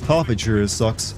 Speaker 1: Cough, it sure is sucks.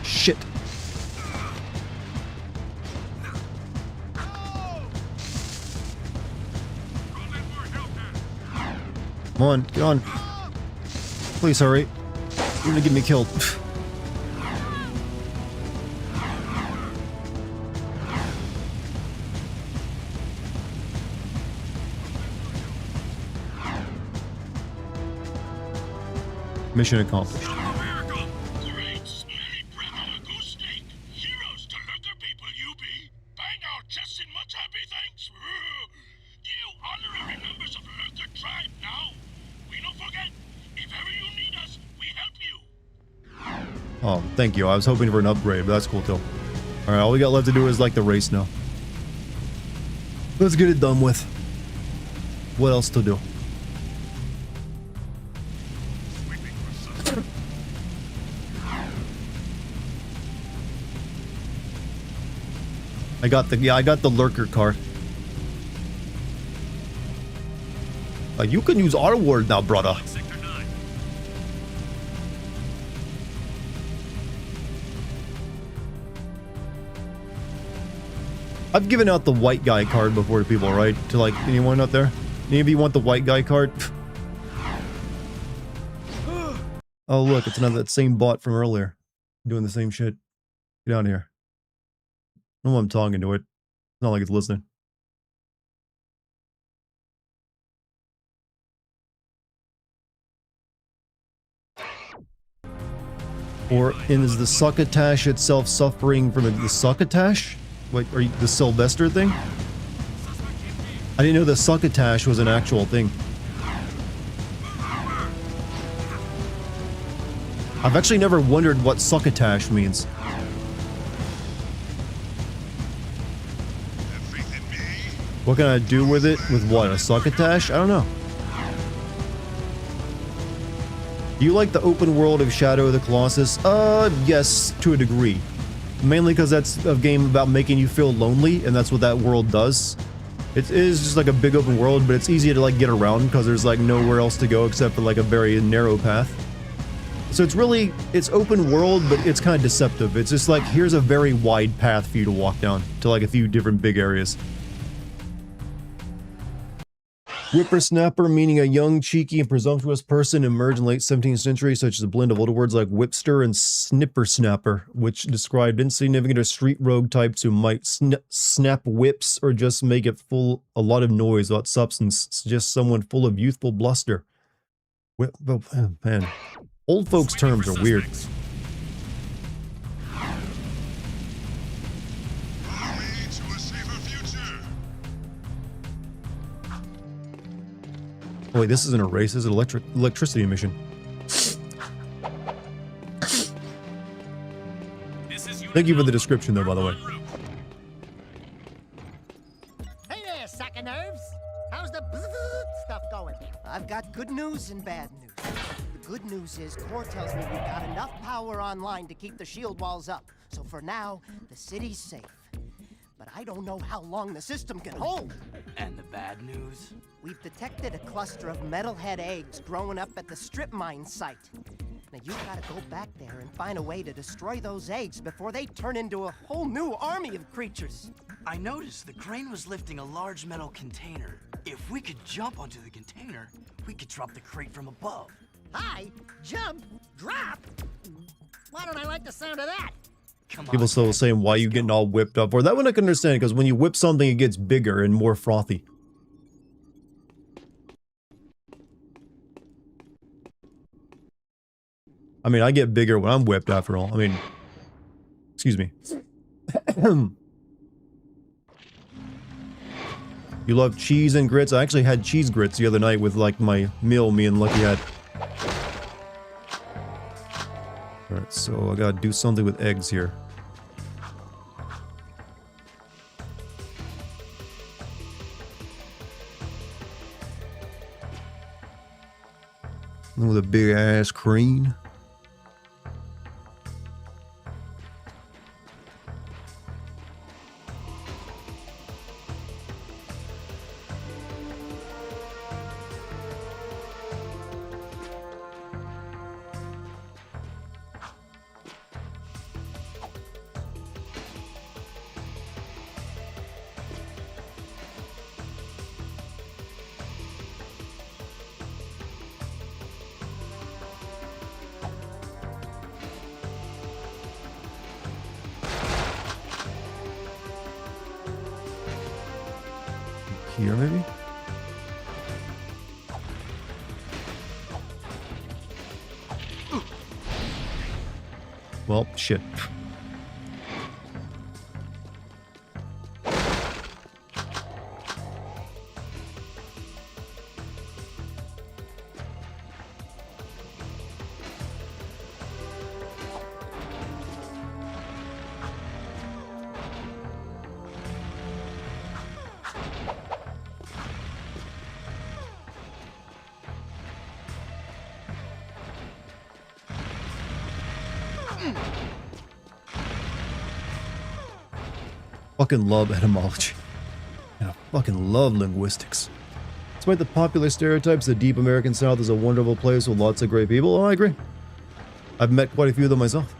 Speaker 1: Shit. Come on, get on. Please hurry. You're gonna get me killed. Mission accomplished. Oh, thank you. I was hoping for an upgrade, but that's cool too. Alright, all we got left to do is like the race now. Let's get it done with. What else to do? I got the lurker card. You can use our word now, brother. I've given out the white guy card before to people, right? To like anyone out there? Any of you want the white guy card? Oh look, it's another that same bot from earlier. Doing the same shit. Get out of here. I don't know why I'm talking to it. It's not like it's listening. Or is the succotash itself suffering from the succotash? Wait, are you the Sylvester thing? I didn't know the succotash was an actual thing. I've actually never wondered what succotash means. What can I do with it? With what? A succotash? I don't know. Do you like the open world of Shadow of the Colossus? Yes, to a degree. Mainly because that's a game about making you feel lonely, and that's what that world does. It is just like a big open world, but it's easy to like get around because there's like nowhere else to go except for like a very narrow path. So it's open world, but it's kind of deceptive. It's just like, here's a very wide path for you to walk down to like a few different big areas. Whippersnapper, meaning a young, cheeky, and presumptuous person emerged in the late 17th century, such as a blend of older words like whipster and snippersnapper, which described insignificant or street rogue types who might snap whips or just make it a lot of noise without substance, suggest someone full of youthful bluster. Oh, man. Old folks' terms are weird. Oh wait, this isn't a race, this is an electricity emission. Thank you for the description though, by the way.
Speaker 9: Hey there, sack of nerves. How's the stuff going? I've got good news and bad news. The good news is Core tells me we've got enough power online to keep the shield walls up. So for now, the city's safe. But I don't know how long the system can hold.
Speaker 5: And the bad news?
Speaker 9: We've detected a cluster of metalhead eggs growing up at the strip mine site. Now you gotta go back there and find a way to destroy those eggs before they turn into a whole new army of creatures.
Speaker 5: I noticed the crane was lifting a large metal container. If we could jump onto the container, we could drop the crate from above.
Speaker 9: Hi, jump, drop. Why don't I like the sound of that?
Speaker 1: People still saying, why are you getting all whipped up? Or that one I can understand, because when you whip something, it gets bigger and more frothy. I mean, I get bigger when I'm whipped after all. I mean, excuse me. You love cheese and grits? I actually had cheese grits the other night with like my meal me and Lucky had. Alright, so I gotta do something with eggs here. With a big ass crane. Here, maybe? Well, shit. Fucking love etymology. And I fucking love linguistics. Despite the popular stereotypes, the deep American South is a wonderful place with lots of great people. Oh, I agree. I've met quite a few of them myself.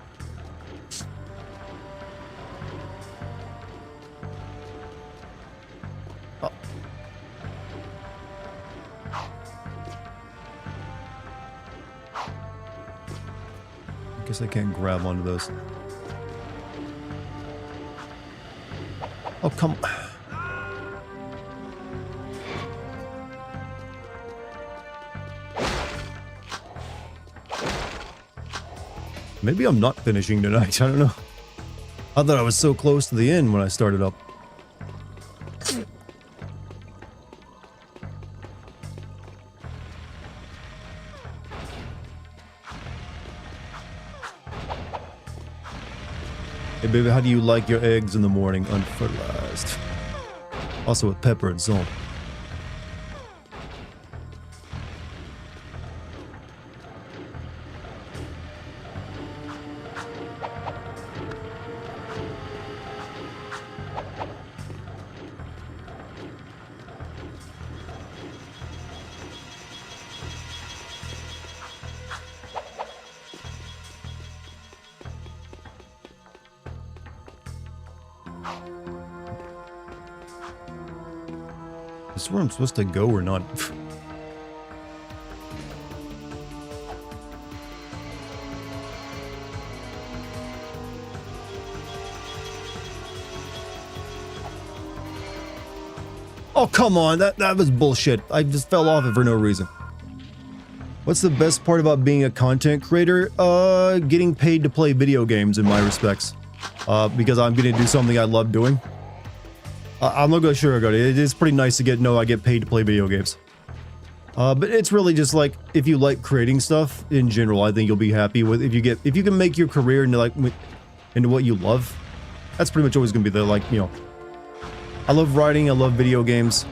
Speaker 1: I guess I can't grab onto those. Oh, come on. Maybe I'm not finishing tonight, I don't know. I thought I was so close to the end when I started up. Hey baby, how do you like your eggs in the morning? Unfertilized. Also with pepper and salt. Is this where I'm supposed to go or not? Oh, come on. That was bullshit. I just fell off it for no reason. What's the best part about being a content creator? Getting paid to play video games in my respects. Because I'm going to do something I love doing. I'm not gonna sugarcoat it. It is pretty nice to I get paid to play video games. But it's really just like, if you like creating stuff in general, I think you'll be happy with if you can make your career into into what you love. That's pretty much always gonna be the I love writing, I love video games.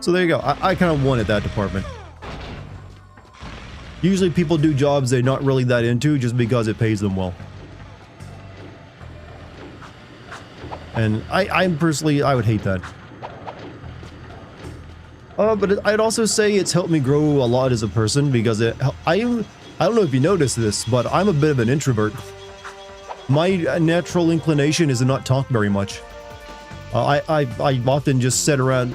Speaker 1: So there you go. I kind of won at that department. Usually people do jobs they're not really that into just because it pays them well. And I'm personally, I would hate that. But I'd also say it's helped me grow a lot as a person because I don't know if you noticed this, but I'm a bit of an introvert. My natural inclination is to not talk very much. I often just sit around.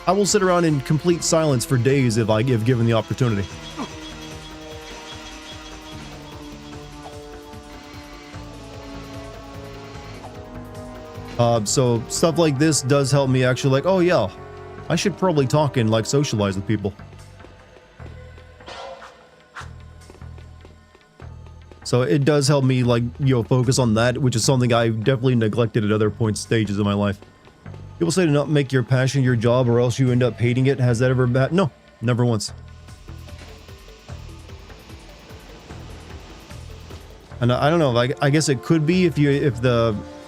Speaker 1: I will sit around in complete silence for days if given the opportunity. So stuff like this does help me actually like, oh yeah, I should probably talk and like socialize with people. So it does help me like, focus on that, which is something I definitely neglected at other stages of my life. People say to not make your passion your job or else you end up hating it. Has that ever been? No, never once. And I don't know, like, I guess it could be if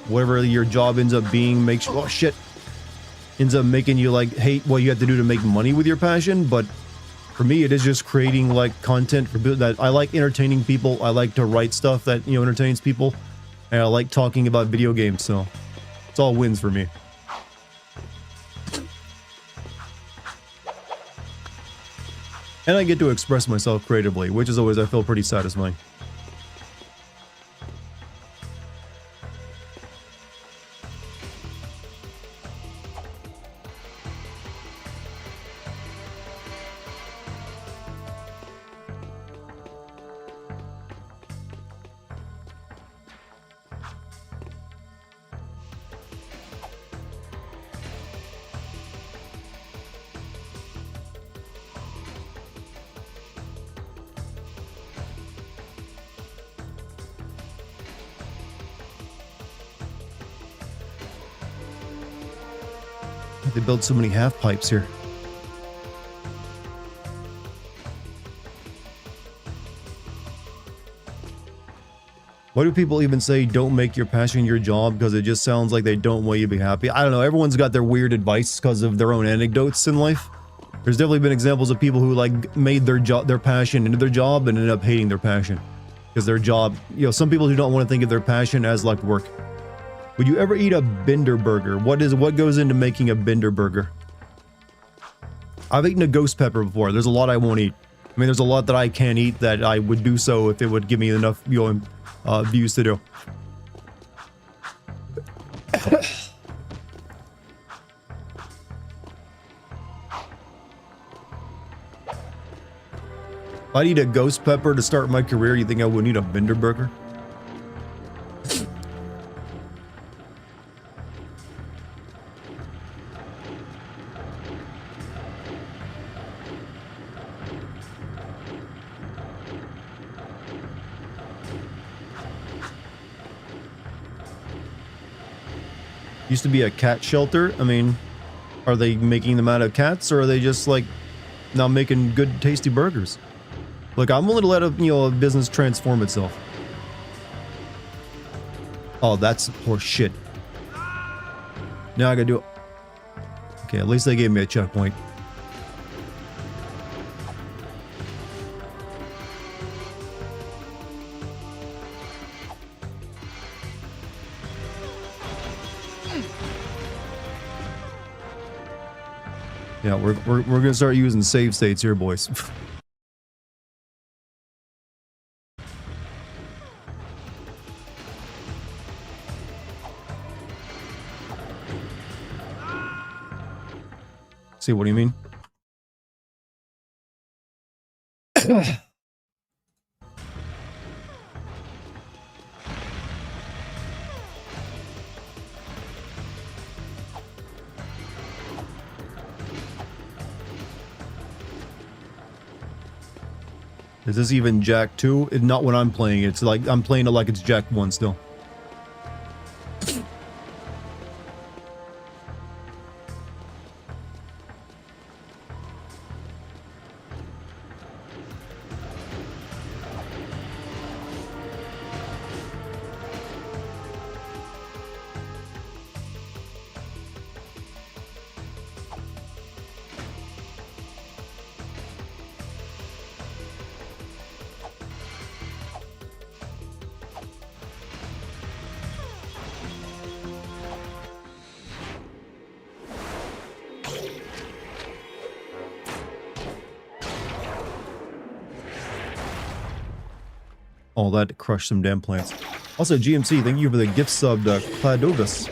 Speaker 1: whatever your job ends up being ends up making you like hate what you have to do to make money with your passion. But for me, it is just creating like content for people that I like, entertaining people. I like to write stuff that entertains people, and I like talking about video games. So it's all wins for me. And I get to express myself creatively, which is always, I feel, pretty satisfying. They build so many half pipes here. Why do people even say don't make your passion your job? Because it just sounds like they don't want you to be happy. I don't know. Everyone's got their weird advice because of their own anecdotes in life. There's definitely been examples of people who like made their passion into their job and ended up hating their passion because their job. Some people who don't want to think of their passion as like work. Would you ever eat a Bender burger? What goes into making a Bender burger? I've eaten a ghost pepper before. There's a lot I won't eat. I mean, there's a lot that I can't eat that I would do so if it would give me enough, views to do. If I'd eat a ghost pepper to start my career, you think I wouldn't eat a Bender burger? Used to be a cat shelter. I mean, are they making them out of cats, or are they just like not making good, tasty burgers? Look, I'm willing to let a business transform itself. Oh, that's horse shit. Now I gotta do it. Okay, at least they gave me a checkpoint. Yeah, we're gonna start using save states here, boys. See, what do you mean? Is this even Jak 2? It's not when I'm playing it. It's like I'm playing it like it's Jak 1 still. All that to crush some damn plants. Also, GMC, thank you for the gift sub to Cladibius.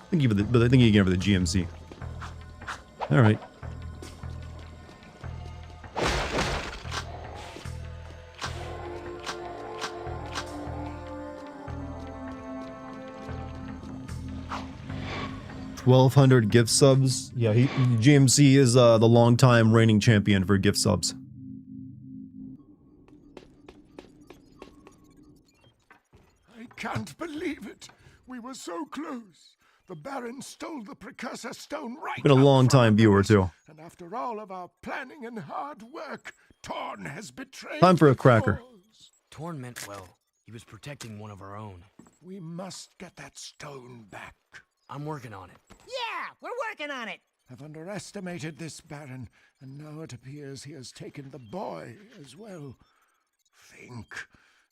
Speaker 1: Thank you for the, but I think you again for the GMC. All right. $1,200 gift subs. Yeah, GMC is the long-time reigning champion for gift subs.
Speaker 12: I can't believe it. We were so close. The Baron stole the precursor stone right.
Speaker 1: Been a long-time viewer too.
Speaker 12: And after all of our planning and hard work, Torn has betrayed.
Speaker 1: Time for a cracker.
Speaker 5: Torn meant well. He was protecting one of our own.
Speaker 12: We must get that stone back.
Speaker 5: I'm working on it.
Speaker 9: Yeah, we're working on it.
Speaker 12: I've underestimated this Baron, and now it appears he has taken the boy as well. Think,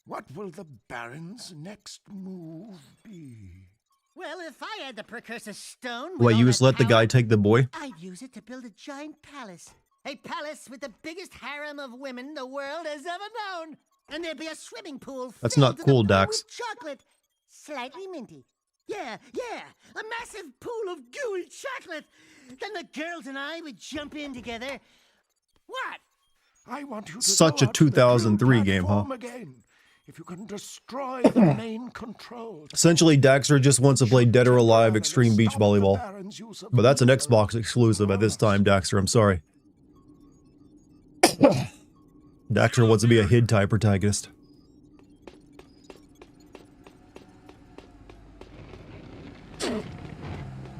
Speaker 12: what will the Baron's next move be?
Speaker 9: Well, if I had the precursor stone...
Speaker 1: Wait, you just let the guy take the boy?
Speaker 9: I'd use it to build a giant palace. A palace with the biggest harem of women the world has ever known. And there'd be a swimming pool
Speaker 1: That's
Speaker 9: filled
Speaker 1: not
Speaker 9: to
Speaker 1: cool,
Speaker 9: the brim
Speaker 1: Dax.
Speaker 9: with chocolate. Slightly minty. Yeah, a massive pool of gooey chocolate. Then the girls and I would jump in together. What?
Speaker 12: I want you to
Speaker 1: Such
Speaker 12: go
Speaker 1: a
Speaker 12: out to the
Speaker 1: 2003
Speaker 12: blue
Speaker 1: game, huh?
Speaker 12: platform again. If you can destroy the main control.
Speaker 1: Essentially, Daxter just wants to play Dead or Alive Extreme Beach Volleyball. But that's an Xbox exclusive at this time, Daxter, I'm sorry. Daxter wants to be a HID-type protagonist.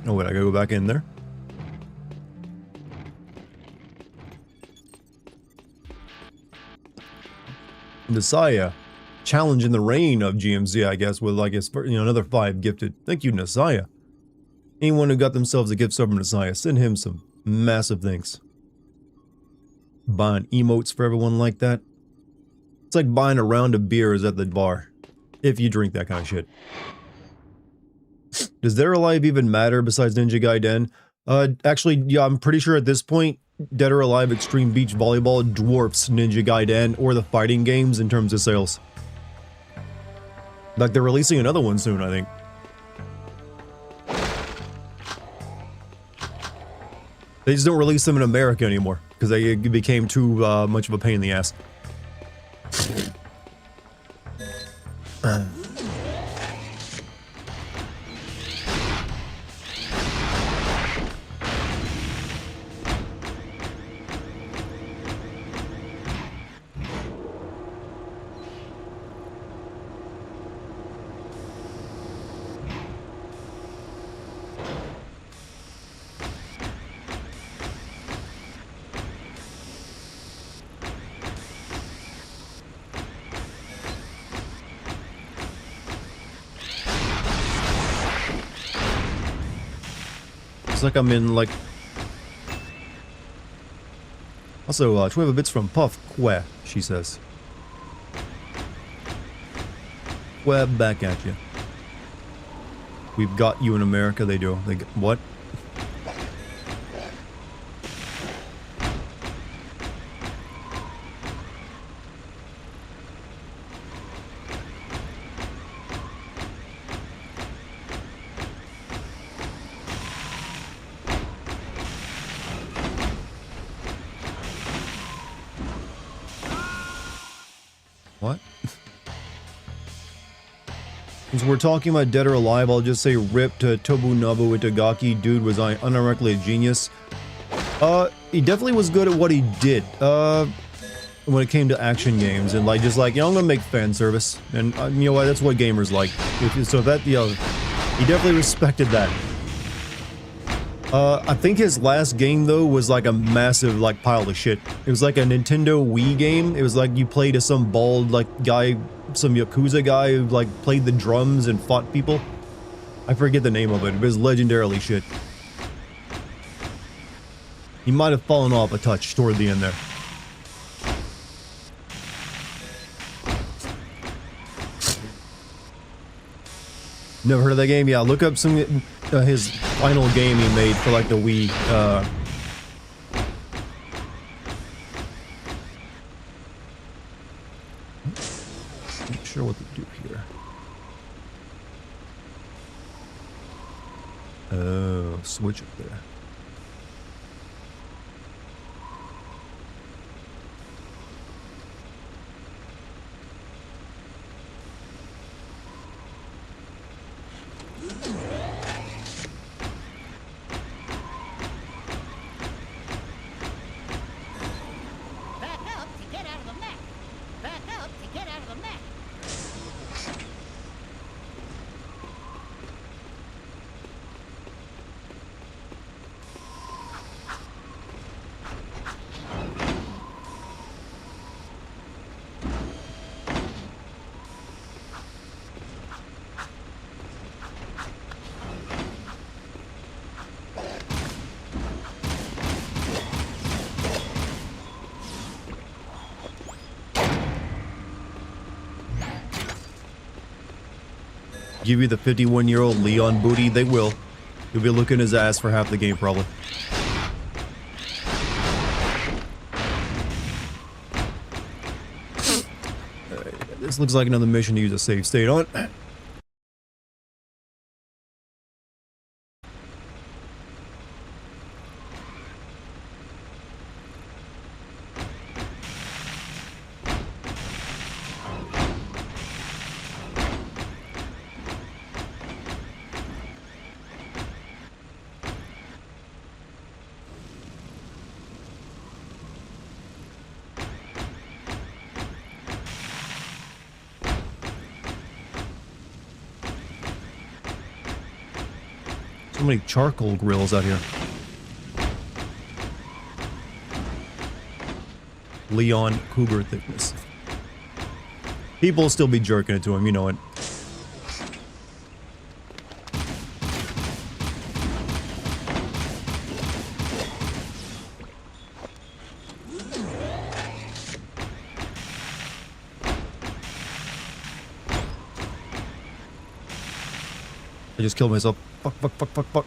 Speaker 1: Oh wait, I gotta go back in there. Nasaya, challenging the reign of GMZ, I guess, with like another 5 gifted. Thank you, Nasaya. Anyone who got themselves a gift sub from Nasaya, send him some massive thanks. Buying emotes for everyone like that. It's like buying a round of beers at the bar, if you drink that kind of shit. Does Dead or Alive even matter besides Ninja Gaiden? Actually, yeah, I'm pretty sure at this point, Dead or Alive Extreme Beach Volleyball dwarfs Ninja Gaiden or the fighting games in terms of sales. Like, they're releasing another one soon, I think. They just don't release them in America anymore, because they became too much of a pain in the ass. Like I'm in like also 12 bits from Puff Queh, she says. Web back at you. We've got you in America. They do. They what? What? Since we're talking about Dead or Alive, I'll just say rip to Tobunobu Itagaki. Dude was unironically a genius. He definitely was good at what he did. When it came to action games and like just like, you know, I'm gonna make fan service, and you know what? That's what gamers like. So that, you know, he definitely respected that. I think his last game though was like a massive like pile of shit. It was like a Nintendo Wii game. It was like you played as some bald like guy, some Yakuza guy who like played the drums and fought people. I forget the name of it. It was legendarily shit. He might have fallen off a touch toward the end there. Never heard of that game? Yeah, look up some his final game he made for like the Wii. Not sure what to do here. Oh, switch up there. Give you the 51-year-old Leon booty, they will. You'll be looking his ass for half the game, probably. Alright, this looks like another mission to use a save state on. So many charcoal grills out here. Leon Cougar thickness. People will still be jerking it to him, you know it. I just killed myself. Fuck, fuck, fuck, fuck, fuck.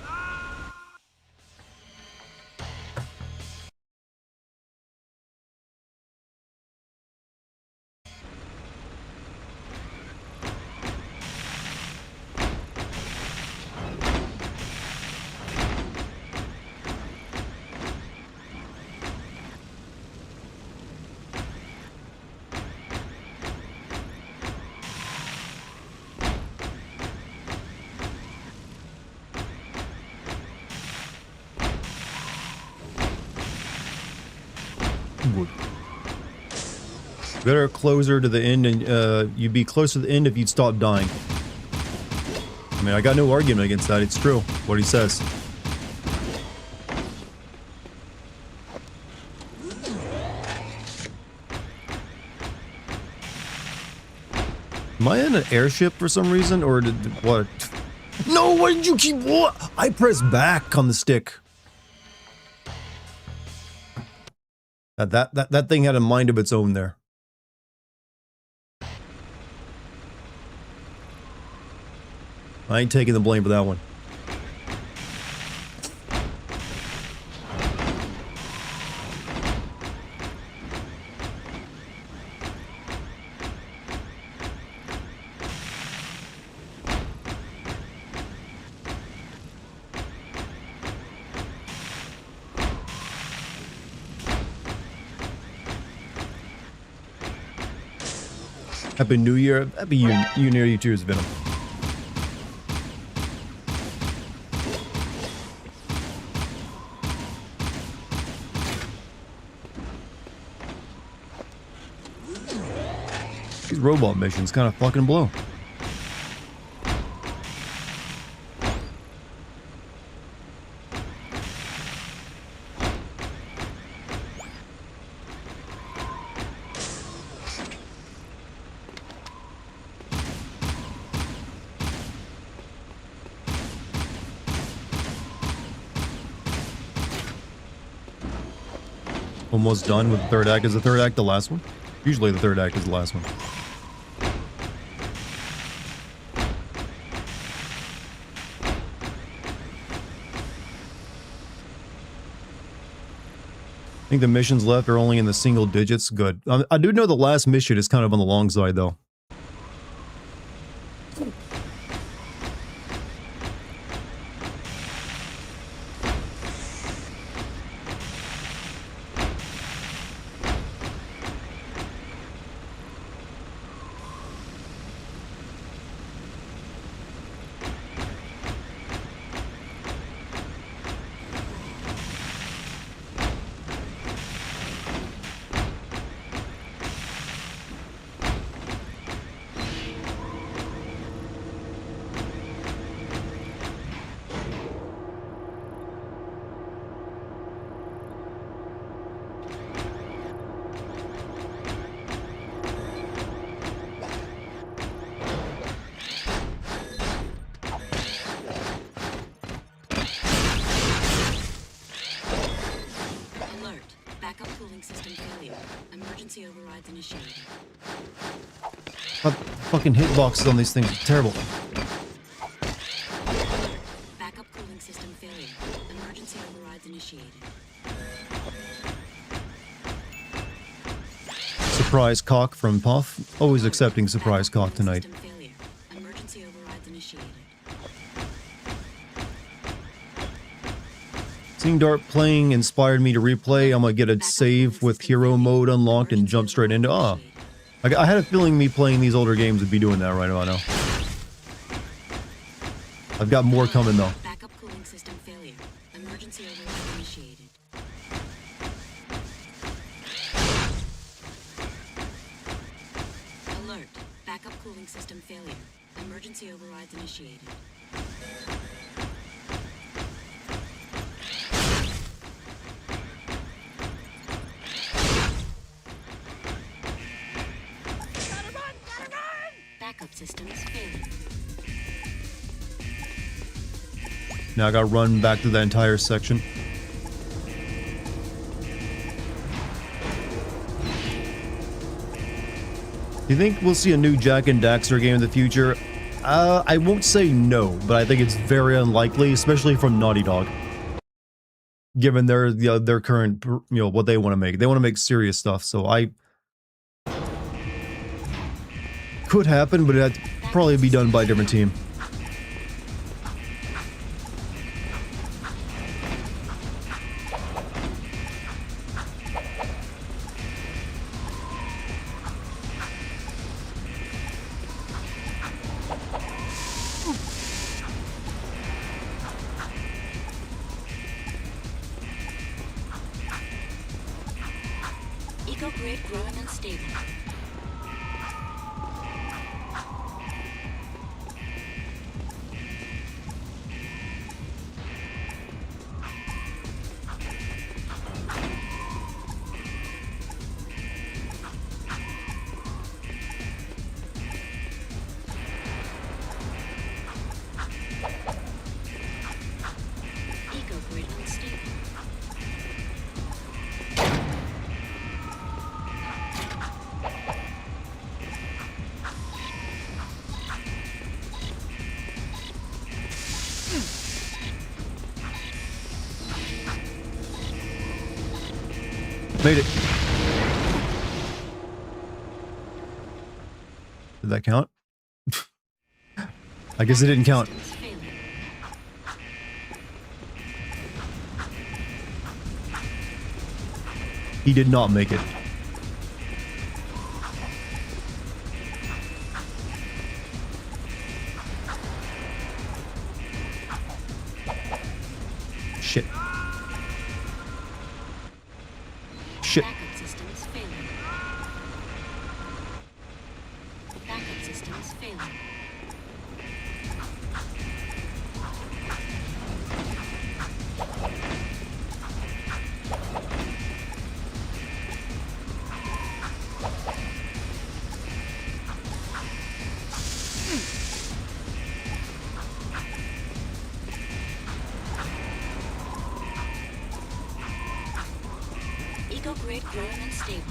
Speaker 1: Good. Better closer to the end, and you'd be closer to the end if you'd stop dying. I mean, I got no argument against that. It's true what he says. Am I in an airship for some reason, or did what? No, why did you keep what? I pressed back on the stick. That thing had a mind of its own there. I ain't taking the blame for that one. Happy New Year. Happy New Year, you too, Venom. These robot missions kind of fucking blow. Almost done with the third act. Is the third act the last one? Usually the third act is the last one. I think the missions left are only in the single digits. Good. I do know the last mission is kind of on the long side, though. Fucking hitboxes on these things are terrible.
Speaker 8: Backup cooling system failure. Emergency overrides initiated.
Speaker 1: Surprise cock from Puff. Always accepting surprise cock tonight.
Speaker 8: Emergency overrides initiated.
Speaker 1: Seeing Dart playing inspired me to replay. I'm gonna get a save with hero mode unlocked and jump straight into. Ah, I had a feeling me playing these older games would be doing that right about now. I've got more coming though.
Speaker 8: Backup cooling system failure. Emergency override initiated. Alert. Backup cooling system failure. Emergency overrides initiated. Backup systems failing.
Speaker 1: Now I gotta run back through that entire section. Do you think we'll see a new Jak and Daxter game in the future? I won't say no, but I think it's very unlikely, especially from Naughty Dog. Given their current, what they want to make. They want to make serious stuff, so could happen, but it'd probably be done by a different team.
Speaker 8: Eco-grid growing unstable. Eco-grid unstable.
Speaker 1: Made it. Did that count? I guess it didn't count. He did not make it. Shit. Shit.
Speaker 8: Backup systems failing. Backup systems failing. Eco-grid growing unstable.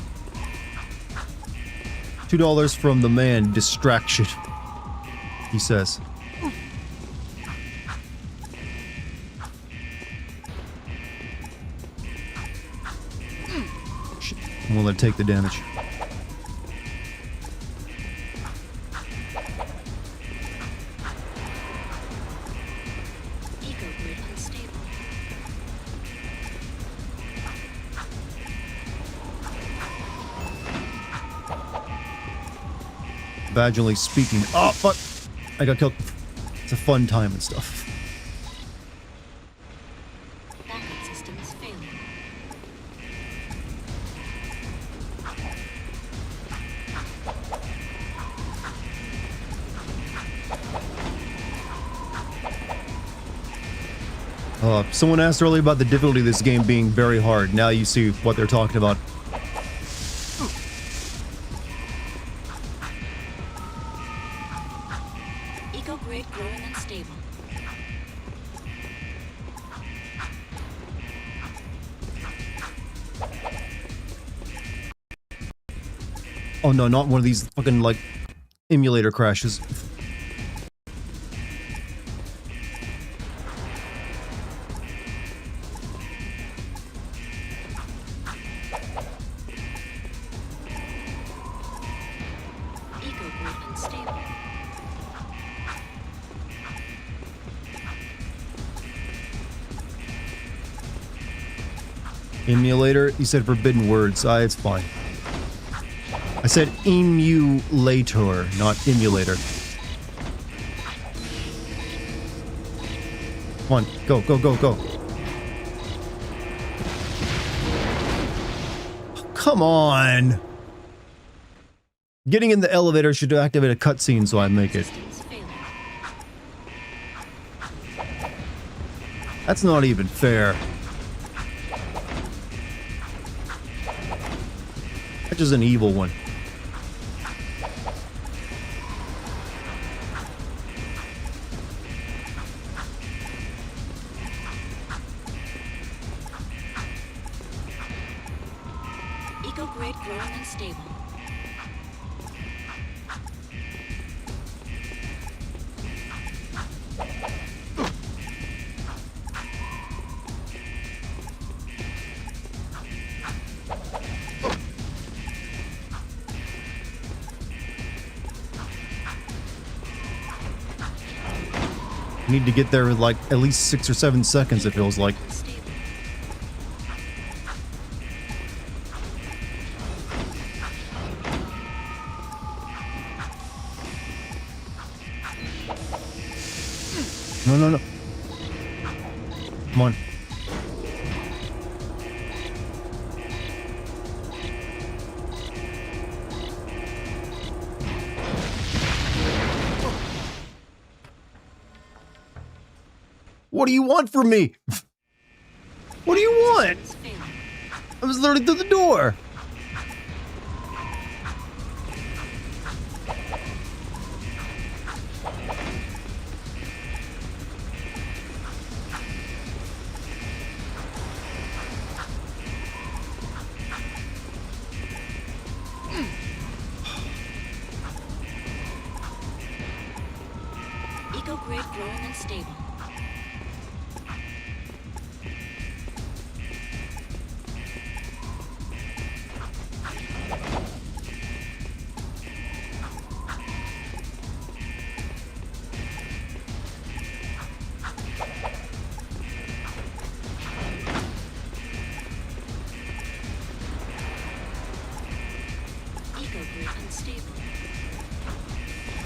Speaker 1: $2 from the man, distraction. He says. Shit. I'm gonna take the damage.
Speaker 8: Eco-grid unstable.
Speaker 1: Vaginally speaking. Oh, fuck! I got killed. It's a fun time and stuff.
Speaker 8: Backup systems failing.
Speaker 1: Someone asked earlier about the difficulty of this game being very hard. Now you see what they're talking about.
Speaker 8: Eco-grid growing unstable.
Speaker 1: Oh no, not one of these fucking, like, emulator crashes.
Speaker 8: Eco-grid unstable.
Speaker 1: Emulator? You said forbidden words. It's fine. I said emulator, not emulator. Come on, go, go, go, go. Come on! Getting in the elevator should activate a cutscene so I make it. That's not even fair. That's just an evil one.
Speaker 8: Eco-grid growing unstable.
Speaker 1: Need to get there in like at least 6 or 7 seconds, it feels like. No, no, no. Come on. What do you want from me? What do you want? I was literally through the door.
Speaker 8: Eco-grade growing and stable. Eco-grid unstable.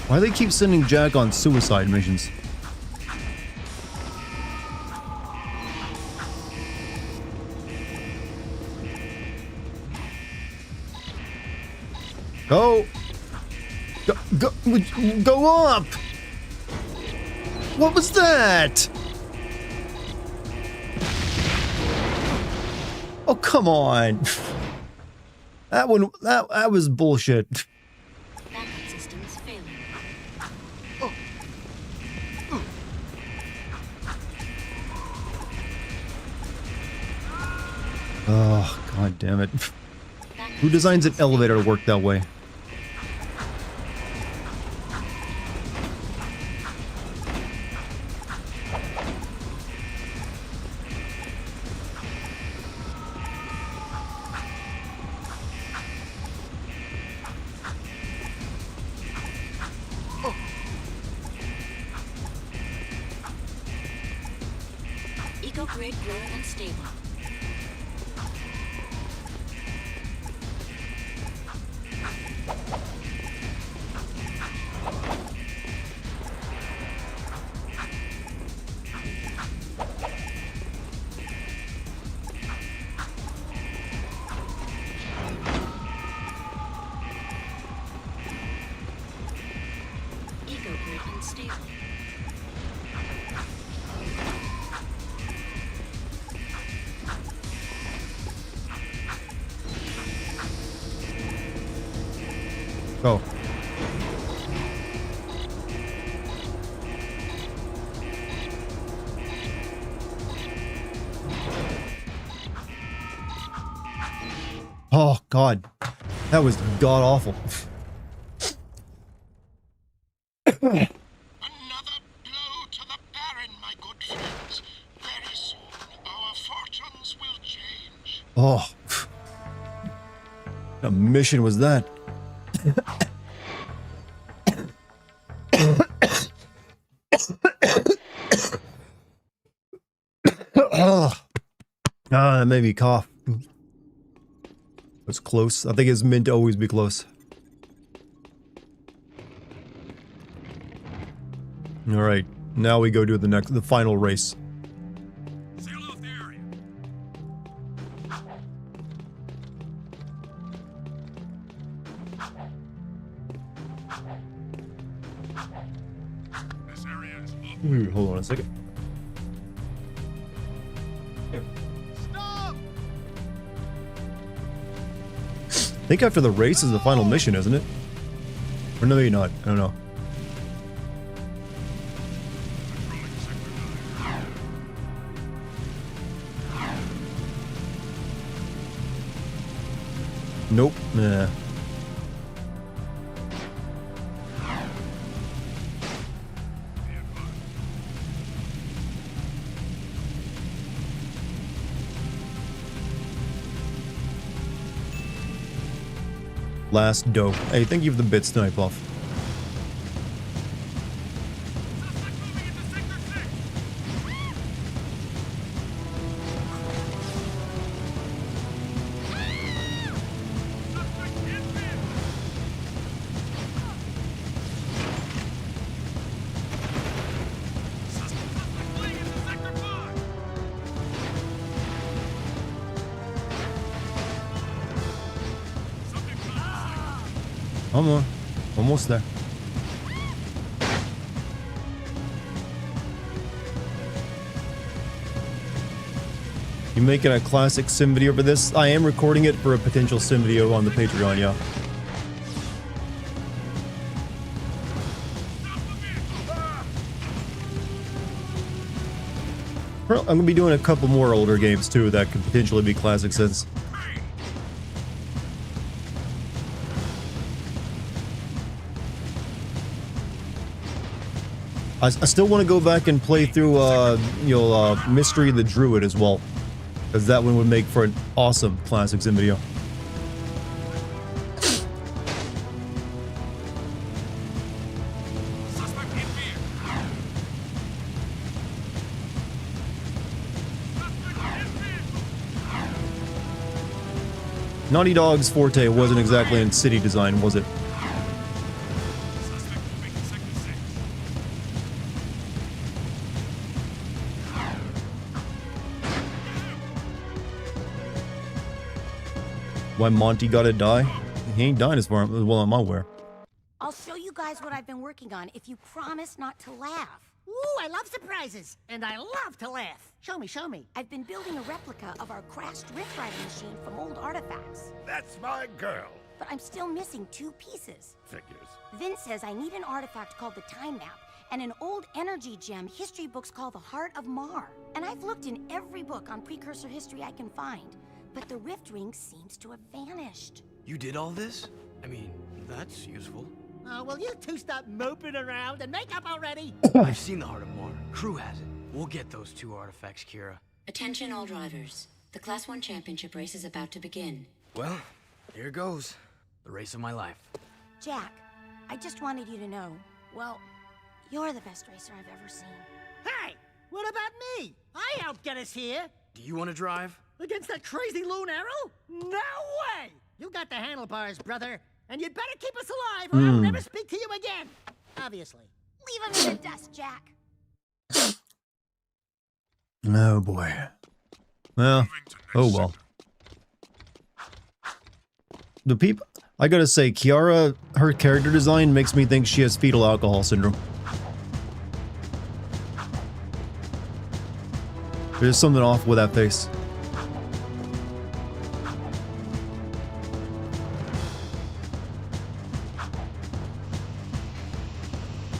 Speaker 1: Why do they keep sending Jack on suicide missions? Go! Go up! What was that? Oh, come on. That one, that was bullshit.
Speaker 8: Backup systems failing.
Speaker 1: Oh, god damn it. Who designs an elevator to work that way?
Speaker 8: Eco-grade growing and stable. Eco-grid unstable.
Speaker 1: Go. Oh, God. That was god-awful.
Speaker 7: Another blow to the Baron, my good friends. Very soon, our fortunes will change.
Speaker 1: Oh. What mission was that? That made me cough. It was close. I think it's meant to always be close. Alright, now we go to the final race.
Speaker 11: Seal off the area. This area is off.
Speaker 1: Ooh, hold on a second.
Speaker 11: Stop!
Speaker 1: I think after the race is the final mission, isn't it? Or no, maybe not. I don't know. Nope. Nah. Last dope. Hey, thank you for the bit snipe off. Come on. Almost there. You making a classic sim video for this? I am recording it for a potential sim video on the Patreon, yeah. Well, I'm gonna be doing a couple more older games too that could potentially be classic sims. I still want to go back and play through, Mystery of the Druid as well. Because that one would make for an awesome classic sim video. Naughty Dog's forte wasn't exactly in city design, was it? Why Monty gotta die? He ain't dying as far as well I'm aware.
Speaker 6: I'll show you guys what I've been working on if you promise not to laugh.
Speaker 9: Ooh, I love surprises, and I love to laugh. Show me, show me.
Speaker 6: I've been building a replica of our crashed rift riding machine from old artifacts.
Speaker 12: That's my girl.
Speaker 6: But I'm still missing 2 pieces.
Speaker 12: Figures.
Speaker 6: Vince says I need an artifact called the Time Map and an old energy gem history books called the Heart of Mar. And I've looked in every book on precursor history I can find, but the rift ring seems to have vanished.
Speaker 5: You did all this? I mean, that's useful.
Speaker 9: Oh, will you two stop moping around and make up already?
Speaker 5: I've seen the Heart of Mar. Crew has it. We'll get those 2 artifacts, Kira.
Speaker 8: Attention all drivers. The Class 1 championship race is about to begin.
Speaker 5: Well, here goes. The race of my life.
Speaker 6: Jack, I just wanted you to know, well, you're the best racer I've ever seen.
Speaker 9: Hey, what about me? I helped get us here.
Speaker 5: Do you want to drive?
Speaker 9: Against that crazy loon arrow? No way! You got the handlebars, brother. And you'd better keep us alive or I'll never speak to you again. Obviously.
Speaker 6: Leave him in the dust, Jack.
Speaker 1: Oh boy. Well, oh well. The people, I gotta say, Kiara, her character design makes me think she has fetal alcohol syndrome. There's something off with that face.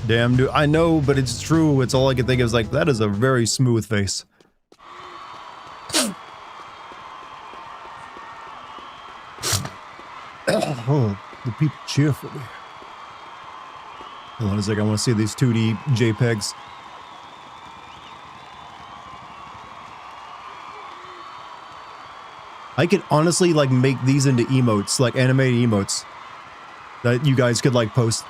Speaker 1: Damn, dude. I know, but it's true. It's all I can think of is like, that is a very smooth face. Oh, the people cheer for me. Hold on a second, I want to see these 2D JPEGs. I could honestly, like, make these into emotes, like animated emotes. That you guys could, like, post.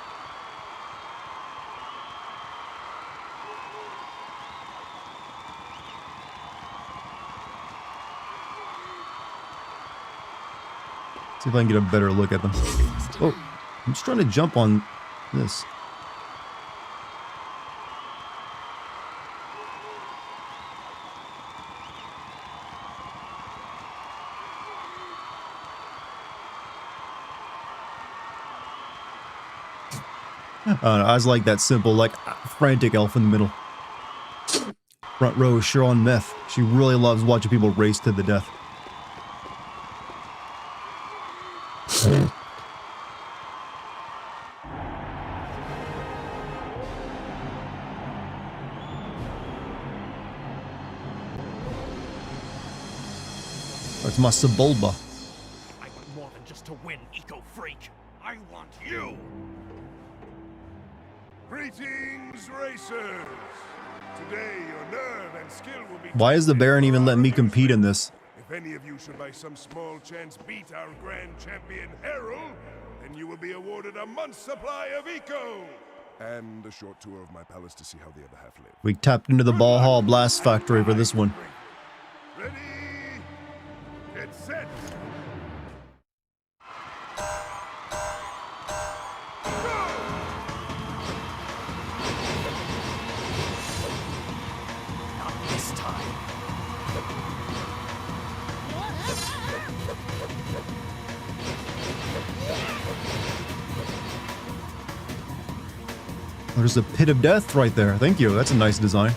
Speaker 1: See if I can get a better look at them. Oh, I'm just trying to jump on this. I was like that simple, like, frantic elf in the middle. Front row is sure on meth. She really loves watching people race to the death. That's my Sebulba.
Speaker 11: I want more than just to win, eco-freak. I want you.
Speaker 12: Greetings, racers. Today, your nerve and skill will be...
Speaker 1: Why is the Baron even letting me compete in this?
Speaker 12: If any of you should by some small chance beat our grand champion Harold, then you will be awarded a month's supply of eco. And a short tour of my palace to see how the other half live.
Speaker 1: We tapped into the Ball Hall Blast Factory for this one.
Speaker 12: Ready? Get set.
Speaker 5: Not this time.
Speaker 1: There's a pit of death right there. Thank you. That's a nice design.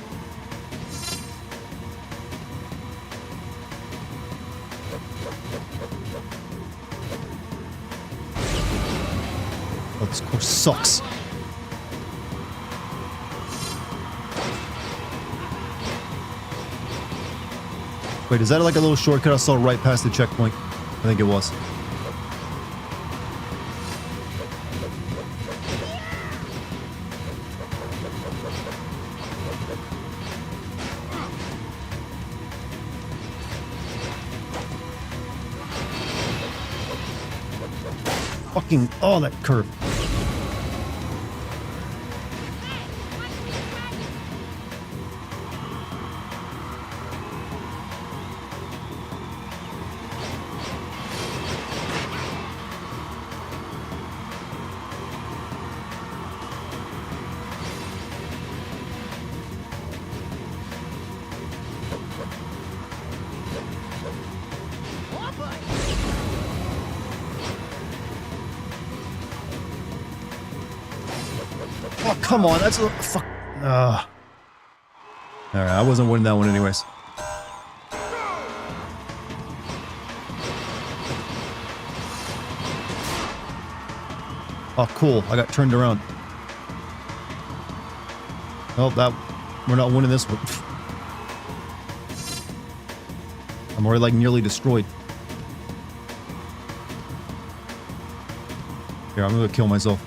Speaker 1: Oh, this course sucks. Wait, is that like a little shortcut I saw right past the checkpoint? I think it was. Fucking, oh, that curve. Oh, come on, that's a fuck. Alright, I wasn't winning that one anyways. Oh, cool, I got turned around. Oh, we're not winning this one. I'm already like nearly destroyed. Here, I'm gonna kill myself.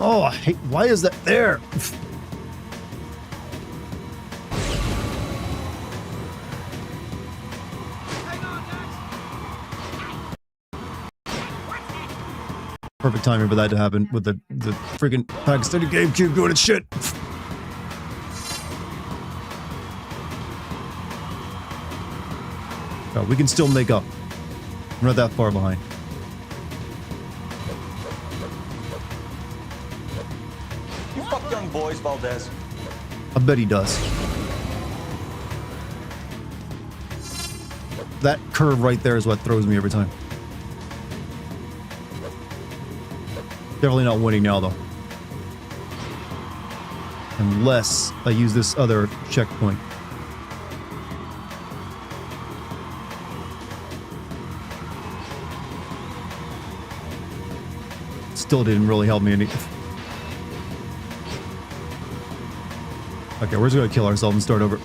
Speaker 1: Oh, I hate, why is that there? Perfect timing for that to happen with the freaking Pakistani GameCube doing its shit. Oh, we can still make up. We're not that far behind.
Speaker 2: You fuck young boys, Valdez.
Speaker 1: I bet he does. That curve right there is what throws me every time. Definitely not winning now, though. Unless I use this other checkpoint. Still didn't really help me any. Okay, we're just gonna kill ourselves and start over.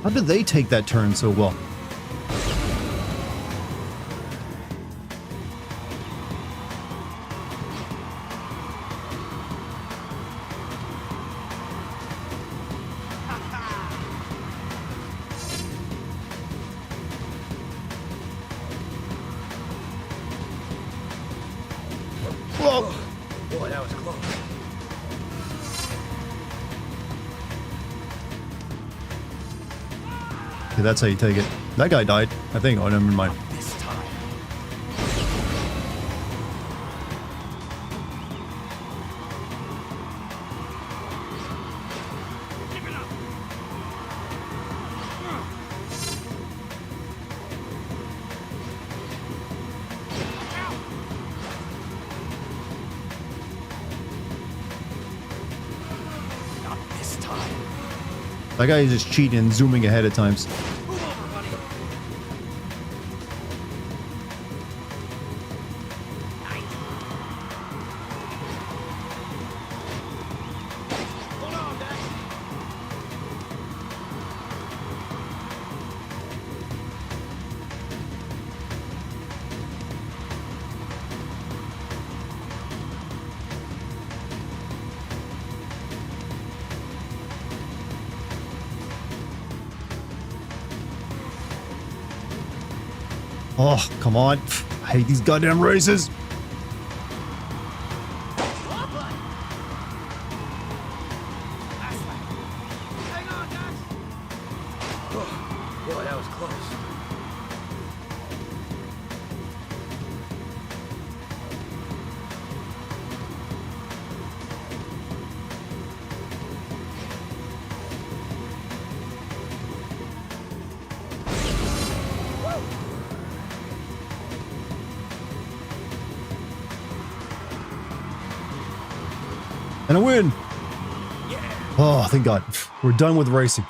Speaker 1: How did they take that turn so well? Whoa!
Speaker 10: Boy, that was close.
Speaker 1: Okay, that's how you take it. That guy died, I think. Oh, never mind.
Speaker 5: This time. Not this time.
Speaker 1: That guy is just cheating and zooming ahead at times.
Speaker 5: Move over, buddy. Hold on, Dad.
Speaker 1: Oh, come on. I hate these goddamn races.
Speaker 10: Boy, that was close.
Speaker 1: And a win! Oh, thank God. We're done with racing.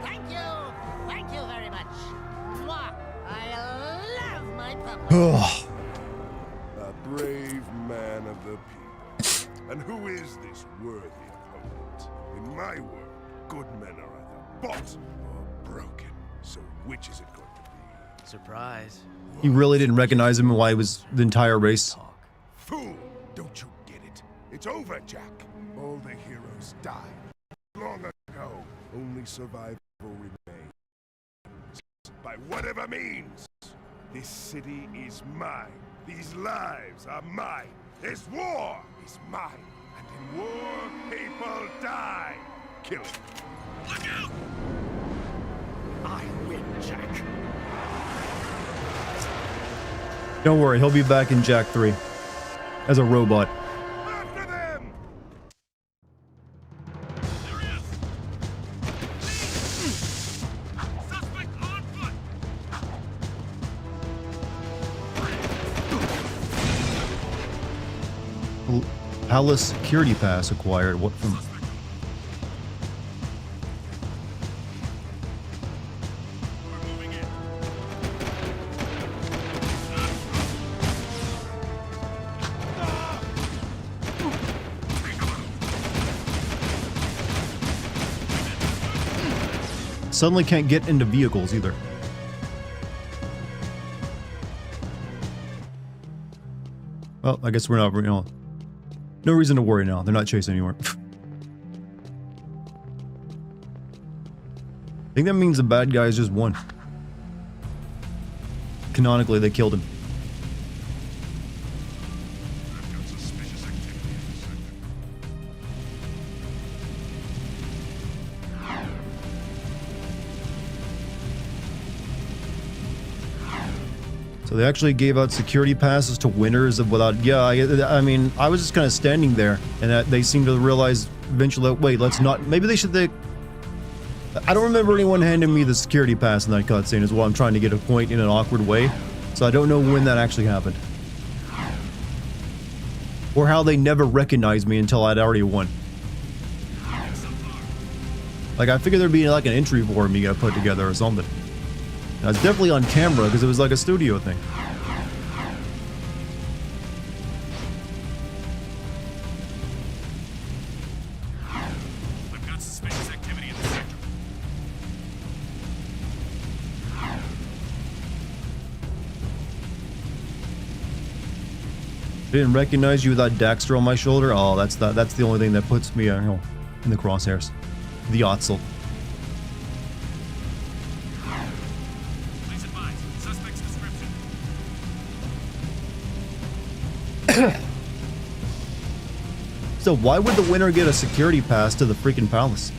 Speaker 9: Thank you. Thank you very much. Mwah. I love my puppy.
Speaker 1: Oh,
Speaker 12: A brave man of the people. And who is this worthy opponent? In my world, good men are either bought or broken. So which is it going to be?
Speaker 5: Surprise.
Speaker 1: he really didn't recognize him while he was the entire race.
Speaker 12: Fool! Don't you get it? It's over, Jack. All the heroes died. Long ago, only survival remains. By whatever means. This city is mine. These lives are mine. This war is mine. And in war, people die. Kill it.
Speaker 11: Look out!
Speaker 4: I win, Jack.
Speaker 1: Don't worry, he'll be back in Jak 3 as a robot.
Speaker 12: After them!
Speaker 11: There he is! Suspect on foot!
Speaker 1: Palace security pass acquired. What from?
Speaker 11: We're moving in.
Speaker 1: Suddenly can't get into vehicles either. Well, I guess we're not, no reason to worry now. They're not chasing anymore. I think that means the bad guys just won. Canonically, they killed him.
Speaker 11: I've got suspicious activity in the sector.
Speaker 1: So they actually gave out security passes to winners of without. Yeah, I mean, I was just kind of standing there, and they seemed to realize eventually. Wait, let's not. Maybe they should. I don't remember anyone handing me the security pass in that cutscene. Is what I'm trying to get a point in an awkward way. So I don't know when that actually happened, or how they never recognized me until I'd already won. Like I figured there'd be like an entry form you gotta put together or something. I was definitely on camera because it was like a studio thing.
Speaker 11: I've got suspicious activity in the sector.
Speaker 1: Didn't recognize you without Daxter on my shoulder. Oh, that's the only thing that puts me, in the crosshairs. The Otzel.
Speaker 11: Please advise. Suspect's description.
Speaker 1: So why would the winner get a security pass to the freaking palace?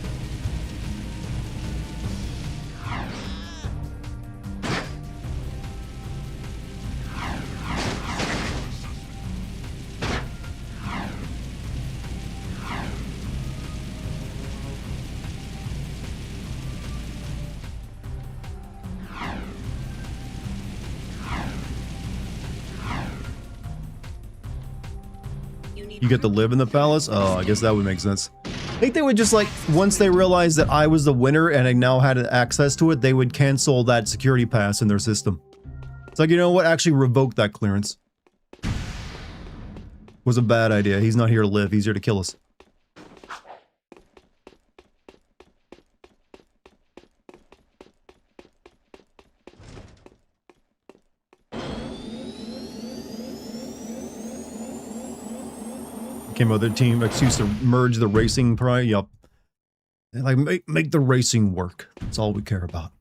Speaker 1: You get to live in the palace? Oh, I guess that would make sense. I think they would just like, once they realized that I was the winner and I now had access to it, they would cancel that security pass in their system. It's like, you know what? Actually revoke that clearance. Was a bad idea. He's not here to live. He's here to kill us. Came out with their team excuse to merge the racing prize. Yup. Like make the racing work. That's all we care about.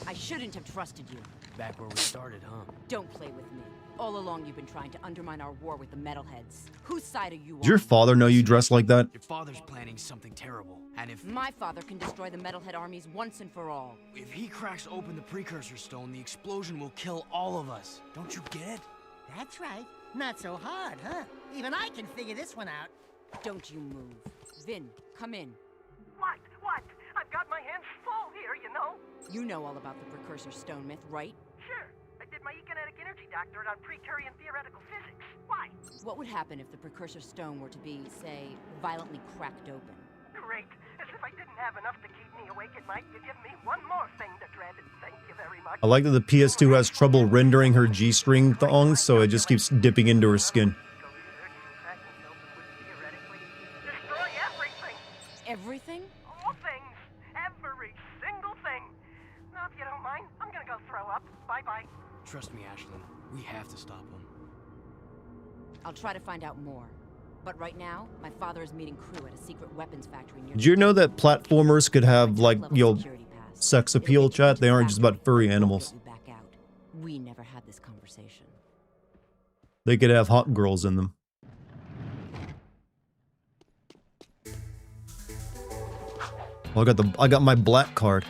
Speaker 13: I shouldn't have trusted you.
Speaker 5: Back where we started, huh?
Speaker 13: Don't play with me. All along you've been trying to undermine our war with the metalheads. Whose side are you on?
Speaker 1: Does your father know you dress like that?
Speaker 5: Your father's planning something terrible. And if
Speaker 13: My father can destroy the metalhead armies once and for all.
Speaker 5: if he cracks open the precursor stone, the explosion will kill all of us. Don't you get it?
Speaker 9: That's right. Not so hard, huh? Even I can figure this one out.
Speaker 13: Don't you move. Vin, come in.
Speaker 14: What? What? I've got my hands full here, you know?
Speaker 13: You know all about the precursor stone myth, right?
Speaker 14: Sure. I did my economic energy doctorate on precurian theoretical physics. Why?
Speaker 13: What would happen if the precursor stone were to be, say, violently cracked open?
Speaker 14: Great. As if I didn't have enough to keep me awake at night, you give me one more thing to dread. Thank you very much.
Speaker 1: I like that the PS2 has trouble rendering her G-string thongs, so it just keeps dipping into her skin.
Speaker 14: Destroy everything!
Speaker 13: Everything?
Speaker 14: All things! Every single thing! Now, if you don't mind, I'm gonna go throw up. Bye-bye.
Speaker 5: Trust me, Ashlyn. We have to stop him.
Speaker 13: I'll try to find out more. But right now, my father is meeting crew at a secret weapons factory near...
Speaker 1: Did you know that platformers could have, like, sex appeal, chat? They aren't just about furry animals.
Speaker 13: We never had this conversation.
Speaker 1: They could have hot girls in them. Well, I got my black card.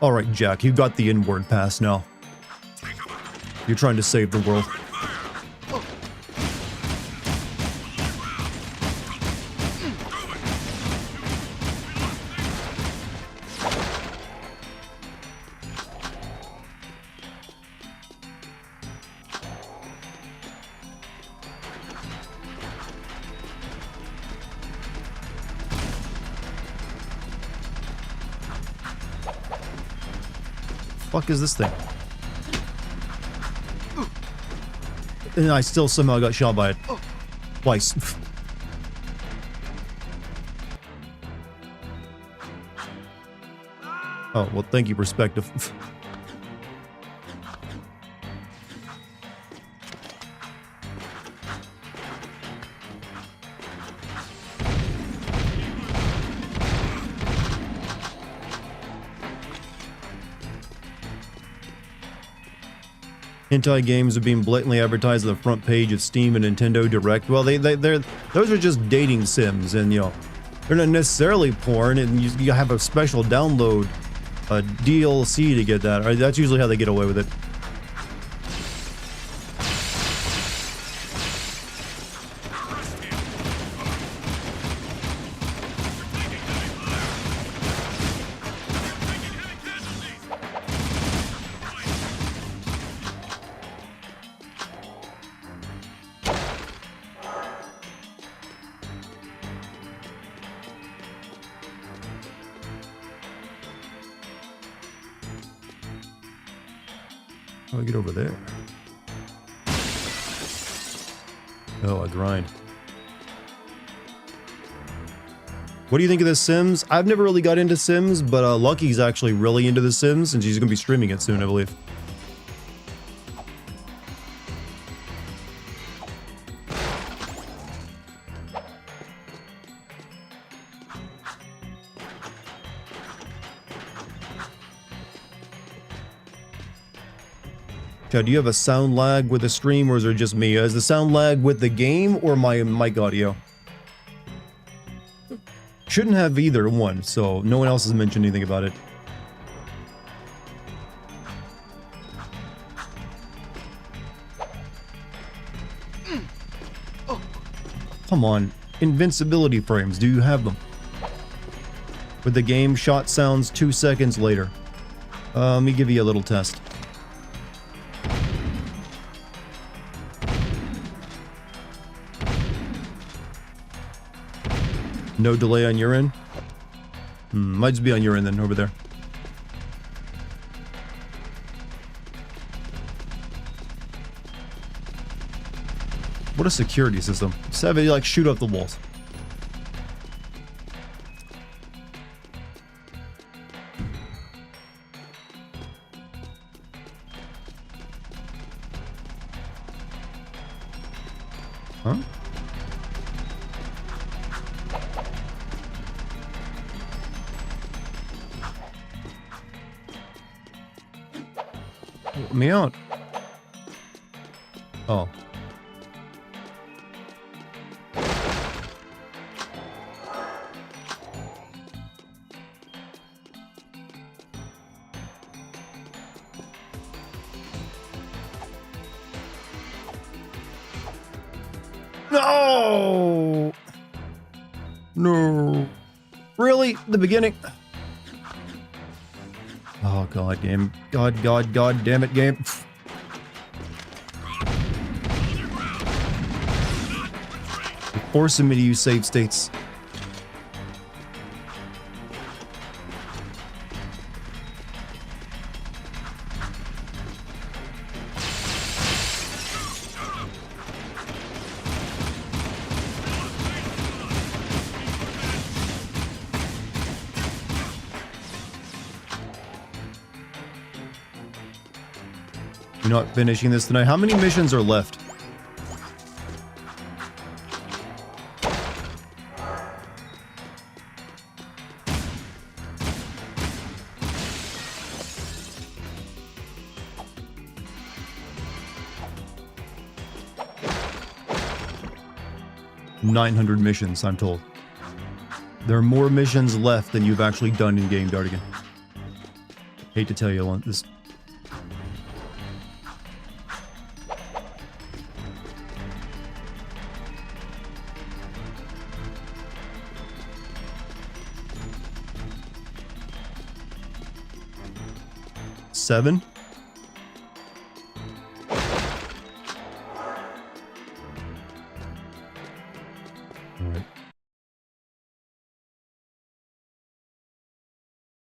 Speaker 1: Alright, Jack, you got the inward pass now. You're trying to save the world. Fuck is this thing? And I still somehow got shot by it. Twice. Oh, well, thank you, perspective. Hentai games are being blatantly advertised on the front page of Steam and Nintendo Direct. Well, those are just dating sims, and you know, they're not necessarily porn, and you have a special download, a DLC to get that. Right? That's usually how they get away with it. How do I get over there? Oh, I grind. What do you think of The Sims? I've never really got into Sims, but Lucky's actually really into The Sims, and she's going to be streaming it soon, I believe. Chad, do you have a sound lag with the stream, or is it just me? Is the sound lag with the game or my mic audio? Shouldn't have either one, so no one else has mentioned anything about it. Come on, invincibility frames, do you have them? With the game, shot sounds 2 seconds later. Let me give you a little test. No delay on your end? Might just be on your end then, over there. What a security system. Just have it like shoot up the walls. Huh? Let me out. Oh. No! No. Really? The beginning? Oh, god damn. God damn it, game. You're forcing me to use save states. You're not finishing this tonight. How many missions are left? $900 missions, I'm told. There are more missions left than you've actually done in game, Dartigan. Hate to tell you this. Seven? Alright.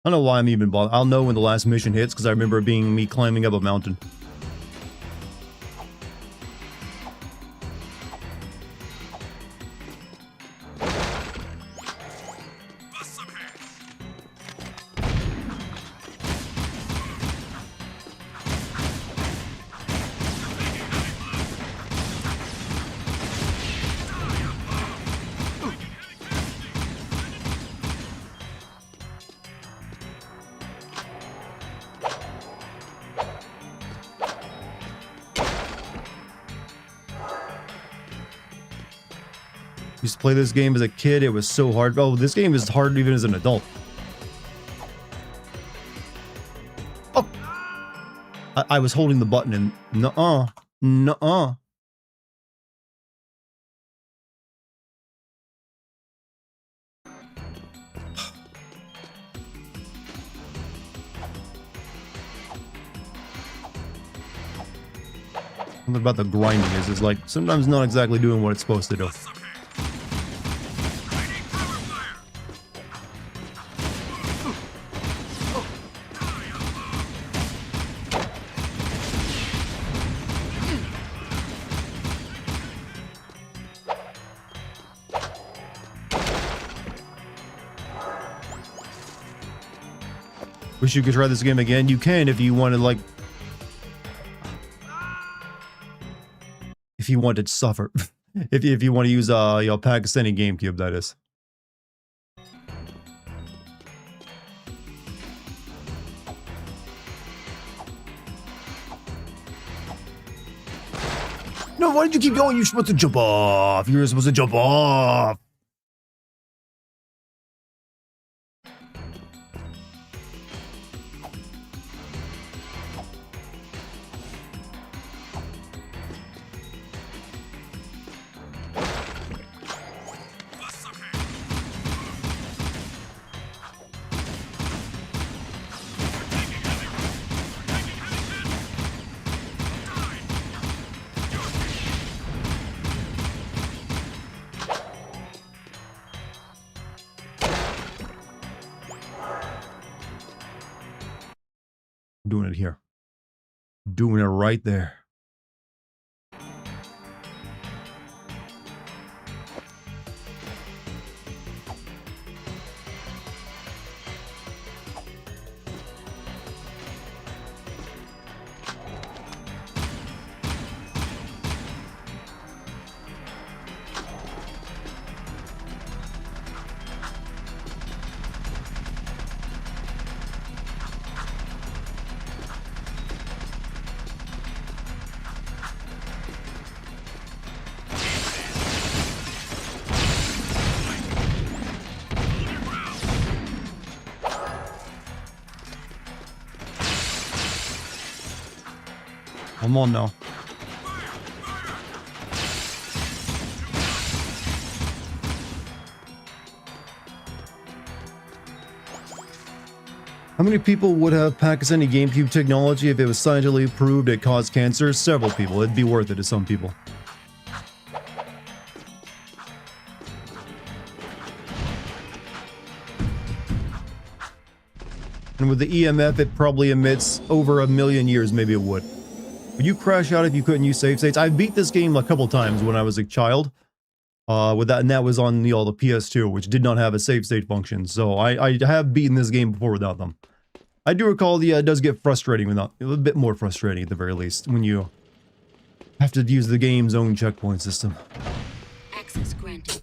Speaker 1: I don't know why I'm even bothered. I'll know when the last mission hits, because I remember it being me climbing up a mountain. Used to play this game as a kid, it was so hard. Oh, this game is hard even as an adult. Oh! I was holding the button and... Nuh-uh. Nuh-uh. Something about the grinding is like sometimes not exactly doing what it's supposed to do. Wish you could try this game again. You can if you wanted, like... If you want to suffer. if you want to use your Pakistani GameCube, that is. No, why did you keep going? You're supposed to jump off. You're supposed to jump off. Doing it here. Doing it right there.
Speaker 15: Come on now. How many people would have Pakistani GameCube technology if it was scientifically proved it caused cancer? Several people. It'd be worth it to some people. And with the EMF, it probably emits over 1,000,000 years, maybe it would. Would you crash out if you couldn't use save states? I beat this game a couple times when I was a child. With that, and that was on the PS2, which did not have a save state function. So I have beaten this game before without them. I do recall it does get frustrating without, a bit more frustrating at the very least, when you have to use the game's own checkpoint system.
Speaker 8: Access granted.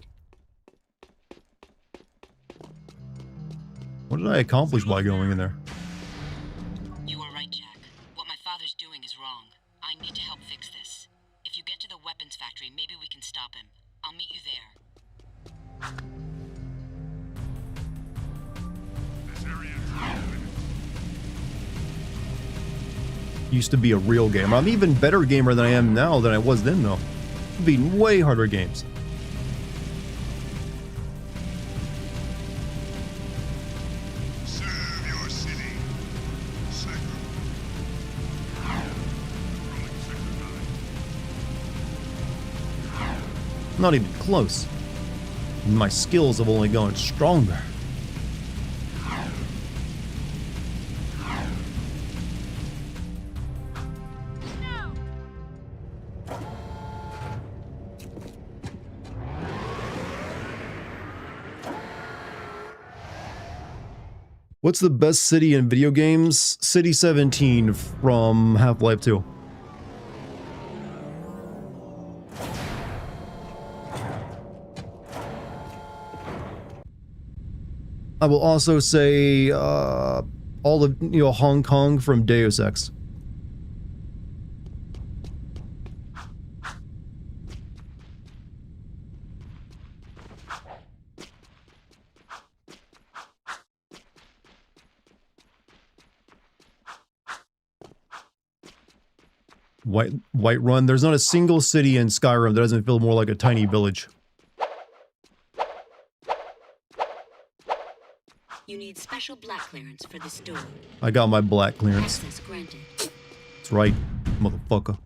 Speaker 15: What did I accomplish by going in there?
Speaker 8: You are right, Jack. What my father's doing is wrong. I need to help fix this. If you get to the weapons factory, maybe we can stop him. I'll meet you there.
Speaker 15: Used to be a real gamer. I'm even better gamer than I am now than I was then, though. I've beaten way harder games.
Speaker 11: Serve your city.
Speaker 15: Not even close. My skills have only gone stronger. What's the best city in video games? City 17 from Half-Life 2. I will also say all of Hong Kong from Deus Ex. Whiterun. There's not a single city in Skyrim that doesn't feel more like a tiny village.
Speaker 8: You need special black clearance for this door.
Speaker 15: I got my black clearance.
Speaker 8: Access granted.
Speaker 15: That's right, motherfucker.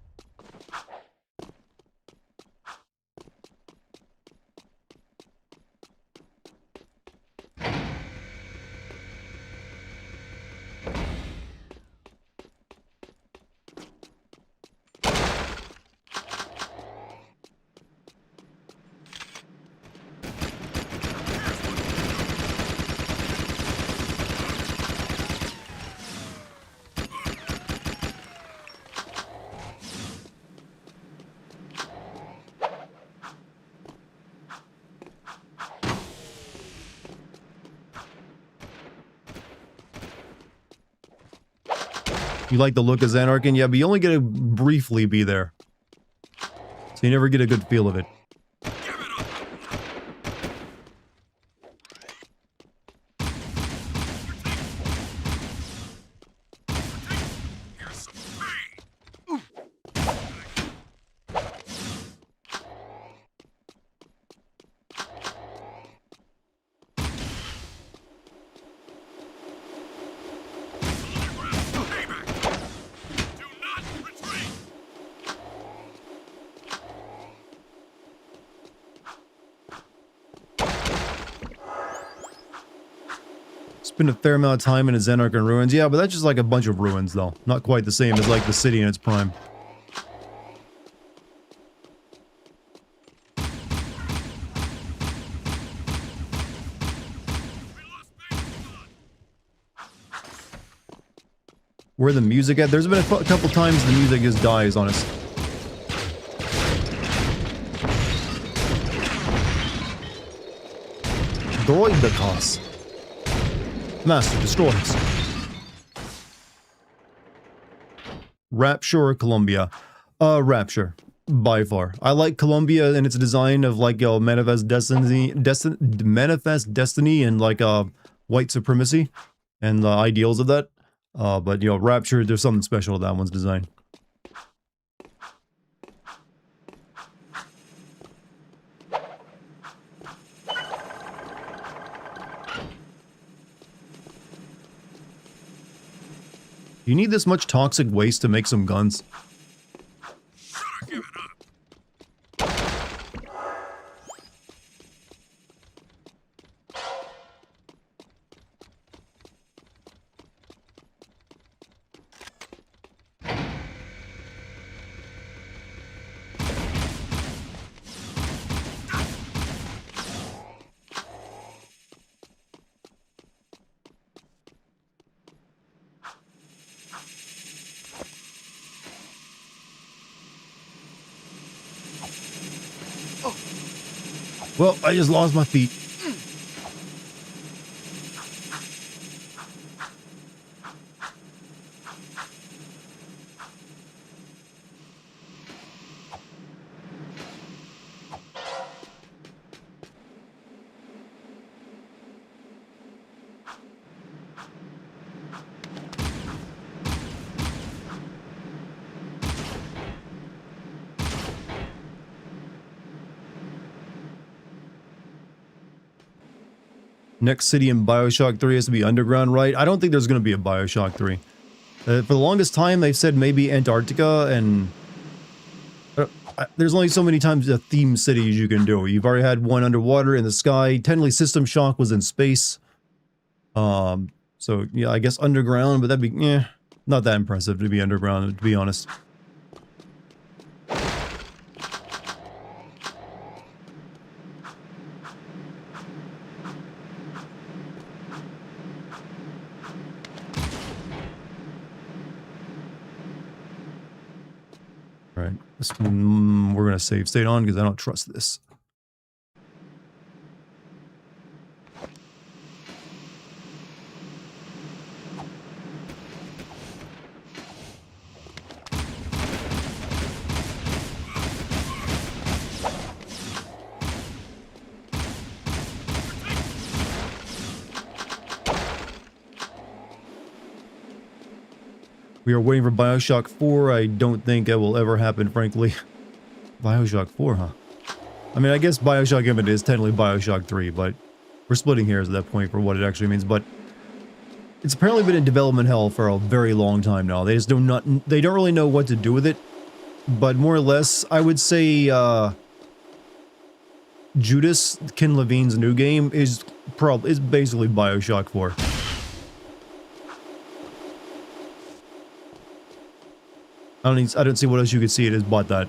Speaker 15: You like the look of Xanarkin? Yeah, but you only get to briefly be there. So you never get a good feel of it. Spend a fair amount of time in a Xanarkin ruins. Yeah, but that's just like a bunch of ruins, though. Not quite the same as like the city in its prime. Where the music at? There's been a couple times the music just dies on us. Droidicos. Master destroys. Rapture or Columbia? Rapture. By far. I like Columbia and its design of like Manifest Destiny and like white supremacy and the ideals of that. But Rapture, there's something special to that one's design. You need this much toxic waste to make some guns?
Speaker 11: Give it up.
Speaker 15: Well, I just lost my feet. Next city in Bioshock 3 has to be underground, right? I don't think there's going to be a Bioshock 3. For the longest time, they've said maybe Antarctica, and there's only so many times the theme cities you can do. You've already had one underwater in the sky. Technically, System Shock was in space. So, yeah, I guess underground, but that'd be, not that impressive to be underground, to be honest. Alright, this one we're gonna save state on because I don't trust this. We are waiting for Bioshock 4. I don't think it will ever happen, frankly. Bioshock 4, huh? I mean, I guess Bioshock Infinite is technically Bioshock 3, but we're splitting hairs at that point for what it actually means. But it's apparently been in development hell for a very long time now. They just they don't really know what to do with it. But more or less, I would say Judas, Ken Levine's new game, is basically Bioshock 4. I don't see what else you could see it as but that.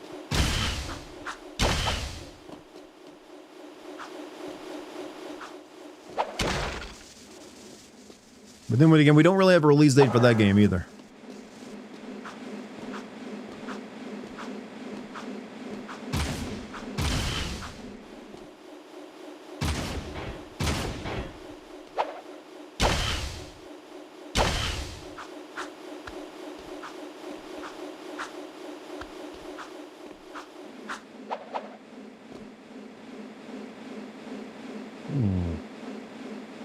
Speaker 15: But then again, we don't really have a release date for that game either.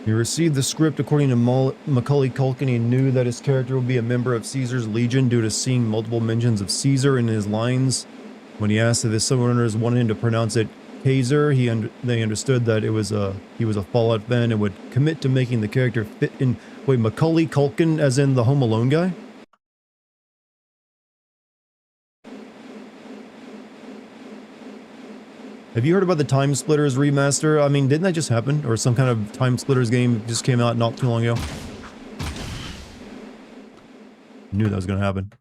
Speaker 15: He received the script according to Macaulay Culkin. He knew that his character would be a member of Caesar's Legion due to seeing multiple mentions of Caesar in his lines. When he asked if the showrunners wanted him to pronounce it Kaiser, they understood that he was a Fallout fan and would commit to making the character fit in. Wait, Macaulay Culkin as in the Home Alone guy? Have you heard about the Time Splitters remaster? I mean, didn't that just happen? Or some kind of Time Splitters game just came out not too long ago? Knew that was gonna happen.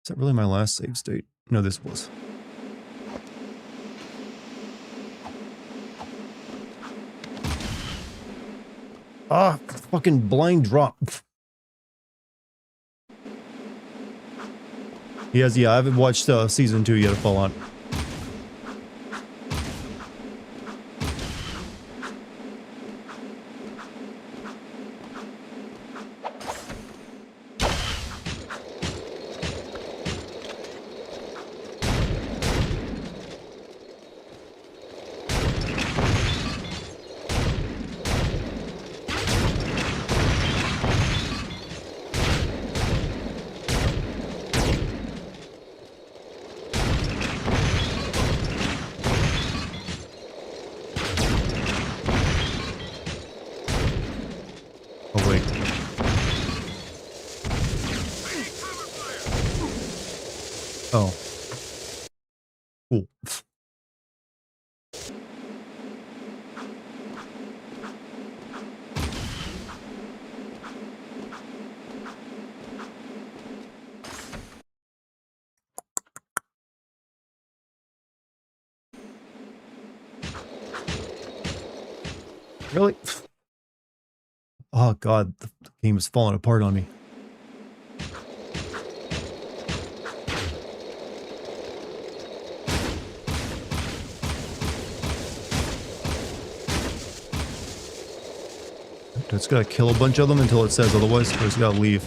Speaker 15: Is that really my last save state? No, this was. Ah, fucking blind drop. Yes, yeah, I haven't watched season 2 yet of Fallout. Really? Oh god, the game is falling apart on me. Just gotta kill a bunch of them until it says otherwise, or just gotta leave.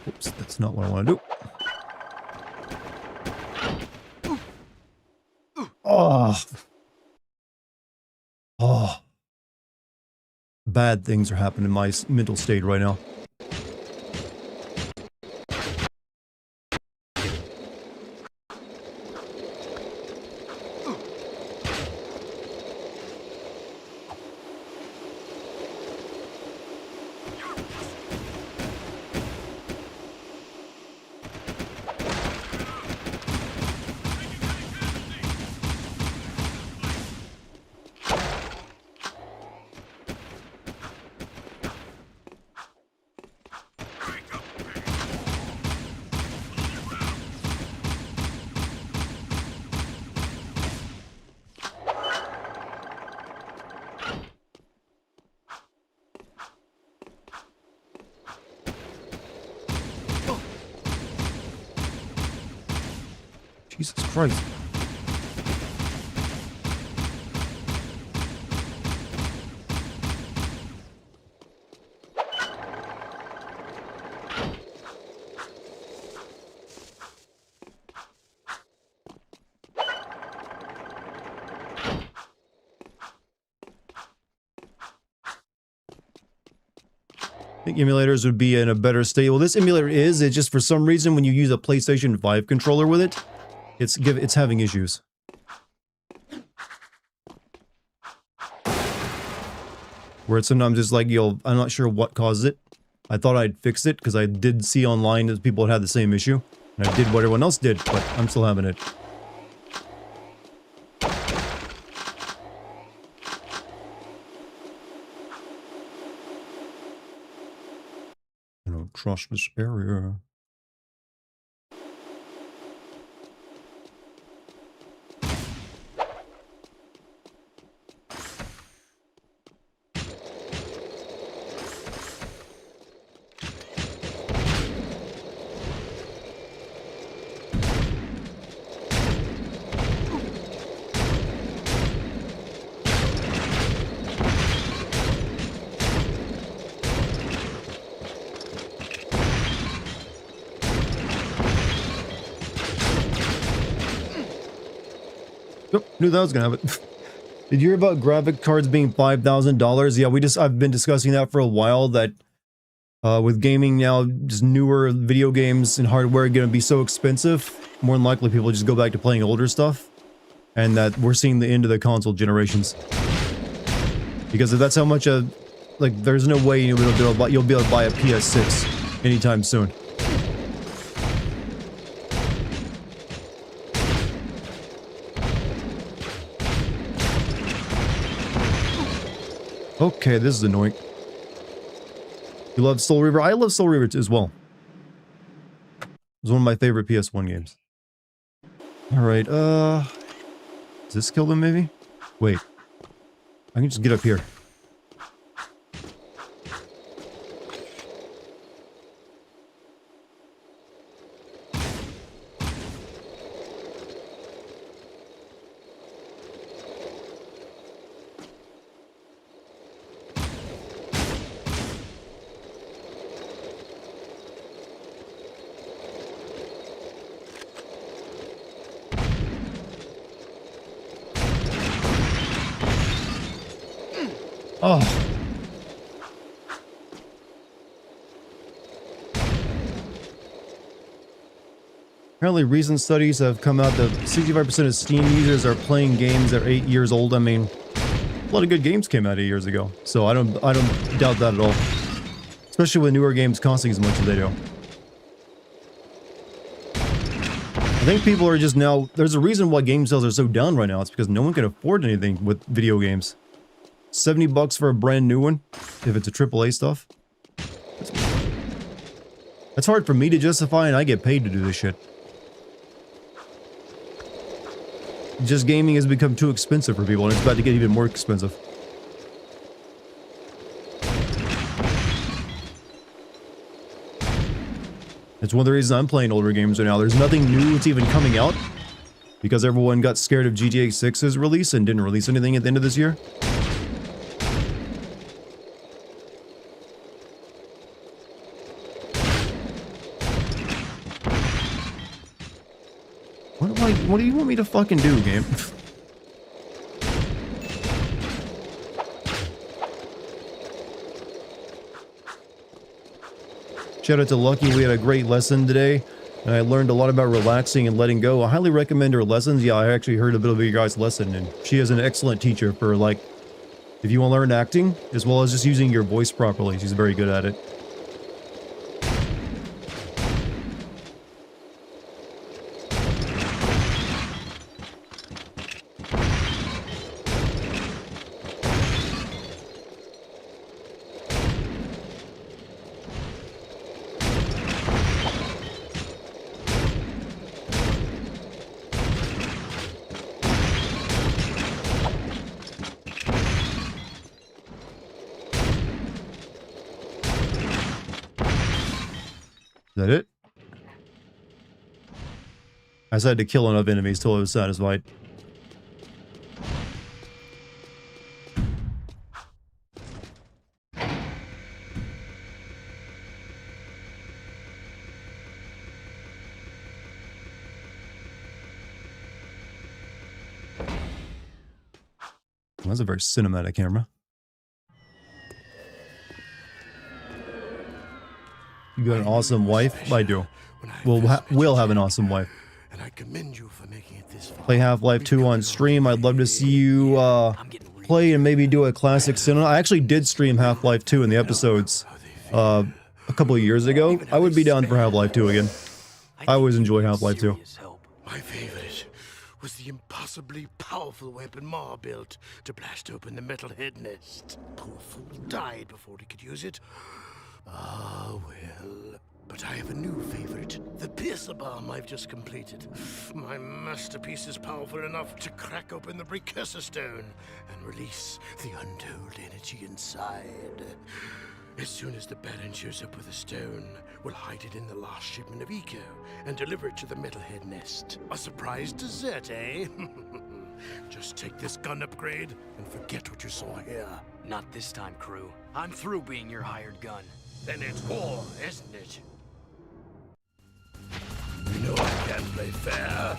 Speaker 15: Oops, that's not what I want to do. Oh. Oh. Bad things are happening in my mental state right now. Jesus Christ. I think emulators would be in a better state. Well, this emulator is. It's just for some reason when you use a PlayStation 5 controller with it, it's having issues. Where it's sometimes just like, I'm not sure what caused it. I thought I'd fix it because I did see online that people had the same issue. And I did what everyone else did, but I'm still having it. I don't trust this area. Yep, knew that was gonna happen. Did you hear about graphic cards being $5,000? Yeah, I've been discussing that for a while, that with gaming now, just newer video games and hardware are gonna be so expensive, more than likely people just go back to playing older stuff. And that we're seeing the end of the console generations. Because if that's how much there's no way you'll be able to buy a PS6 anytime soon. Okay, this is annoying. You love Soul Reaver? I love Soul Reaver as well. It was one of my favorite PS1 games. Alright, does this kill them maybe? Wait. I can just get up here. Oh. Apparently recent studies have come out that 65% of Steam users are playing games that are 8 years old. I mean, A lot of good games came out 8 years ago, so I don't doubt that at all. Especially with newer games costing as much as they do. I think people are just now... There's a reason why game sales are so down right now. It's because no one can afford anything with video games. $70 for a brand new one, if it's a AAA stuff. That's hard for me to justify, and I get paid to do this shit. Just gaming has become too expensive for people, and it's about to get even more expensive. It's one of the reasons I'm playing older games right now. There's nothing new that's even coming out, because everyone got scared of GTA 6's release and didn't release anything at the end of this year. What do you want me to fucking do, game? Shout out to Lucky, we had a great lesson today, and I learned a lot about relaxing and letting go. I highly recommend her lessons. Yeah, I actually heard a bit of your guys' lesson, and she is an excellent teacher for, like, if you want to learn acting, as well as just using your voice properly. She's very good at it. Is that it? I just had to kill enough enemies till I was satisfied. That's a very cinematic camera. You got an awesome wife? I do. We'll have an awesome wife.
Speaker 12: And I commend you for making it this far.
Speaker 15: Play Half-Life 2 on stream. I'd love to see you play and maybe do a classic cinema. I actually did stream Half-Life 2 in the episodes a couple of years ago. I would be down for Half-Life 2 again. I always enjoy Half-Life 2.
Speaker 12: My favorite was the impossibly powerful weapon Ma built to blast open the metal head nest. Poor fool died before he could use it. Ah, well. But I have a new favorite. The piercer bomb I've just completed. My masterpiece is powerful enough to crack open the precursor stone and release the untold energy inside. As soon as the Baron shows up with a stone, we'll hide it in the last shipment of Eco and deliver it to the metalhead nest. A surprise dessert, eh? Just take this gun upgrade and forget what you saw here.
Speaker 5: Not this time, crew. I'm through being your hired gun.
Speaker 12: Then it's war, isn't it? You know I can't play fair.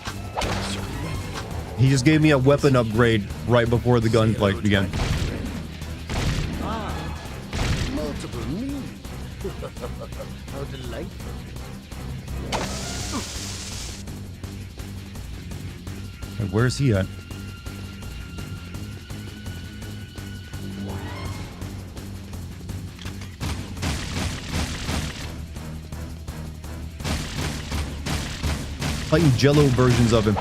Speaker 15: He just gave me a weapon upgrade right before the gunfight began.
Speaker 12: Ah, multiple me. How delightful.
Speaker 15: Hey, where's he at? Fighting Jello versions of him.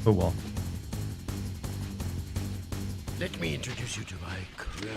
Speaker 15: Oh well.
Speaker 12: Let me introduce you to my crew.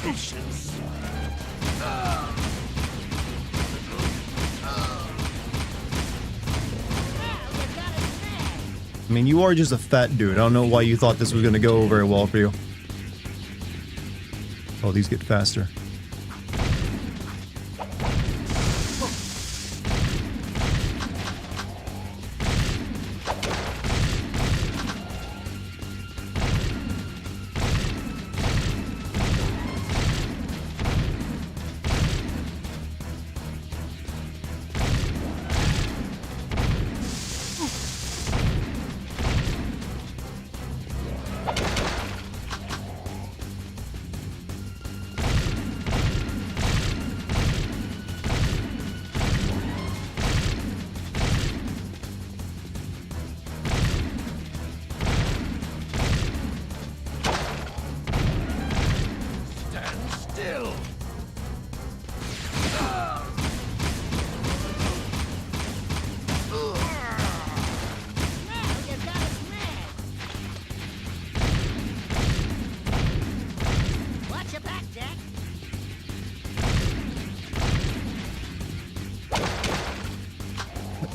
Speaker 12: Patience.
Speaker 15: I mean, you are just a fat dude. I don't know why you thought this was going to go very well for you. Oh, these get faster.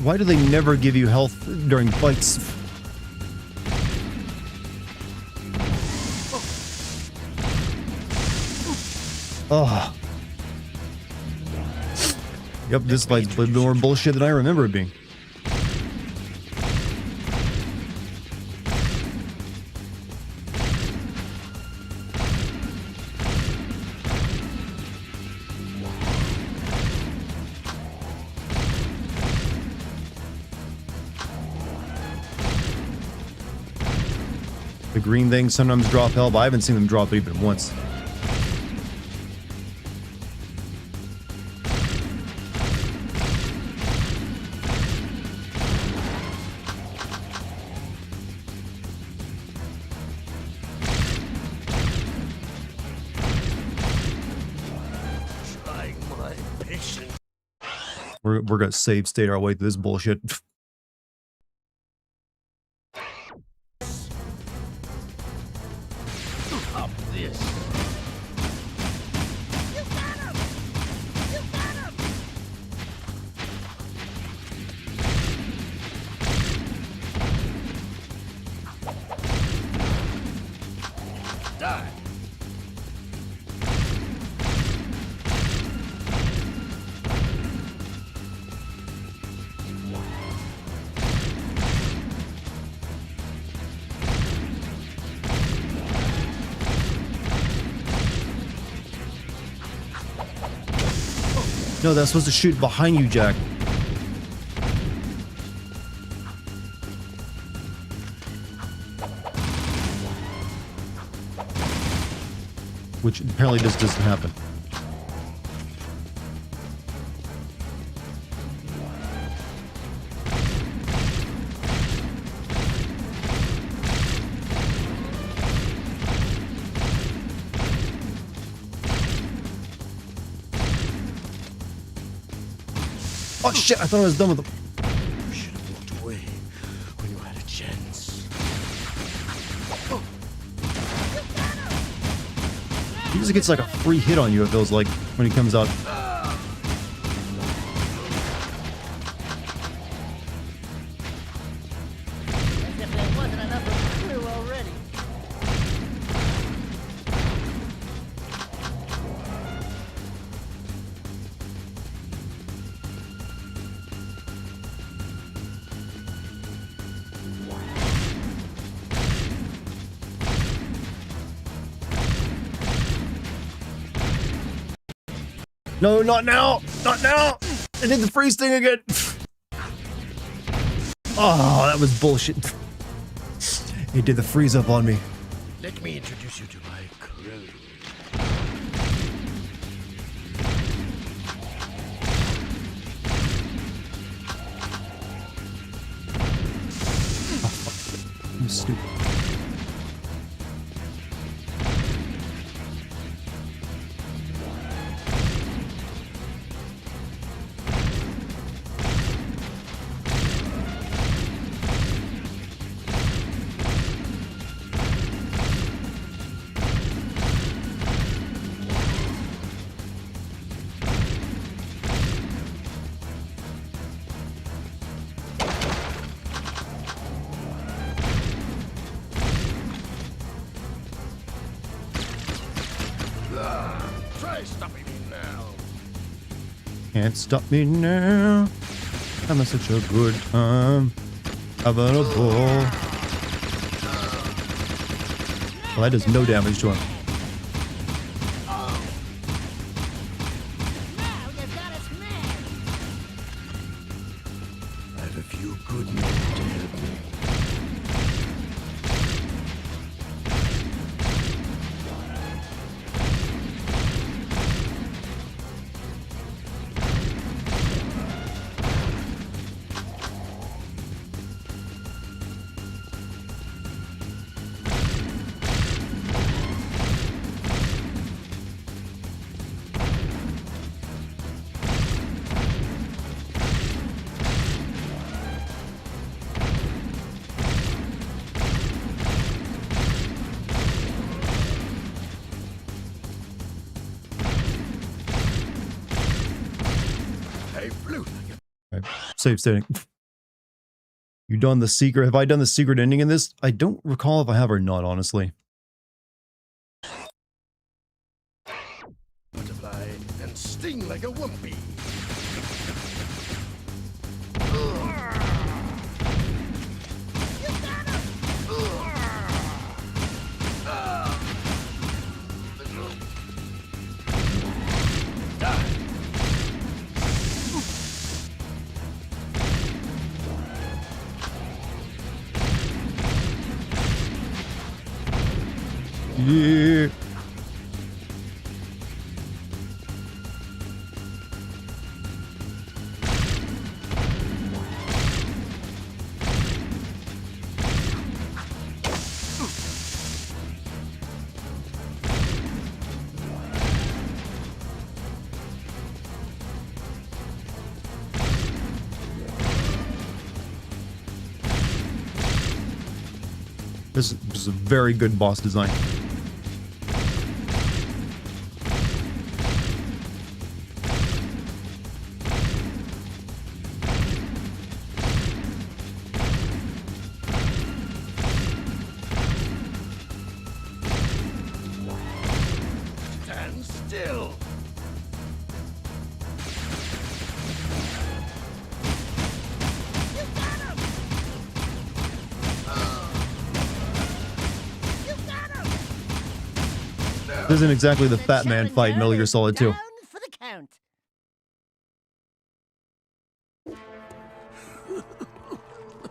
Speaker 15: Why do they never give you health during fights? Oh. Yep, this fight's more bullshit than I remember it being. The green things sometimes drop health, but I haven't seen them drop it even once.
Speaker 12: Trying my patience.
Speaker 15: We're gonna save state our way through this bullshit.
Speaker 12: Up this.
Speaker 9: You got him! You got him!
Speaker 12: Die.
Speaker 15: No, that's supposed to shoot behind you, Jack. Which apparently just doesn't happen. Oh shit, I thought I was done with them.
Speaker 12: You should have walked away when you had a chance.
Speaker 15: He just gets like a free hit on you, it feels like, when he comes out.
Speaker 9: As if there wasn't enough of the crew already.
Speaker 15: No, not now! Not now! I did the freeze thing again! Oh, that was bullshit. He did the freeze up on me.
Speaker 12: Let me introduce you to my crew.
Speaker 15: I'm stupid. Can't stop me now. Having such a good time. Having a ball. Well, that does no damage to him.
Speaker 12: I have a few good men to help me.
Speaker 15: Save stating. You done the secret? Have I done the secret ending in this? I don't recall if I have or not, honestly.
Speaker 12: Butterfly and sting like a wumpy.
Speaker 15: Yeah. This is a very good boss design.
Speaker 12: Stand still.
Speaker 15: This isn't exactly the Fat Man fight in Metal Gear Solid 2.
Speaker 9: For the count.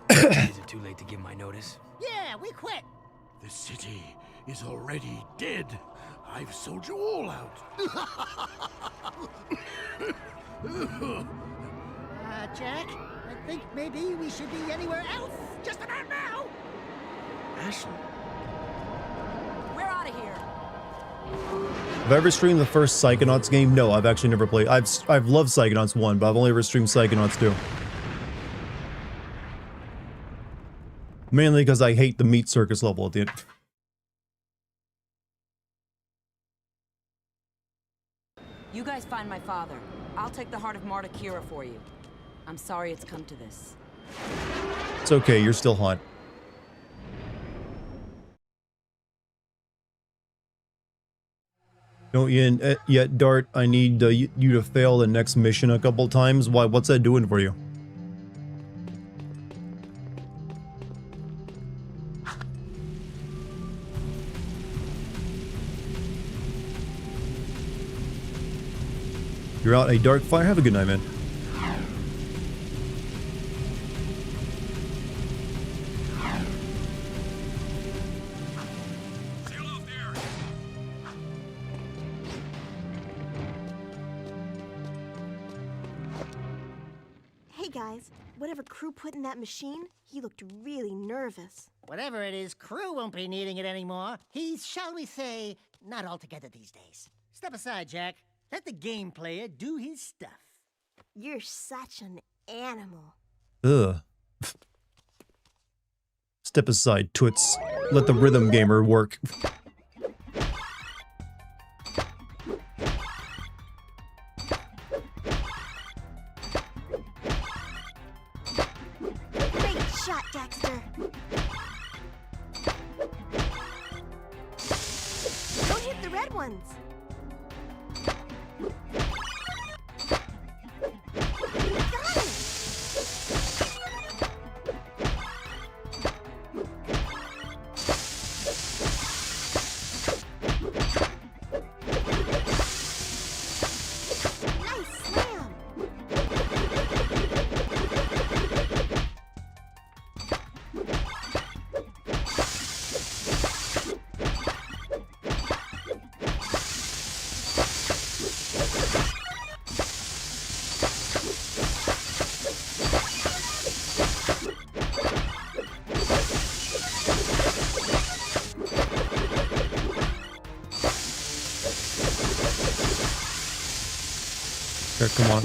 Speaker 10: Is it too late to give my notice?
Speaker 9: Yeah, we quit.
Speaker 12: The city is already dead. I've sold you all out.
Speaker 9: Jack, I think maybe we should be anywhere else just about now.
Speaker 10: Ashley.
Speaker 13: We're out of here.
Speaker 15: Have I ever streamed the first Psychonauts game? No, I've actually never played. I've loved Psychonauts 1, but I've only ever streamed Psychonauts 2. Mainly because I hate the meat circus level at the end.
Speaker 13: You guys find my father. I'll take the heart of Marta Kira for you. I'm sorry it's come to this.
Speaker 15: It's okay, you're still hot. Don't yet, Dart. I need you to fail the next mission a couple times. Why? What's that doing for you? You're out a dark fire. Have a good night, man.
Speaker 16: Hey guys, whatever Crew put in that machine, he looked really nervous.
Speaker 9: Whatever it is, Crew won't be needing it anymore. He's, shall we say, not altogether these days. Step aside, Jack. Let the game player do his stuff.
Speaker 16: You're such an animal.
Speaker 15: Ugh. Step aside, Toots. Let the rhythm gamer work.
Speaker 16: Great shot, Dexter. Don't hit the red ones.
Speaker 15: Okay, come on.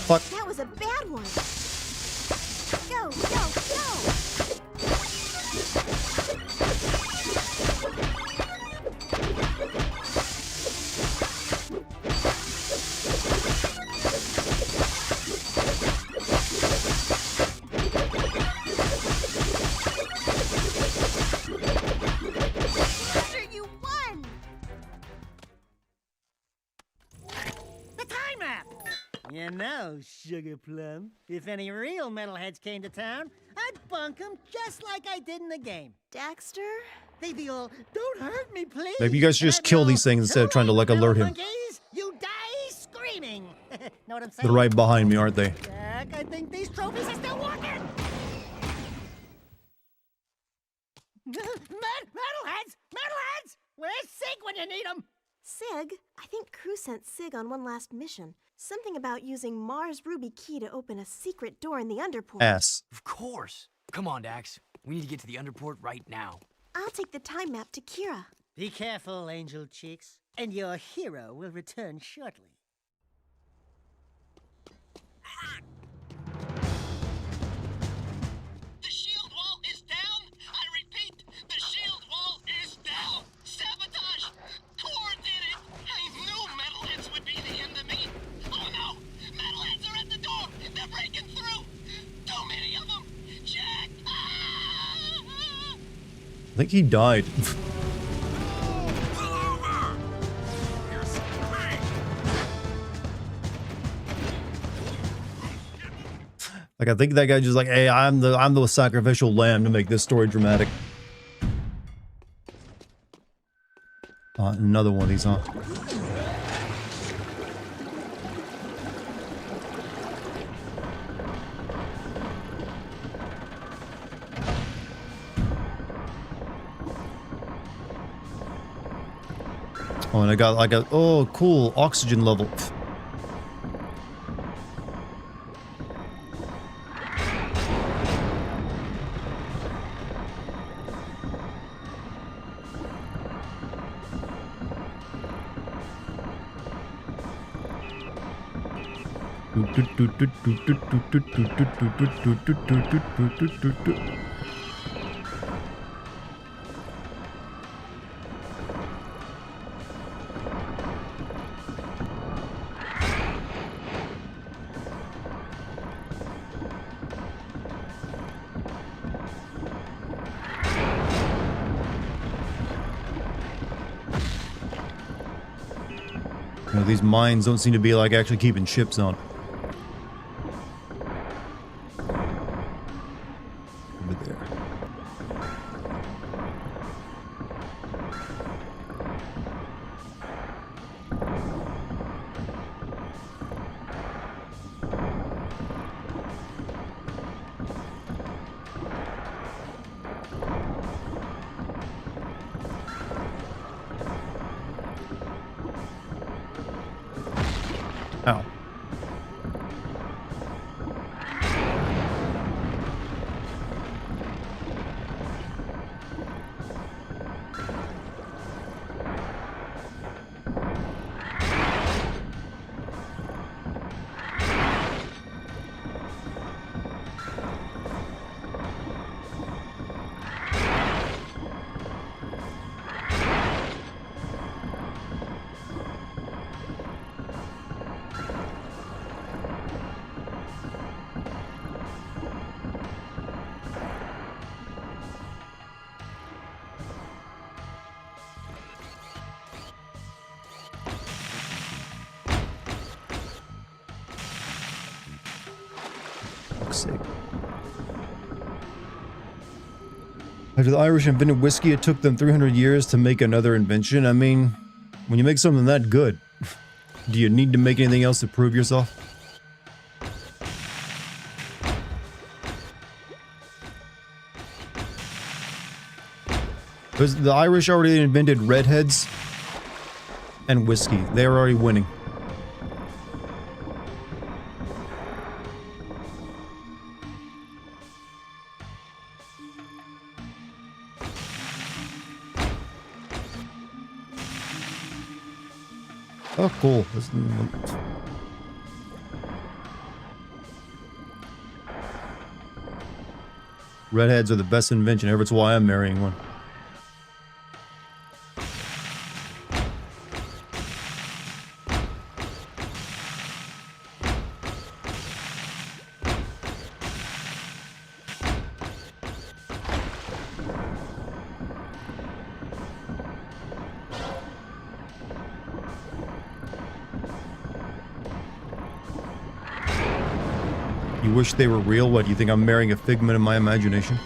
Speaker 15: Fuck.
Speaker 16: That was a bad one. Go, go,
Speaker 9: You won! The time map! You know, Sugar Plum, if any real metalheads came to town, I'd bunk them just like I did in the game.
Speaker 16: Dexter?
Speaker 9: They'd be all, don't hurt me, please!
Speaker 15: Maybe you guys should
Speaker 9: And
Speaker 15: just
Speaker 9: I'd be
Speaker 15: kill
Speaker 9: all,
Speaker 15: these things instead of trying to like alert him.
Speaker 9: monkeys, you die screaming! Know what I'm saying?
Speaker 15: They're right behind me, aren't they?
Speaker 9: Jack, I think these trophies are still working! Metalheads! Metalheads! Where's Sig when you need him?
Speaker 16: Sig? I think Crew sent Sig on one last mission. Something about using Mars Ruby Key to open a secret door in the underport.
Speaker 15: Ass.
Speaker 5: Of course. Come on, Dax. We need to get to the underport right now.
Speaker 16: I'll take the time map to Kira.
Speaker 9: Be careful, Angel Cheeks, and your hero will return shortly.
Speaker 7: The shield wall is down! I repeat, the shield wall is down! Sabotage! Core did it! I knew metalheads would be the end of me! Oh no! Metalheads are at the door! They're breaking through! Too many of them! Jack!
Speaker 15: I think he died. Like, I think that guy just like, hey, I'm the sacrificial lamb to make this story dramatic. Another one of these, huh? Oh, and I got like a, oh, cool, oxygen level. You know, these mines don't seem to be like actually keeping ships on. Over there. Ow. After the Irish invented whiskey, it took them 300 years to make another invention. I mean, when you make something that good, do you need to make anything else to prove yourself? Because the Irish already invented redheads and whiskey. They're already winning. Oh, cool. Redheads are the best invention ever. It's why I'm marrying one. You wish they were real? What, do you think I'm marrying a figment of my imagination?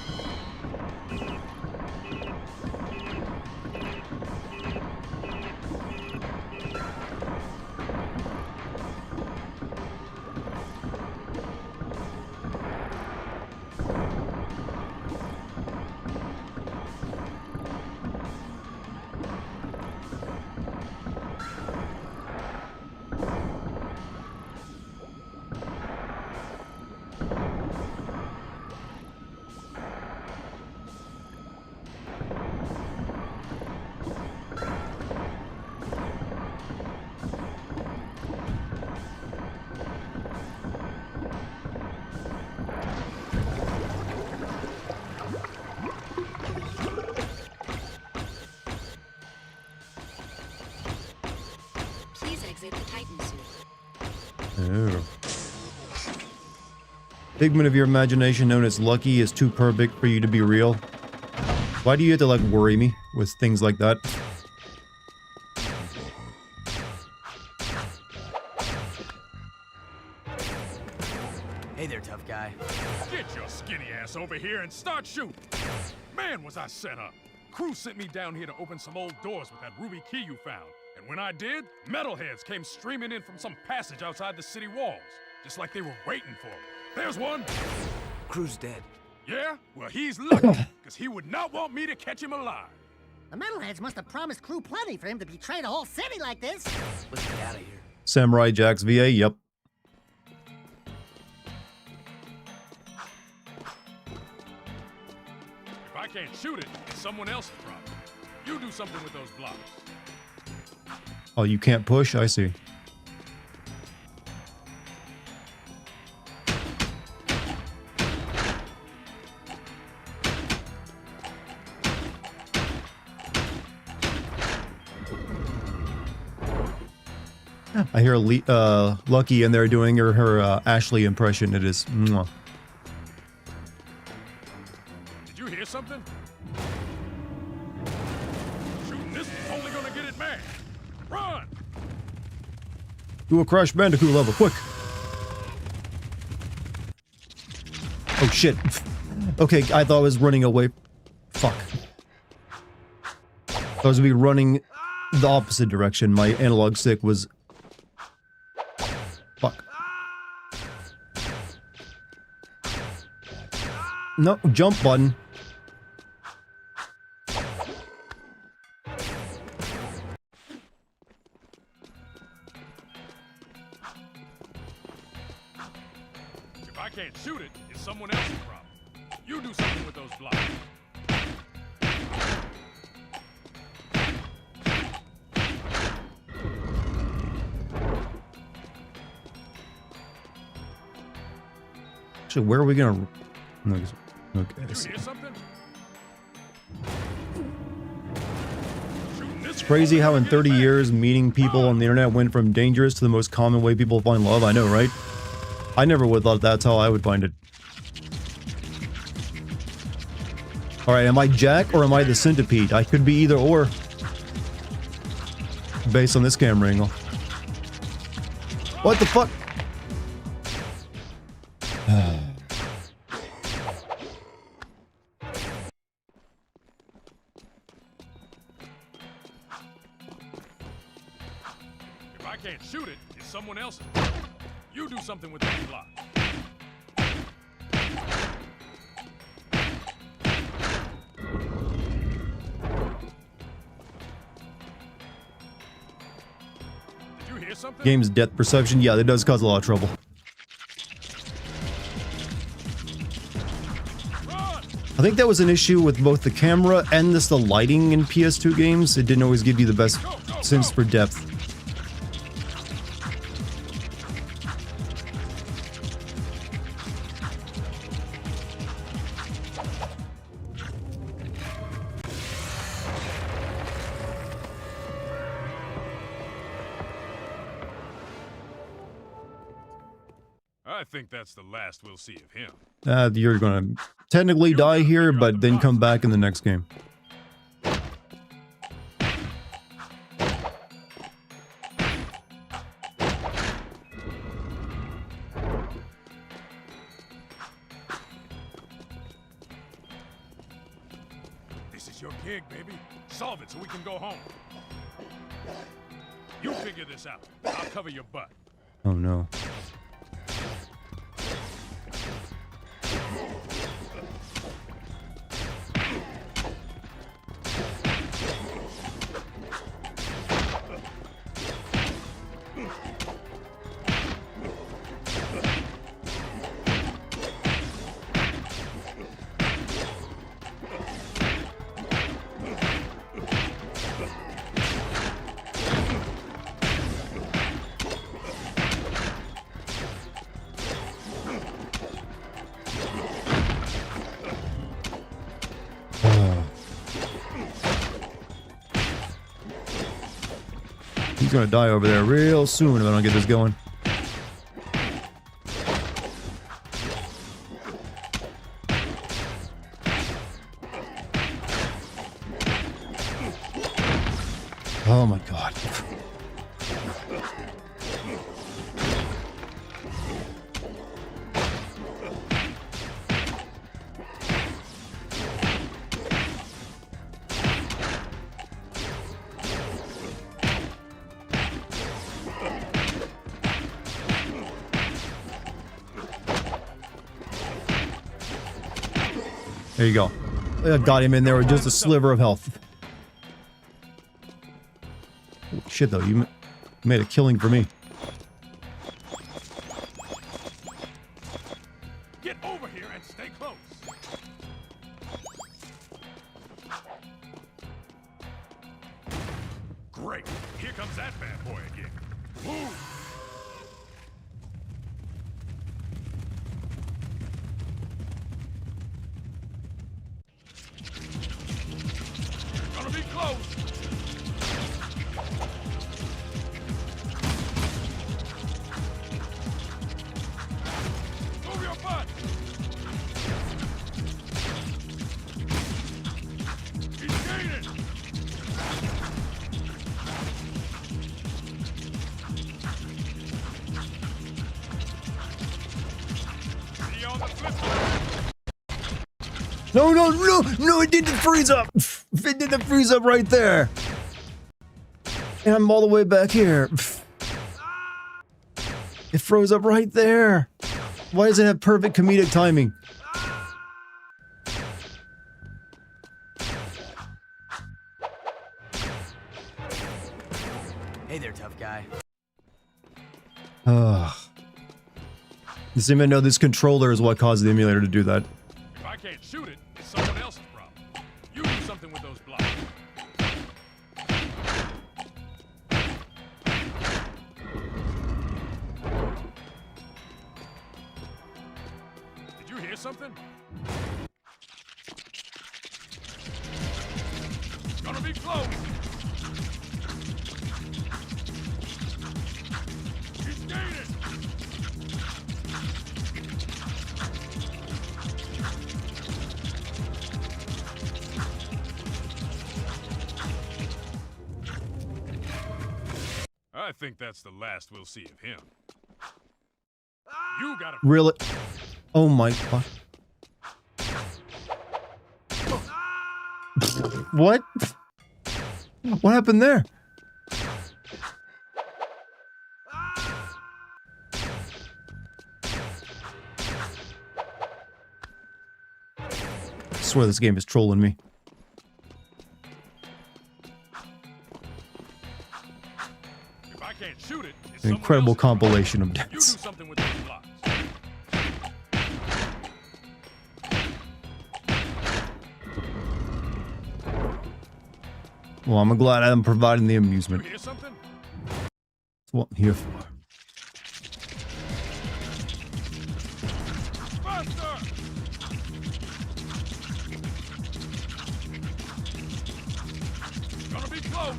Speaker 15: Oh. Figment of your imagination known as lucky is too perfect for you to be real. Why do you have to, like, worry me with things like that?
Speaker 5: Hey there, tough guy.
Speaker 11: Get your skinny ass over here and start shooting. Man, was I set up. Crew sent me down here to open some old doors with that ruby key you found. And when I did, metalheads came streaming in from some passage outside the city walls. Just like they were waiting for me. There's one.
Speaker 10: Crew's dead.
Speaker 11: Yeah? Well, he's lucky, because he would not want me to catch him alive.
Speaker 9: The metalheads must have promised Crew plenty for him to betray the whole city like this.
Speaker 10: Let's get out of here.
Speaker 15: Samurai Jack's VA, yep.
Speaker 11: If I can't shoot it, it's someone else's problem. You do something with those blocks.
Speaker 15: Oh, you can't push? I see. I hear Lucky in there doing her Ashley impression. It is. Mwah.
Speaker 11: Did you hear something? Shooting this is only gonna get it mad. Run!
Speaker 15: Do a Crash Bandicoot level, quick! Oh shit. Okay, I thought I was running away. Fuck. I was gonna be running the opposite direction. My analog stick was... Fuck. No, jump button.
Speaker 11: If I can't shoot it, it's someone else's problem. You do something with those blocks.
Speaker 15: Actually, where are we gonna... Okay, I see. It's crazy how in 30 years, meeting people on the internet went from dangerous to the most common way people find love. I know, right? I never would have thought that's how I would find it. Alright, am I Jack or am I the centipede? I could be either or. Based on this camera angle. What the fuck?
Speaker 11: If I can't shoot it, it's someone else's problem. You do something with those blocks. hear something?
Speaker 15: game's depth perception. Yeah, that does cause a lot of trouble. I think that was an issue with both the camera and the lighting in PS2 games. It didn't always give you the best sense for depth.
Speaker 11: I think that's the last we'll see of him.
Speaker 15: You're gonna technically die here, but then come back in the next game.
Speaker 11: This is your gig, baby. Solve it so we can go home. You figure this out. I'll cover your butt.
Speaker 15: Oh no. He's gonna die over there real soon if I don't get this going. Oh my god. There you go. I got him in there with just a sliver of health. Holy shit, though. You made a killing for me.
Speaker 11: Get over here and stay close. Great. Here comes that bad boy again. Move! Gonna be close. Move your butt. He's gaining. See you on the flip side.
Speaker 15: No, no, no, no, it didn't freeze up. It didn't freeze up right there. And I'm all the way back here. It froze up right there. Why does it have perfect comedic timing?
Speaker 5: Hey there, tough guy.
Speaker 15: Does anyone know this controller is what caused the emulator to do that?
Speaker 11: If I can't shoot it, it's someone else's problem. You do something with those blocks. Did you hear something? Gonna be close. He's gaining. I think that's the last we'll see of him. You gotta.
Speaker 15: Really? Oh my god. What? What happened there? I swear this game is trolling me.
Speaker 11: If I can't shoot it,
Speaker 15: incredible compilation of
Speaker 11: You do
Speaker 15: deaths.
Speaker 11: something with those blocks.
Speaker 15: Well, I'm glad I'm providing the amusement.
Speaker 11: You hear something?
Speaker 15: That's what I'm here for.
Speaker 11: Faster! Gonna be close.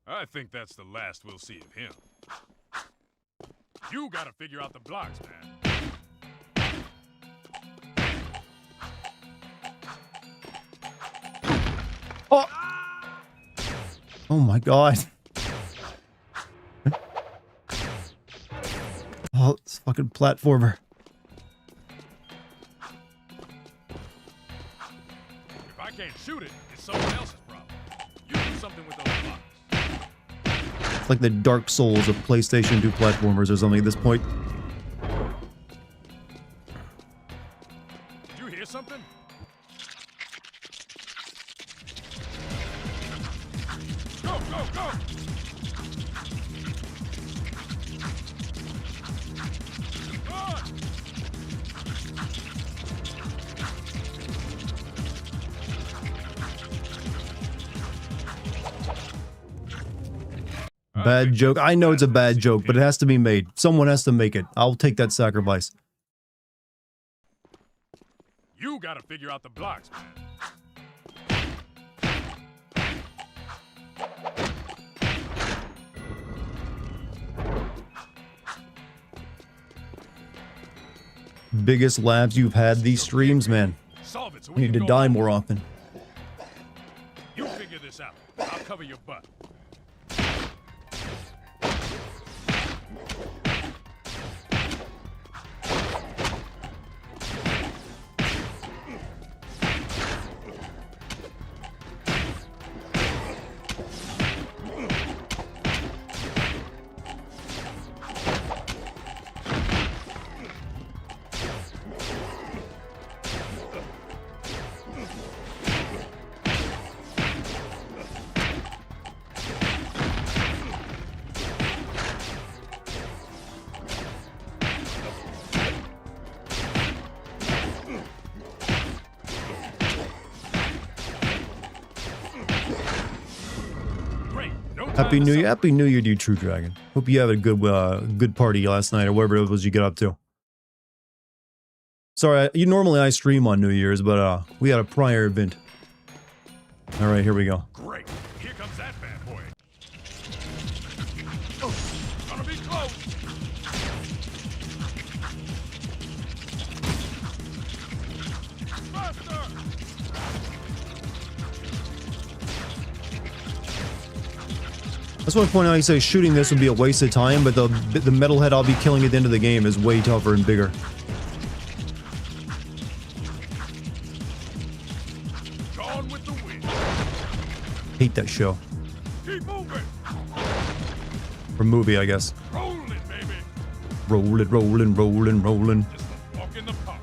Speaker 11: I think that's the last we'll see of him. You gotta figure out the blocks, man.
Speaker 15: Oh! Oh my god. Oh, it's fucking platformer.
Speaker 11: If I can't shoot it, it's someone else's problem. You do something with those blocks.
Speaker 15: It's like the Dark Souls of PlayStation 2 platformers or something at this point.
Speaker 11: Did you hear something? Go, go, go!
Speaker 15: Bad joke. I know it's a bad joke, but it has to be made. Someone has to make it. I'll take that sacrifice.
Speaker 11: You gotta figure out the blocks, man.
Speaker 15: Biggest laughs you've had these streams, man.
Speaker 11: Solve it so
Speaker 15: You
Speaker 11: we
Speaker 15: need
Speaker 11: can
Speaker 15: to
Speaker 11: go
Speaker 15: die
Speaker 11: home.
Speaker 15: more often.
Speaker 11: You figure this out. I'll cover your butt.
Speaker 15: Happy New Year. Happy New Year to you, True Dragon. Hope you had a good party last night or whatever it was you get up to. Sorry, normally I stream on New Year's, but we had a prior event. All right, here we go.
Speaker 11: Great. Here comes that bad boy. Oh, gonna be close. Faster!
Speaker 15: I just want to point out, he says shooting this would be a waste of time, but the metalhead I'll be killing at the end of the game is way tougher and bigger.
Speaker 11: Gone with the wind.
Speaker 15: Hate that show.
Speaker 11: Keep moving.
Speaker 15: Or movie, I guess.
Speaker 11: Roll it, baby.
Speaker 15: Roll it, rolling, rolling, rolling.
Speaker 11: Walk in the park.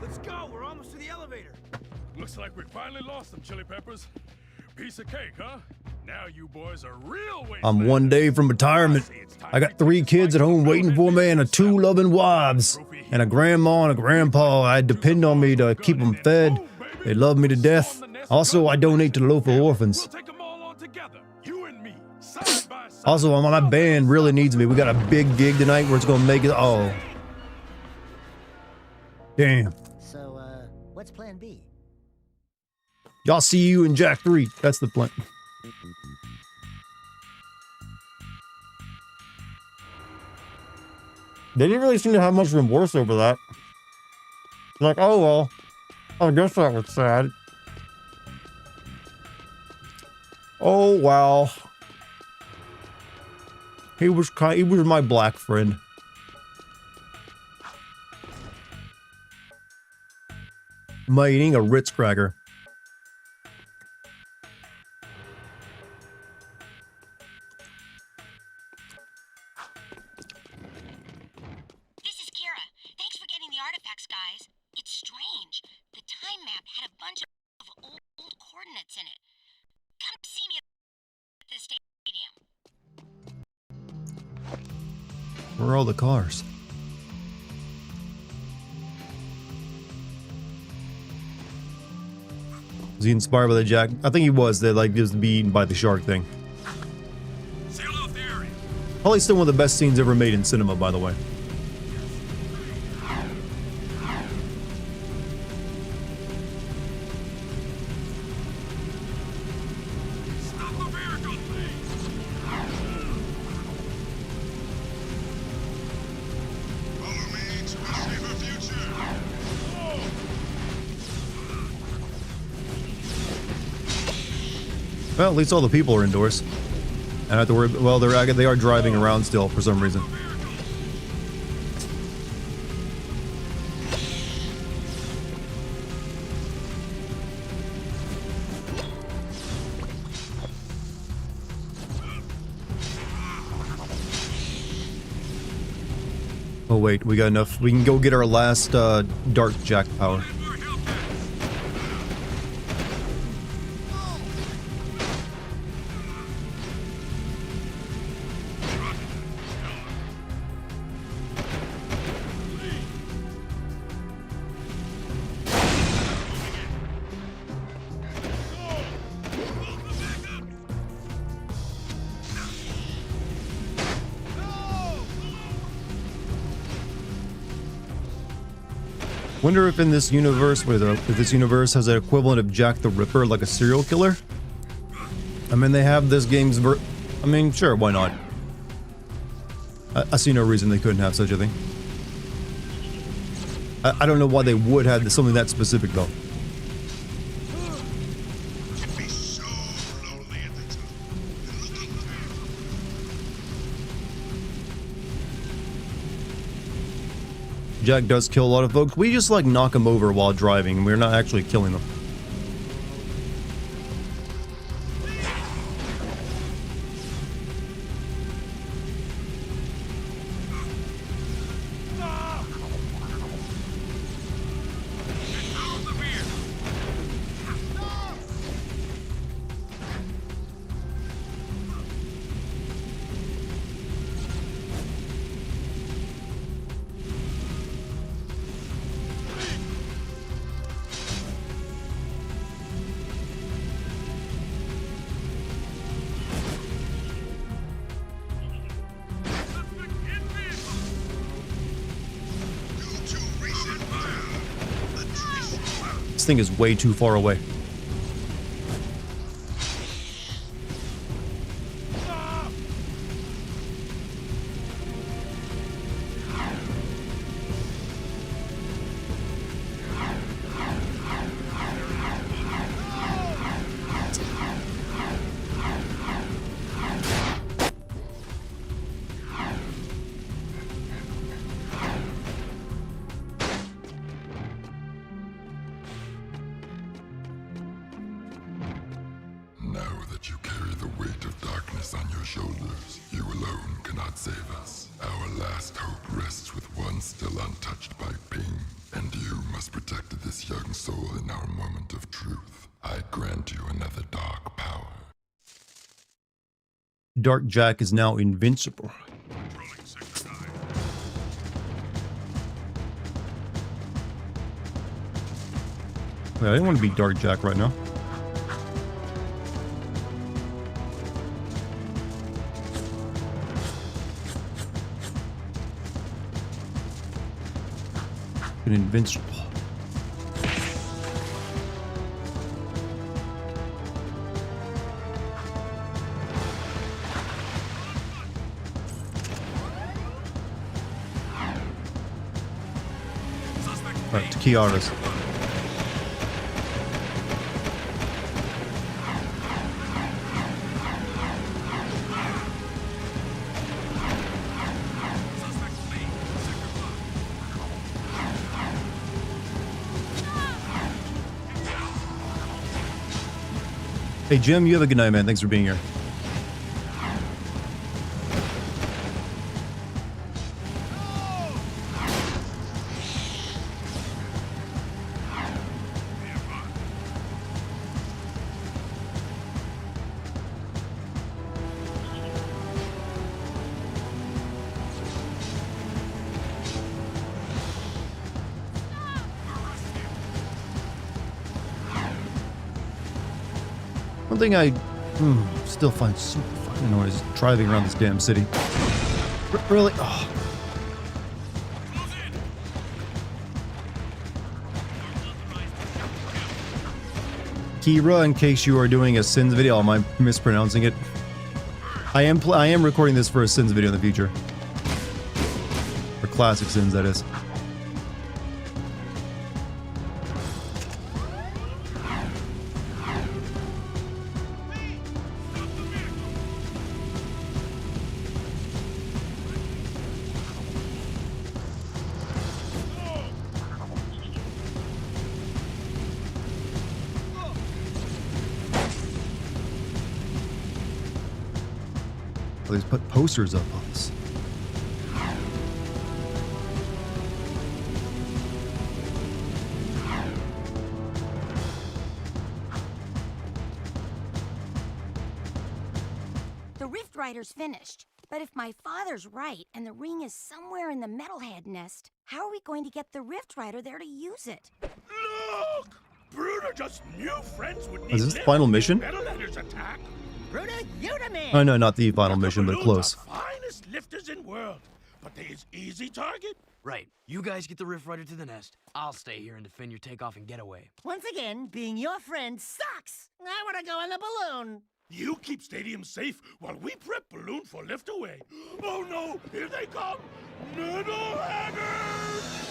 Speaker 10: Let's go. We're almost to the elevator.
Speaker 11: Looks like we finally lost them, Chili Peppers. Piece of cake, huh? Now you boys are real wastelanders.
Speaker 15: I'm one day from retirement. I got 3 kids at home waiting for me and 2 loving wives. And a grandma and a grandpa. I depend on me to keep them fed. They love me to death. Also, I donate to the local orphans. Also, my band really needs me. We got a big gig tonight where it's going to make it all. Damn.
Speaker 9: So, what's plan B?
Speaker 15: Y'all see you in Jack 3. That's the plan. They didn't really seem to have much remorse over that. Like, oh well, I guess that was sad. Oh wow. He was my black friend. Am I eating a Ritz cracker?
Speaker 8: that's in it. Come see me at the stadium.
Speaker 15: Where are all the cars? Was he inspired by the Jack? I think he was. That like just be eaten by the shark thing. Probably still one of the best scenes ever made in cinema, by the way. Well, at least all the people are indoors. And I have to worry. Well, they are driving around still for some reason. Oh wait, we got enough. We can go get our last Dark Jak power. Wonder if in this universe, if this universe has an equivalent of Jack the Ripper, like a serial killer. I mean, they have this game's I mean, sure, why not? I see no reason they couldn't have such a thing. I don't know why they would have something that specific though. Jack does kill a lot of folks. We just like knock them over while driving, and we're not actually killing them. This thing is way too far away. Dark Jak is now invincible. Wait, I didn't want to be Dark Jak right now. Been invincible. Alright, to Kiara's. Hey Jim, you have a good night, man. Thanks for being here. One thing I still find super fucking annoying is driving around this damn city. Really? Oh. Kira, in case you are doing a Sins video, am I mispronouncing it? I am recording this for a Sins video in the future. For classic Sins, that is. Please put posters up on this.
Speaker 6: The Rift Rider's finished. But if my father's right and the ring is somewhere in the Metalhead nest, how are we going to get the Rift Rider there to use it?
Speaker 12: Look! Bruder just knew friends would need
Speaker 15: Is this the final mission?
Speaker 12: Metalheaders attack.
Speaker 9: Bruder, you the man.
Speaker 15: Oh no, not the final mission, but close.
Speaker 12: Finest lifters in world, but they is easy target.
Speaker 5: Right. You guys get the Rift Rider to the nest. I'll stay here and defend your takeoff and getaway.
Speaker 9: Once again, being your friend sucks. I want to go in the balloon.
Speaker 12: You keep stadium safe while we prep balloon for lift away. Oh no, here they come! Metalheaders!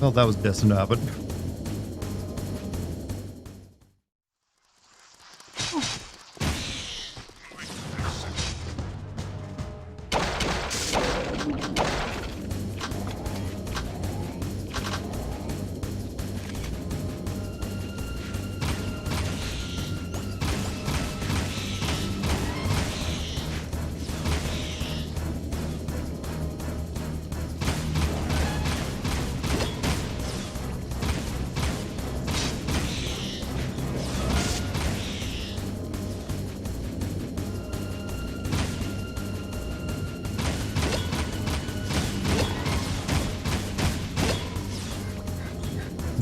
Speaker 15: Well, that was destined to happen.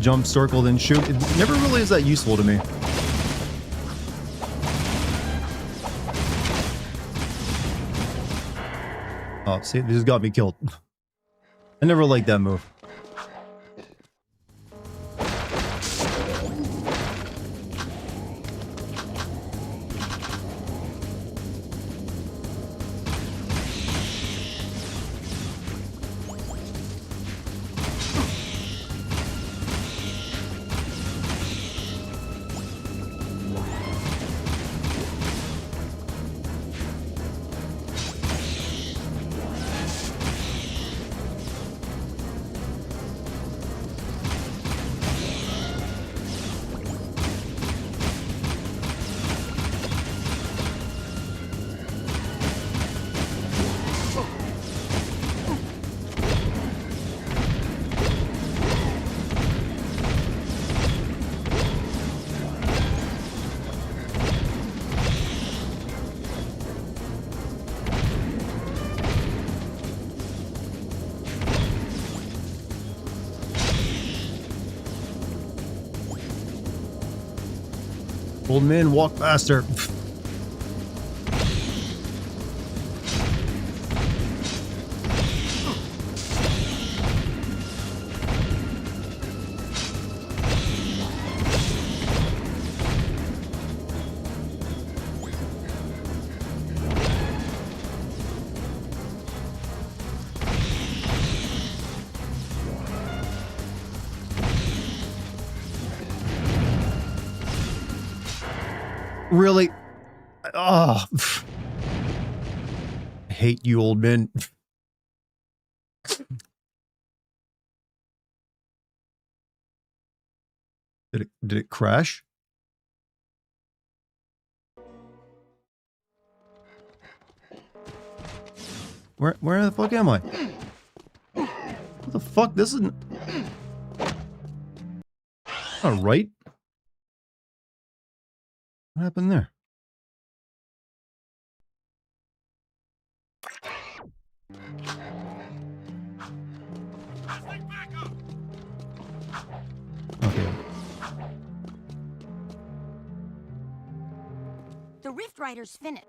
Speaker 15: Jump, circle, then shoot. It never really is that useful to me. Oh, see, this has got me killed. I never liked that move. Old man, walk faster. Really? Oh. I hate you, old men. Did it crash? Where the fuck am I? What the fuck? This isn't... Not right. What happened there? Okay.
Speaker 6: The Rift Riders finished.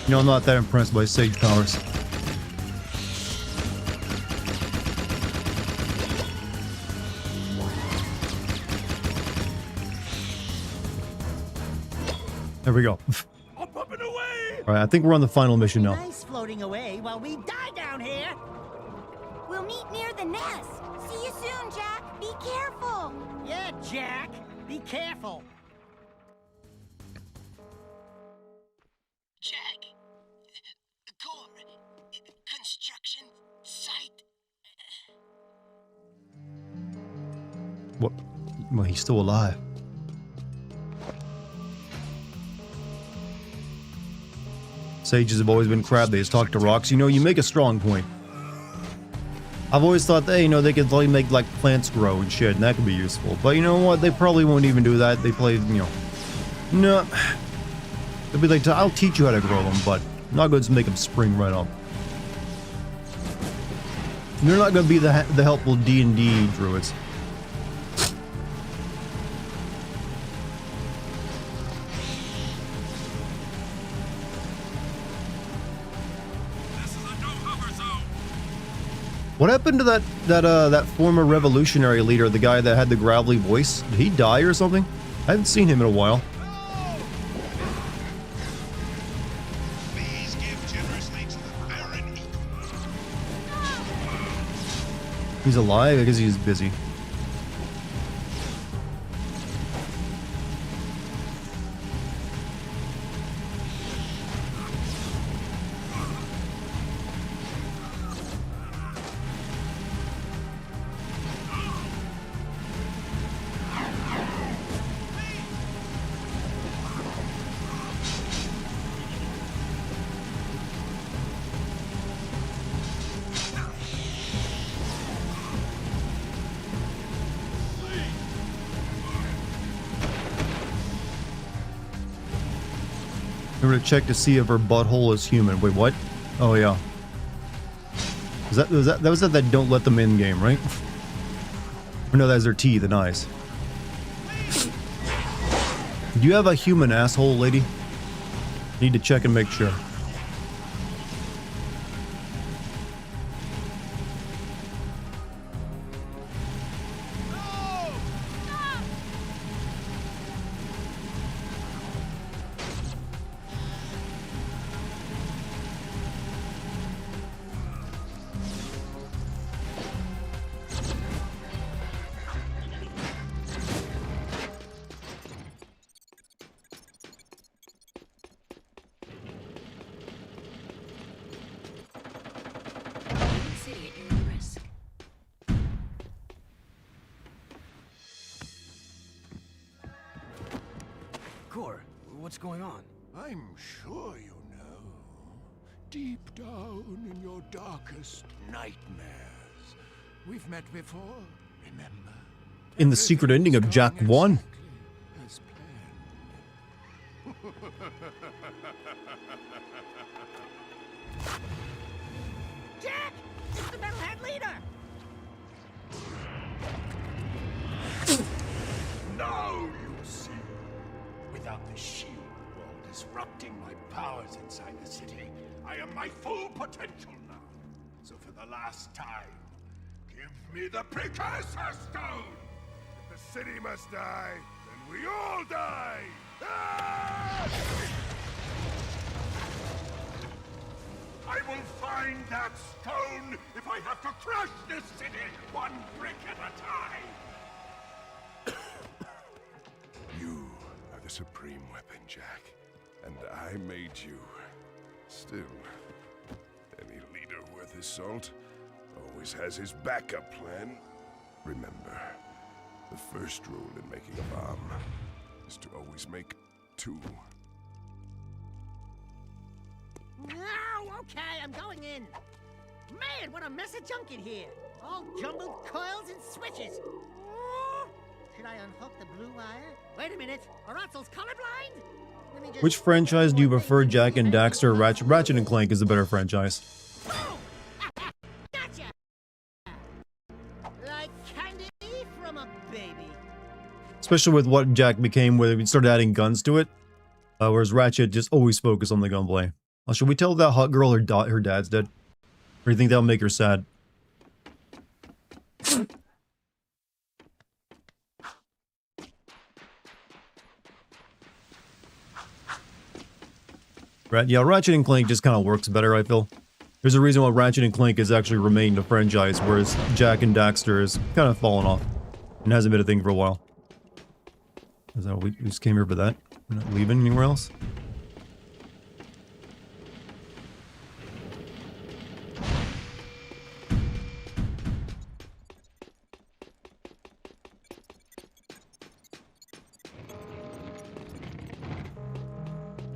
Speaker 15: You know, I'm not that impressed by Sage powers. There we go.
Speaker 12: I'm pumping away!
Speaker 15: Alright, I think we're on the final mission now.
Speaker 9: Nice floating away while we die down here.
Speaker 6: We'll meet near the nest. See you soon, Jack. Be careful.
Speaker 9: Yeah, Jack. Be careful.
Speaker 8: Jack, core, construction site.
Speaker 15: What? Well, he's still alive. Sages have always been crab based. Talk to rocks. You know, you make a strong point. I've always thought that, you know, they could probably make like plants grow and shit, and that could be useful. But you know what? They probably won't even do that. They play, you know, no. They'll be like, I'll teach you how to grow them, but I'm not going to make them spring right up. They're not going to be the helpful D&D druids. What happened to that former revolutionary leader, the guy that had the gravelly voice? Did he die or something? I haven't seen him in a while.
Speaker 7: Please give generously to the Baron Eagle.
Speaker 15: He's alive? I guess he's busy. We're gonna check to see if her butthole is human. Wait, what? Oh yeah. That was that don't let them in game, right? Or no, that's their teeth and eyes. Do you have a human asshole, lady? Need to check and make sure.
Speaker 8: at your own risk.
Speaker 10: Core, what's going on?
Speaker 12: I'm sure you know. Deep down in your darkest nightmares. We've met before, remember?
Speaker 15: In the secret ending of Jak 1.
Speaker 12: As planned.
Speaker 9: Jack! It's the Metalhead leader!
Speaker 12: Now you see. Without the shield wall disrupting my powers inside the city, I am my full potential now. So for the last time, give me the Precursor Stone! If the city must die, then we all die! Ah! I will find that stone if I have to crush this city one brick at a time! You are the supreme weapon, Jak. And I made you. Still, any leader worth his salt always has his backup plan. Remember, the first rule in making a bomb is to always make two.
Speaker 9: No, okay, I'm going in. Man, what a mess of junk in here. All jumbled coils and switches. Should I unhook the blue wire? Wait a minute, or Otzel's colorblind? Let me just...
Speaker 15: Which franchise do you prefer, Jak and Daxter? Ratchet and Clank is the better franchise.
Speaker 9: Gotcha! Like candy from a baby.
Speaker 15: Especially with what Jak became, where we started adding guns to it. Whereas Ratchet just always focused on the gunplay. Should we tell that hot girl her dad's dead? Or do you think that'll make her sad? Yeah, Ratchet and Clank just kind of works better, I feel. There's a reason why Ratchet and Clank has actually remained a franchise, whereas Jak and Daxter has kind of fallen off. And hasn't been a thing for a while. Is that we just came here for that? We're not leaving anywhere else?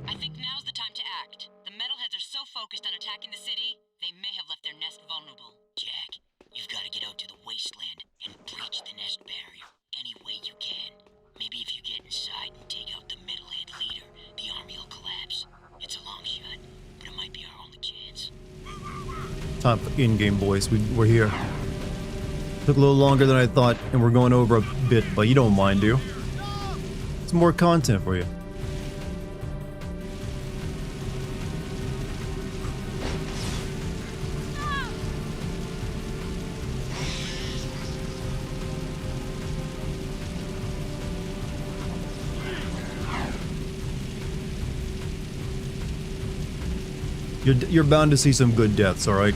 Speaker 8: I think now's the time to act. The metalheads are so focused on attacking the city, they may have left their nest vulnerable.
Speaker 17: Jak, you've got to get out to the wasteland and breach the nest barrier any way you can. Maybe if you get inside and take out the metalhead leader, the army will collapse. It's a long shot, but it might be our only chance.
Speaker 15: Time for in-game, boys. We're here. Took a little longer than I thought, and we're going over a bit, but you don't mind, do you? It's more content for you. You're bound to see some good deaths, alright?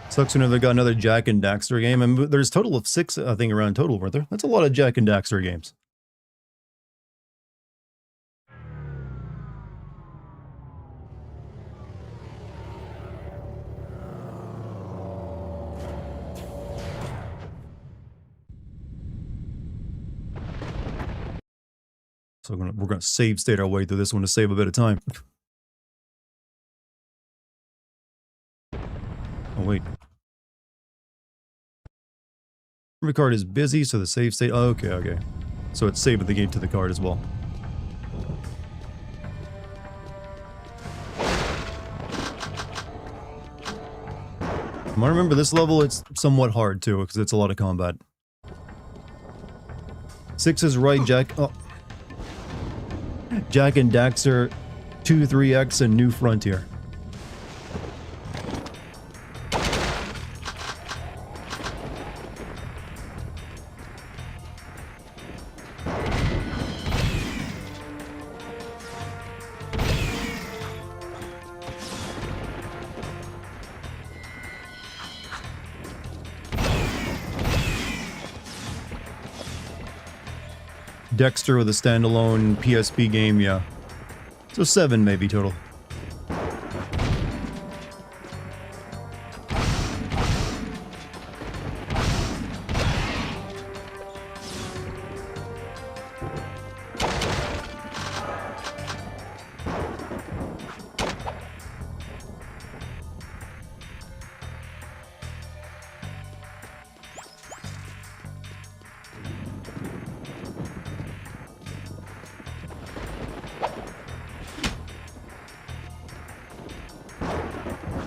Speaker 15: Sucks when they got another Jak and Daxter game, and there's a total of 6, I think, around total, weren't there? That's a lot of Jak and Daxter games. So we're gonna save state our way through this one to save a bit of time. Oh wait. Memory card is busy, so the save state. Oh, okay. So it's saving the game to the card as well. I remember this level, it's somewhat hard too, because it's a lot of combat. 6 is right, Jak. Oh. Jak and Daxter 2, 3X, and New Frontier. Dexter with a standalone PSP game, yeah. So 7 maybe total.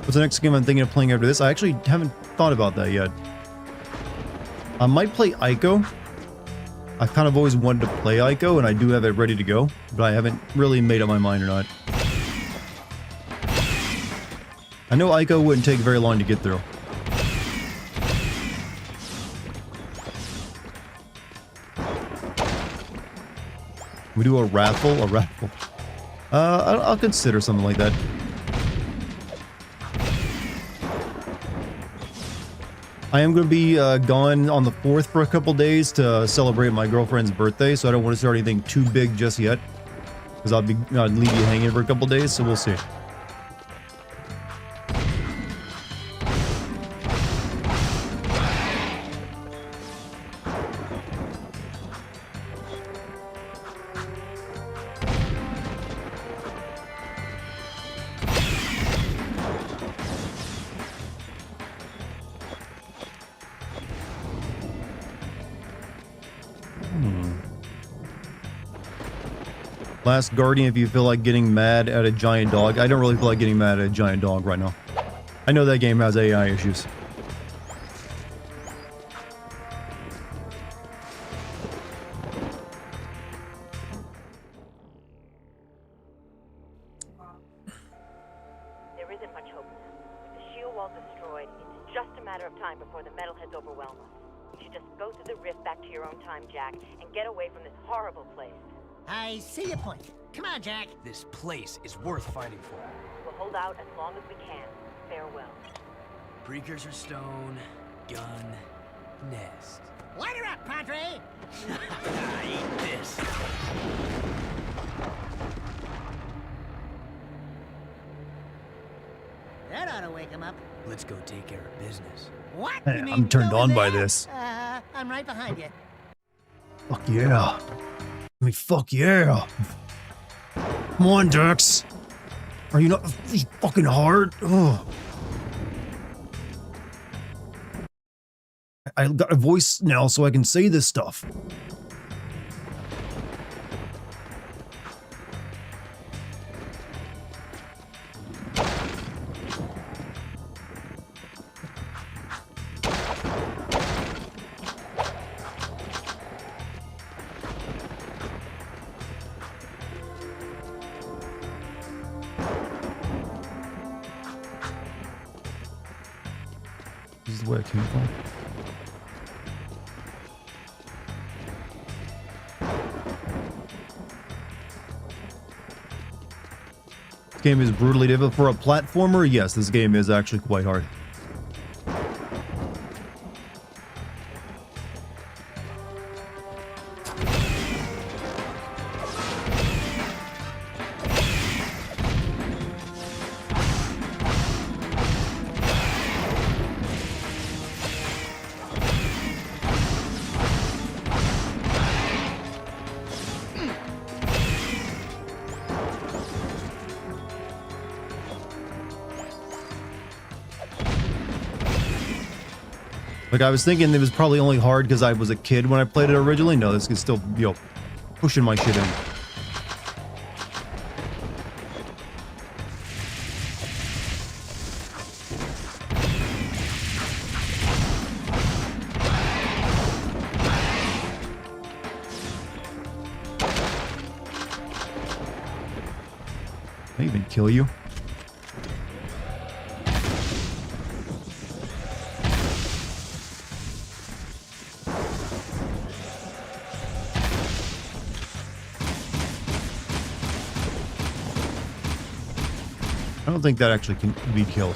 Speaker 15: What's the next game I'm thinking of playing after this? I actually haven't thought about that yet. I might play Ico. I kind of always wanted to play Ico, and I do have it ready to go, but I haven't really made up my mind or not. I know Ico wouldn't take very long to get through. We do a raffle? A raffle. I'll consider something like that. I am going to be gone on the 4th for a couple days to celebrate my girlfriend's birthday, so I don't want to start anything too big just yet. Because I'll leave you hanging for a couple days, so we'll see. Last Guardian, if you feel like getting mad at a giant dog. I don't really feel like getting mad at a giant dog right now. I know that game has AI issues.
Speaker 18: There isn't much hope now. With the shield wall destroyed, it's just a matter of time before the metalheads overwhelm us. You should just go through the rift back to your own time, Jack, and get away from this horrible place.
Speaker 9: I see your point. Come on, Jack.
Speaker 5: This place is worth fighting for.
Speaker 18: We'll hold out as long as we can. Farewell.
Speaker 5: Precursor stone, gun, nest.
Speaker 9: Light her up, Padre!
Speaker 5: Eat this.
Speaker 9: That ought to wake him up.
Speaker 5: Let's go take care of business.
Speaker 9: What?
Speaker 15: Hey,
Speaker 9: You mean
Speaker 15: I'm turned
Speaker 9: over
Speaker 15: on by
Speaker 9: there?
Speaker 15: this.
Speaker 9: I'm right behind you.
Speaker 15: Fuck yeah. I mean, fuck yeah. Come on, Dex. Are you not fucking hard? Ugh. I got a voice now so I can say this stuff. This is where it came from. This game is brutally difficult for a platformer. Yes, this game is actually quite hard. Like, I was thinking it was probably only hard because I was a kid when I played it originally. No, this is still, yo, pushing my shit in. Can I even kill you? I don't think that actually can be killed.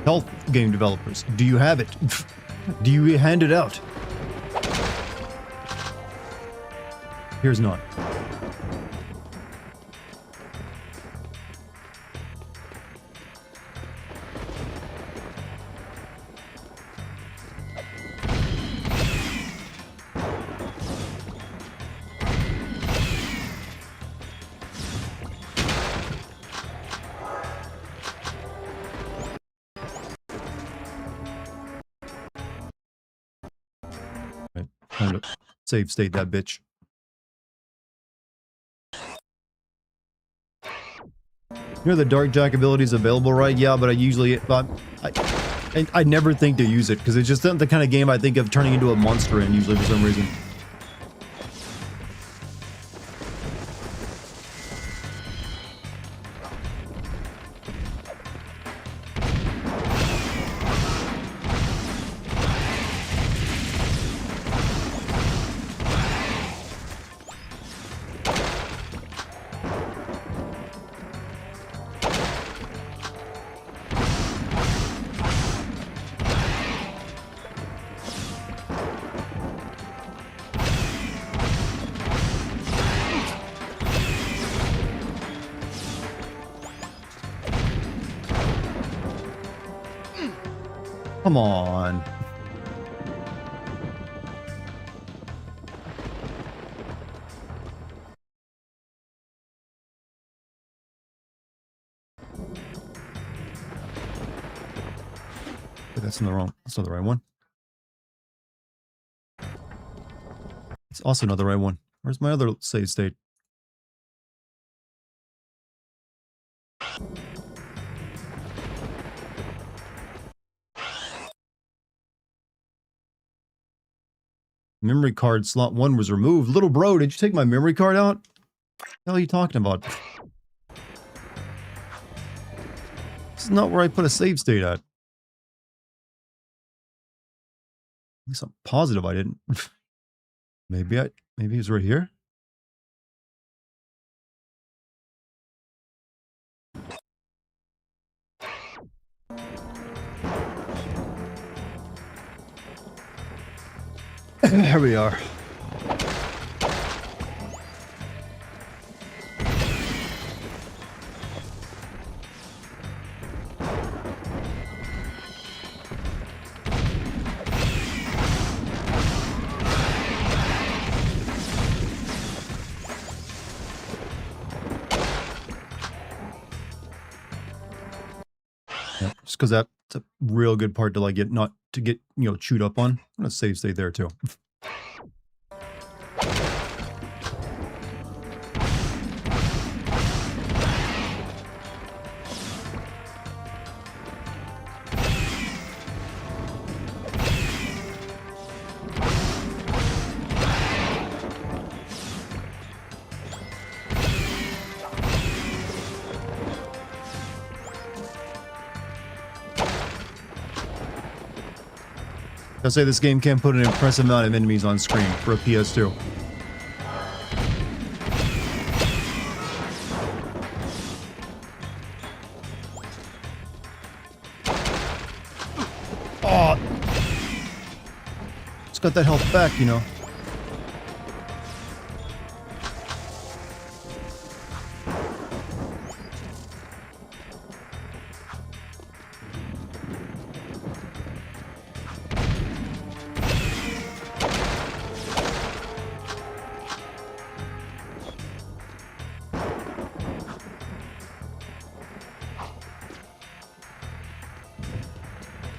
Speaker 15: Health game developers, do you have it? Do you hand it out? Here's not. Time to save state that bitch. You know the Dark Jak ability is available, right? Yeah, but I never think to use it because it's just not the kind of game I think of turning into a monster in usually for some reason. Come on. Wait, that's not the right one. It's also not the right one. Where's my other save state? Memory card slot 1 was removed. Little bro, did you take my memory card out? What the hell are you talking about? This is not where I put a save state at. At least I'm positive I didn't. Maybe it's right here. Here we are. Yep, just because that's a real good part to like get not to get chewed up on. I'm gonna save state there too. I'll say this game can put an impressive amount of enemies on screen for a PS2. Oh! It's got that health back, you know.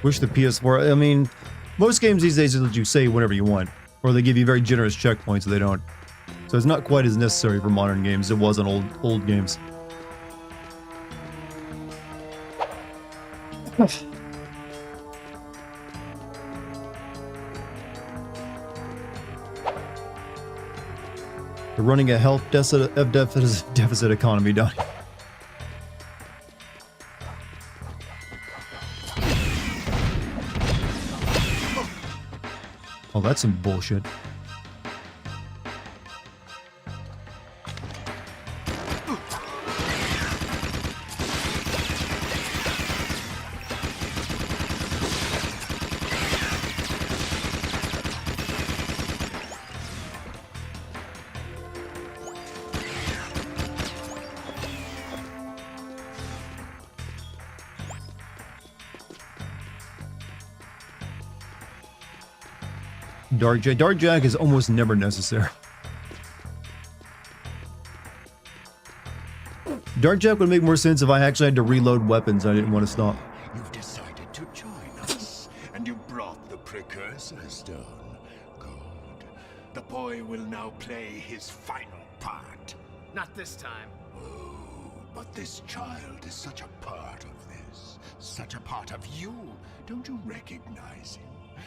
Speaker 15: Wish the PS4, I mean, most games these days let you save whenever you want, or they give you very generous checkpoints so they don't. So it's not quite as necessary for modern games as it was on old games. They're running a health deficit economy down here. Oh, that's some bullshit. Dark Jak. Dark Jak is almost never necessary. Dark Jak would make more sense if I actually had to reload weapons. I didn't want to stop.
Speaker 7: You've decided to join us, and you brought the precursor stone. Good. The boy will now play his final part.
Speaker 10: Not this time.
Speaker 7: Oh, but this child is such a part of this. Such a part of you. Don't you recognize him?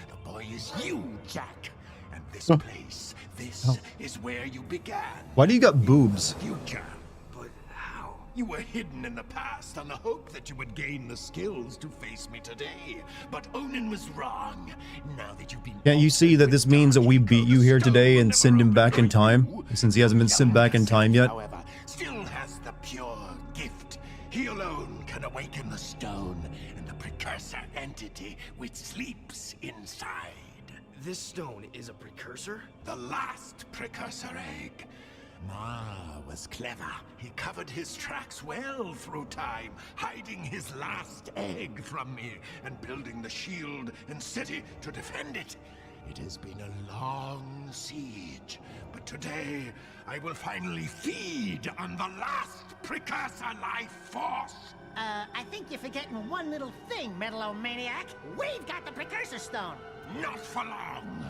Speaker 7: The boy is you, Jak. And this place, this is where you began.
Speaker 15: Why do you got boobs?
Speaker 7: Future. But how? You were hidden in the past on the hope that you would gain the skills to face me today. But Onin was wrong. Now that you've been...
Speaker 15: Can't you see that this means that we beat you here today and send him back in time? Since he hasn't been sent back in time yet?
Speaker 7: However, still has the pure gift. He alone can awaken the stone and the precursor entity which sleeps inside.
Speaker 10: This stone is a precursor?
Speaker 7: The last precursor egg. Ma was clever. He covered his tracks well through time, hiding his last egg from me and building the shield and city to defend it. It has been a long siege, but today I will finally feed on the last precursor life force.
Speaker 9: I think you're forgetting one little thing, Metalomaniac. We've got the precursor stone.
Speaker 7: Not for long.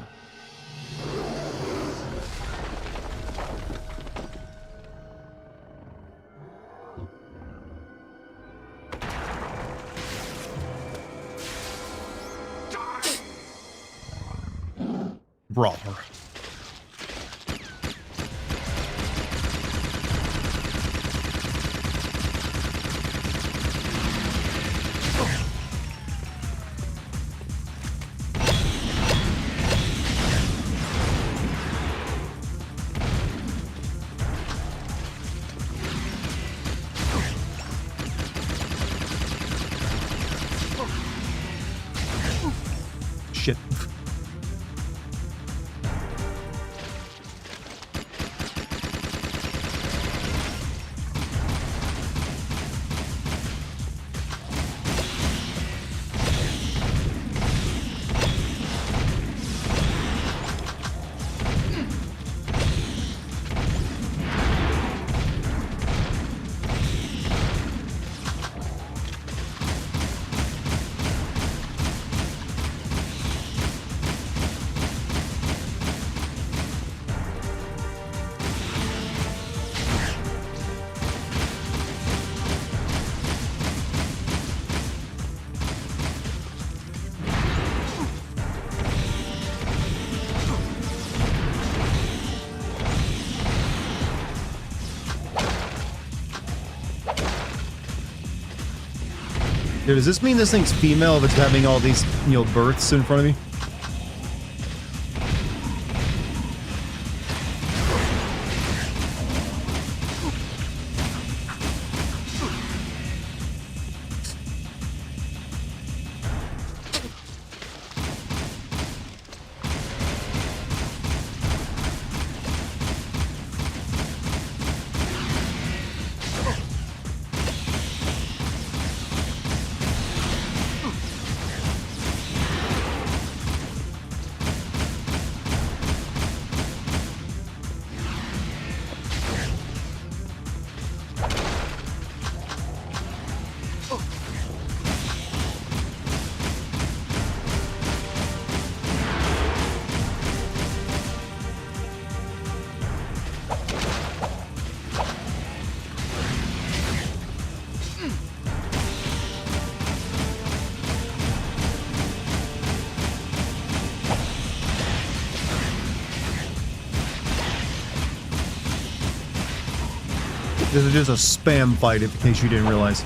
Speaker 15: Brought her. Shit. Dude, does this mean this thing's female if it's having all these, you know, births in front of me? This is just a spam fight, in case you didn't realize.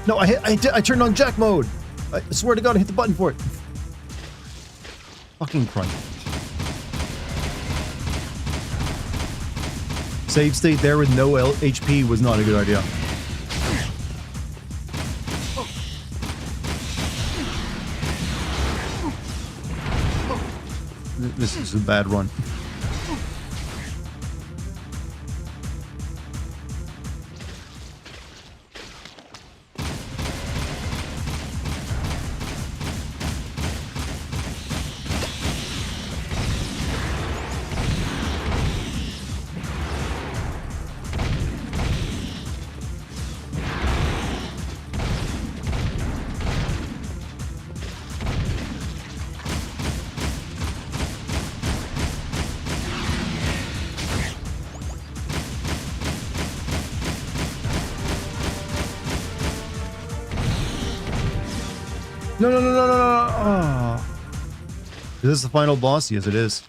Speaker 15: No, I turned on Jak mode. I swear to God, I hit the button for it. Fucking Christ. Save state there with no HP was not a good idea. This is a bad run. No, no, no, no, no, no. Oh. Is this the final boss? Yes, it is.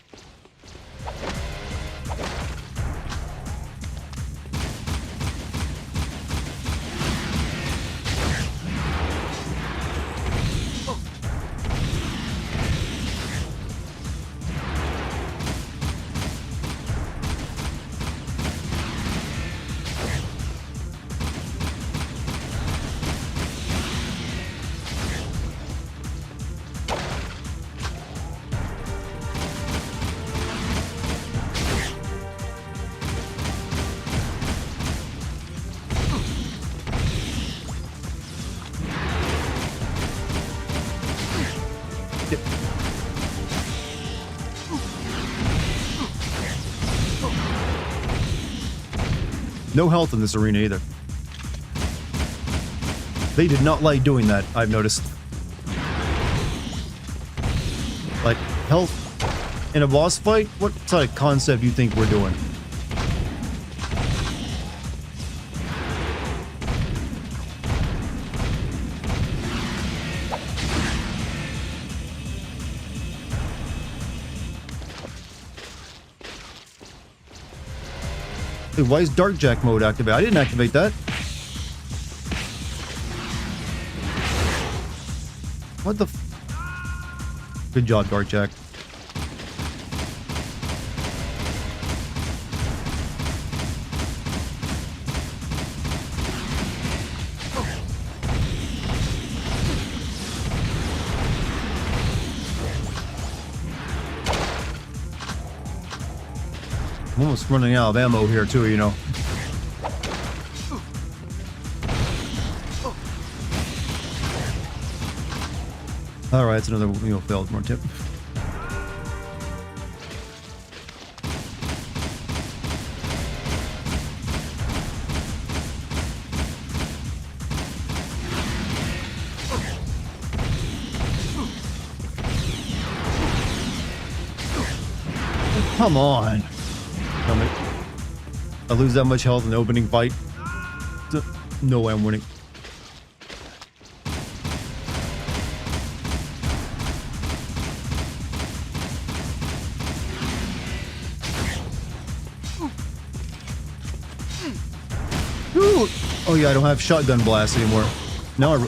Speaker 15: No health in this arena either. They did not like doing that, I've noticed. Like, health in a boss fight? What sort of concept do you think we're doing? Hey, why is Dark Jak mode activated? I didn't activate that. What the f— Good job, Dark Jak. I'm almost running out of ammo here too, you know. Alright, it's another, you know, failed more tip. Come on. I lose that much health in the opening fight. No way I'm winning. Ooh. Oh yeah, I don't have shotgun blast anymore. Now I...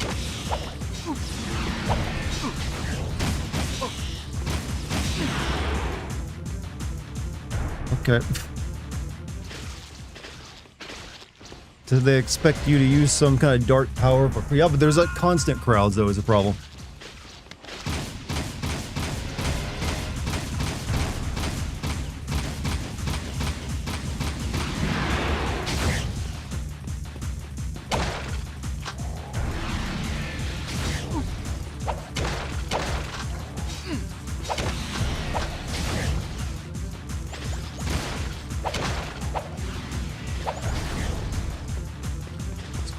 Speaker 15: Okay. Do they expect you to use some kind of dark power? Yeah, but there's like constant crowds though is a problem.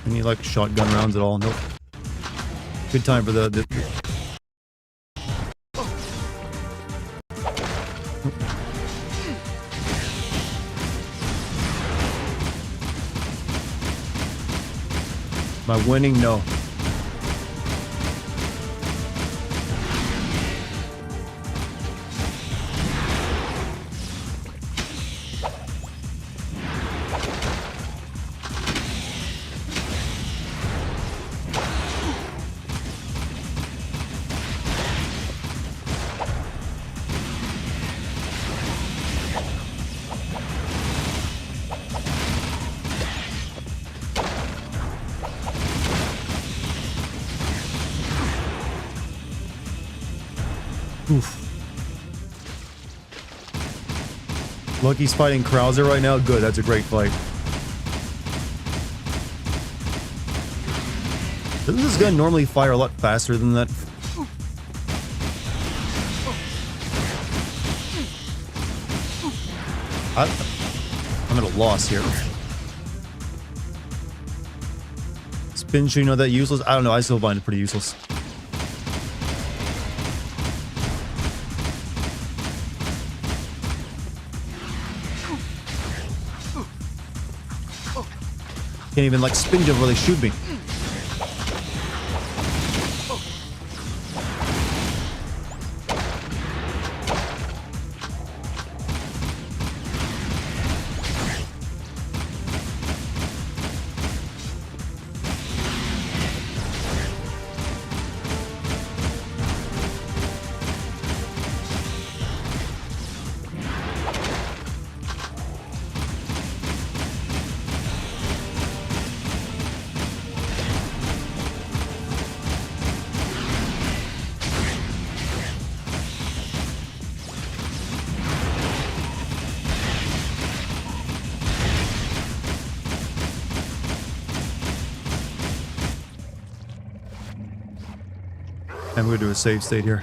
Speaker 15: Any like shotgun rounds at all? Nope. Good time for the Am I winning? No. Oof. Lucky's fighting Krauser right now. Good, that's a great fight. Doesn't this gun normally fire a lot faster than that? I'm at a loss here. Spin shooting, not that useless? I don't know, I still find it pretty useless. Can't even like spin jump where they shoot me. I'm going to do a save state here.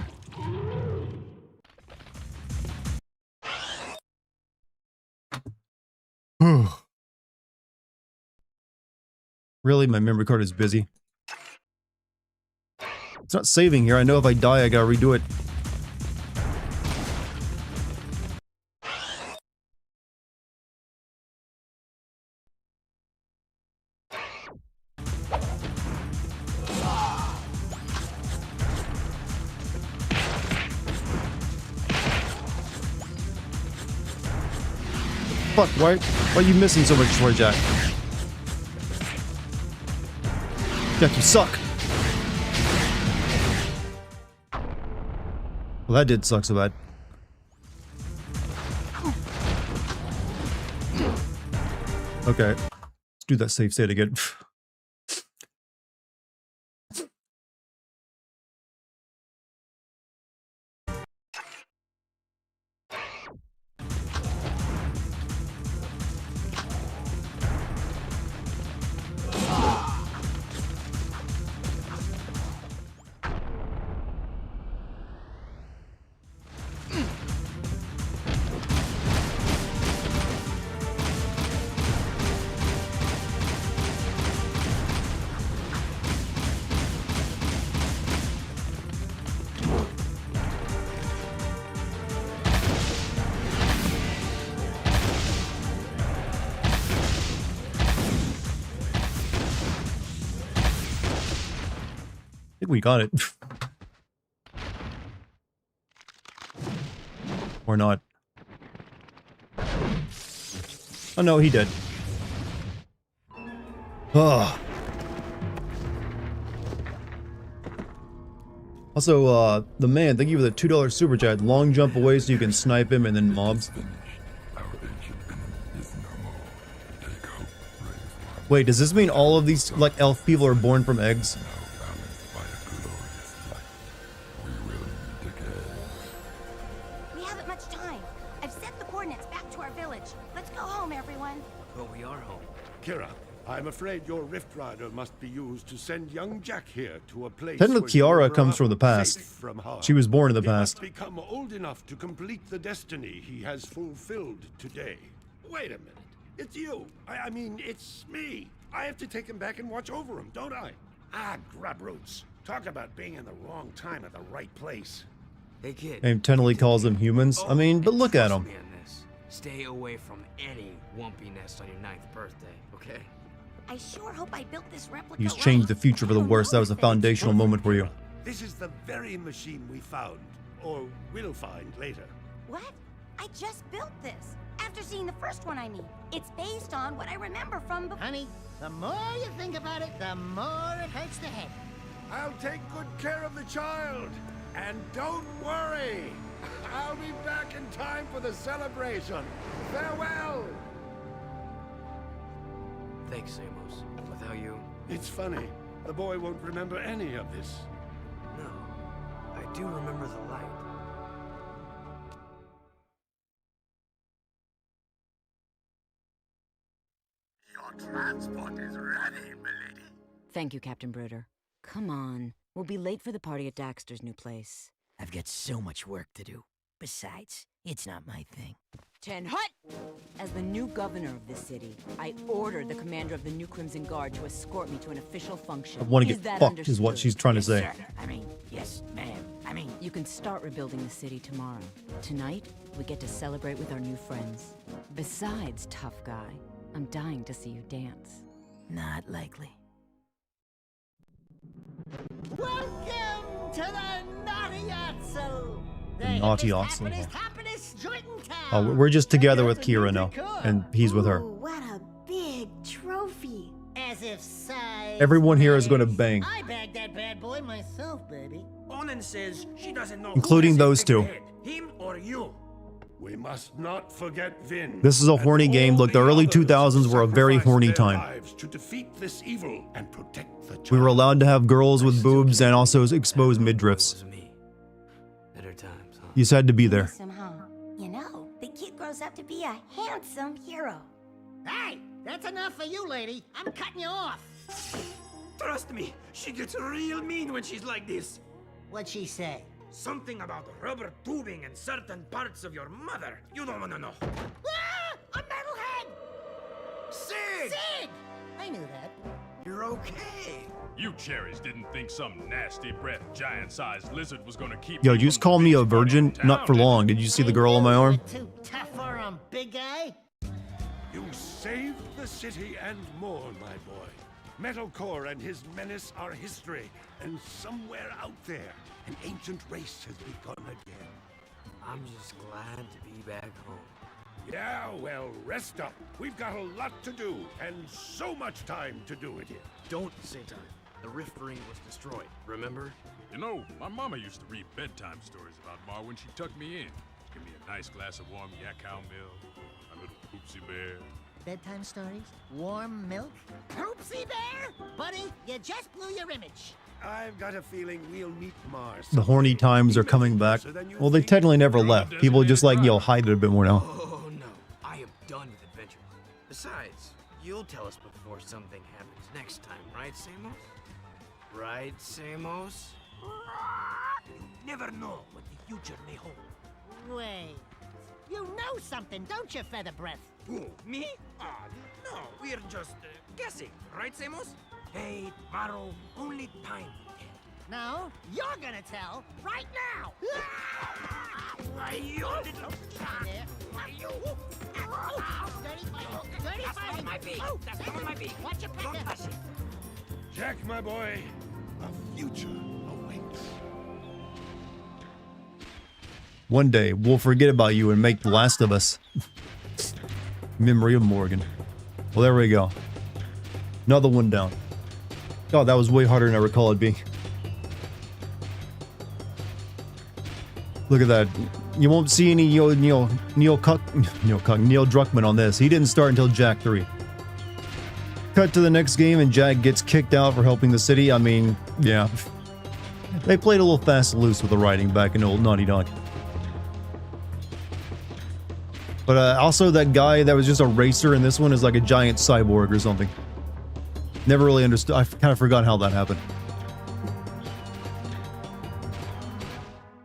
Speaker 15: Really? My memory card is busy. It's not saving here. I know if I die, I gotta redo it. Fuck, why are you missing so much, Troy Jack? Jack, you suck. Well, that did suck so bad. Okay, let's do that save state again. I think we got it. Or not. Oh no, he did. Ugh. Also, the man, thank you for the $2 super chat. Long jump away so you can snipe him and then mobs. Wait, does this mean all of these, like, elf people are born from eggs?
Speaker 6: We haven't much time. I've set the coordinates back to our village. Let's go home, everyone.
Speaker 10: But we are home.
Speaker 12: Kira, I'm afraid your Rift Rider must be used to send young Jack here to a place.
Speaker 15: Technically,
Speaker 12: where you
Speaker 15: Kiara
Speaker 12: grow
Speaker 15: comes
Speaker 12: up
Speaker 15: from the past.
Speaker 12: safe from harm.
Speaker 15: She was born in the
Speaker 12: He
Speaker 15: past.
Speaker 12: must become old enough to complete the destiny he has fulfilled today. Wait a minute. It's you. I mean, it's me. I have to take him back and watch over him, don't I? Ah, grubroots. Talk about being in the wrong time at the right place.
Speaker 10: Hey kid.
Speaker 15: And Tenley calls them humans. I mean, but look at them.
Speaker 10: Stay away from any wumpy nest on your 9th birthday, okay?
Speaker 6: I sure hope I built this replica.
Speaker 15: He's changed the future for the worse. That was a foundational moment for you.
Speaker 12: This is the very machine we found, or will find later.
Speaker 6: What? I just built this. After seeing the first one, I mean. It's based on what I remember from before.
Speaker 9: Honey, the more you think about it, the more it hurts the head.
Speaker 12: I'll take good care of the child. And don't worry. I'll be back in time for the celebration. Farewell.
Speaker 10: Thanks, Amos. Without you...
Speaker 12: It's funny. The boy won't remember any of this.
Speaker 10: No. I do remember the light.
Speaker 7: transport is ready, milady.
Speaker 8: Thank you, Captain Bruder. Come on. We'll be late for the party at Daxter's new place.
Speaker 17: I've got so much work to do. Besides, it's not my thing.
Speaker 8: Ten Hut! As the new governor of this city, I ordered the commander of the New Crimson Guard to escort me to an official function.
Speaker 15: I want to
Speaker 8: Is
Speaker 15: get
Speaker 8: that
Speaker 15: fucked is what
Speaker 8: understood?
Speaker 15: she's trying to say.
Speaker 17: Sir, I mean, yes, ma'am. I mean,
Speaker 8: You can start rebuilding the city tomorrow. Tonight, we get to celebrate with our new friends. Besides, tough guy, I'm dying to see you dance.
Speaker 17: not likely.
Speaker 9: Welcome to the Naughty Otso.
Speaker 15: Naughty Otso.
Speaker 9: Happiness joint in town.
Speaker 15: Oh, we're just together with Kira now, and he's with her.
Speaker 16: Ooh, what a big trophy.
Speaker 9: As if size.
Speaker 15: Everyone here is going to bang,
Speaker 9: I bagged that bad boy myself, baby.
Speaker 10: Onan says she doesn't know
Speaker 15: including those two.
Speaker 10: him or you.
Speaker 12: We must not forget Vin.
Speaker 15: This is a horny game. Look, the early 2000s were a very horny time.
Speaker 12: Lives to defeat this evil and protect the
Speaker 15: We were allowed to have girls with boobs and also exposed midriffs.
Speaker 5: Better times, huh?
Speaker 15: You just had to be there.
Speaker 6: Handsome, huh? You know, the kid grows up to be a handsome hero.
Speaker 9: Hey, that's enough for you, lady. I'm cutting you off.
Speaker 10: Trust me, she gets real mean when she's like this.
Speaker 9: What'd she say?
Speaker 10: Something about rubber tubing and certain parts of your mother. You don't want to know.
Speaker 9: Ah! A metalhead!
Speaker 10: Sig!
Speaker 9: Sig! I knew that.
Speaker 10: You're okay.
Speaker 11: You cherries didn't think some nasty breath, giant-sized lizard was gonna keep
Speaker 15: Yo,
Speaker 11: me
Speaker 15: you just
Speaker 11: from
Speaker 15: call me a
Speaker 11: being
Speaker 15: virgin?
Speaker 11: downtown,
Speaker 15: Not for
Speaker 11: did you?
Speaker 15: long. Did you see the girl on my arm?
Speaker 9: Too tough for him, big guy.
Speaker 12: You saved the city and more, my boy. Metalcore and his menace are history, and somewhere out there, an ancient race has begun again.
Speaker 5: I'm just glad to be back home.
Speaker 12: Yeah, well, rest up. We've got a lot to do, and so much time to do it in.
Speaker 5: Don't say time. The rift ring was destroyed, remember?
Speaker 11: You know, my mama used to read bedtime stories about Ma when she tucked me in. Give me a nice glass of warm yak cow milk, a little poopsie bear.
Speaker 9: Bedtime stories? Warm milk? Poopsie bear? Buddy, you just blew your image.
Speaker 12: I've got a feeling we'll meet Mars.
Speaker 15: The horny times are coming back. Well, they technically never left. People just like, yo, hide it a bit more now.
Speaker 5: Oh no, I am done with adventures. Besides, you'll tell us before something happens next time, right, Samos? Right, Samos?
Speaker 10: You never know what the future may hold.
Speaker 9: Wait. You know something, don't you, Feather Breath?
Speaker 10: Who, me? No, we're just guessing, right, Samos? Hey, tomorrow, only time will tell.
Speaker 9: No, you're gonna tell right now.
Speaker 10: Why, you little...
Speaker 9: There.
Speaker 10: Why, you...
Speaker 9: Dirty fight. Dirty
Speaker 10: That's
Speaker 9: fight.
Speaker 10: on my beak.
Speaker 9: Oh,
Speaker 10: That's on my beak.
Speaker 9: Watch your
Speaker 10: Don't
Speaker 9: back.
Speaker 10: touch it.
Speaker 12: Jack, my boy, a future awaits.
Speaker 15: One day, we'll forget about you and make The Last of Us. Memory of Morgan. Well, there we go. Another one down. God, that was way harder than I recall it being. Look at that. You won't see any Neil Druckmann on this. He didn't start until Jak 3. Cut to the next game and Jak gets kicked out for helping the city. I mean, yeah. They played a little fast and loose with the writing back in old Naughty Dog. But also that guy that was just a racer in this one is like a giant cyborg or something. Never really understood. I kind of forgot how that happened.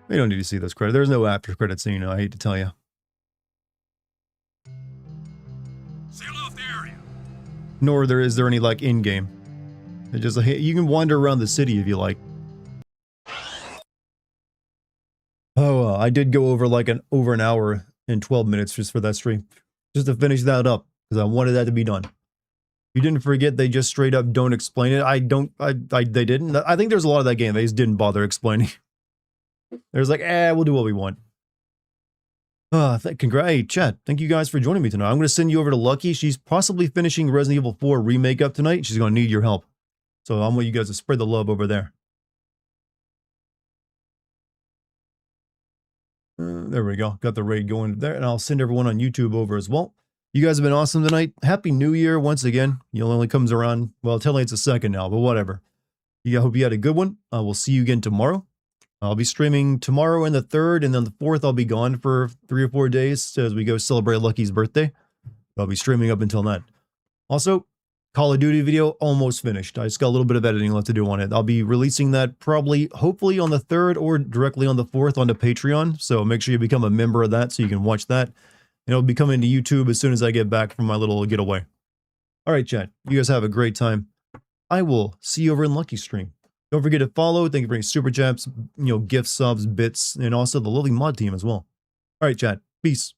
Speaker 15: We don't need to see this credit. There's no after credit scene, I hate to tell you.
Speaker 11: Seal off the area.
Speaker 15: Nor is there any like in-game. It's just like, you can wander around the city if you like. Oh, I did go over like over an hour and 12 minutes just for that stream, just to finish that up because I wanted that to be done. You didn't forget they just straight up don't explain it. They didn't. I think there's a lot of that game they just didn't bother explaining. There's like, we'll do what we want. Hey, chat. Thank you guys for joining me tonight. I'm going to send you over to Lucky. She's possibly finishing Resident Evil 4 remake up tonight. She's going to need your help. So I want you guys to spread the love over there. There we go. Got the raid going there. And I'll send everyone on YouTube over as well. You guys have been awesome tonight. Happy New Year once again. It only comes around, well, technically it's the second now, but whatever. I hope you had a good one. We'll see you again tomorrow. I'll be streaming tomorrow and the 3rd, and then the 4th I'll be gone for 3 or 4 days as we go celebrate Lucky's birthday. I'll be streaming up until then. Also, Call of Duty video, almost finished. I just got a little bit of editing left to do on it. I'll be releasing that probably, hopefully on the 3rd or directly on the 4th onto Patreon. So make sure you become a member of that so you can watch that. And it'll be coming to YouTube as soon as I get back from my little getaway. All right, chat. You guys have a great time. I will see you over in Lucky Stream. Don't forget to follow. Thank you for any super chats, gift subs, bits, and also the lovely mod team as well. All right, chat. Peace.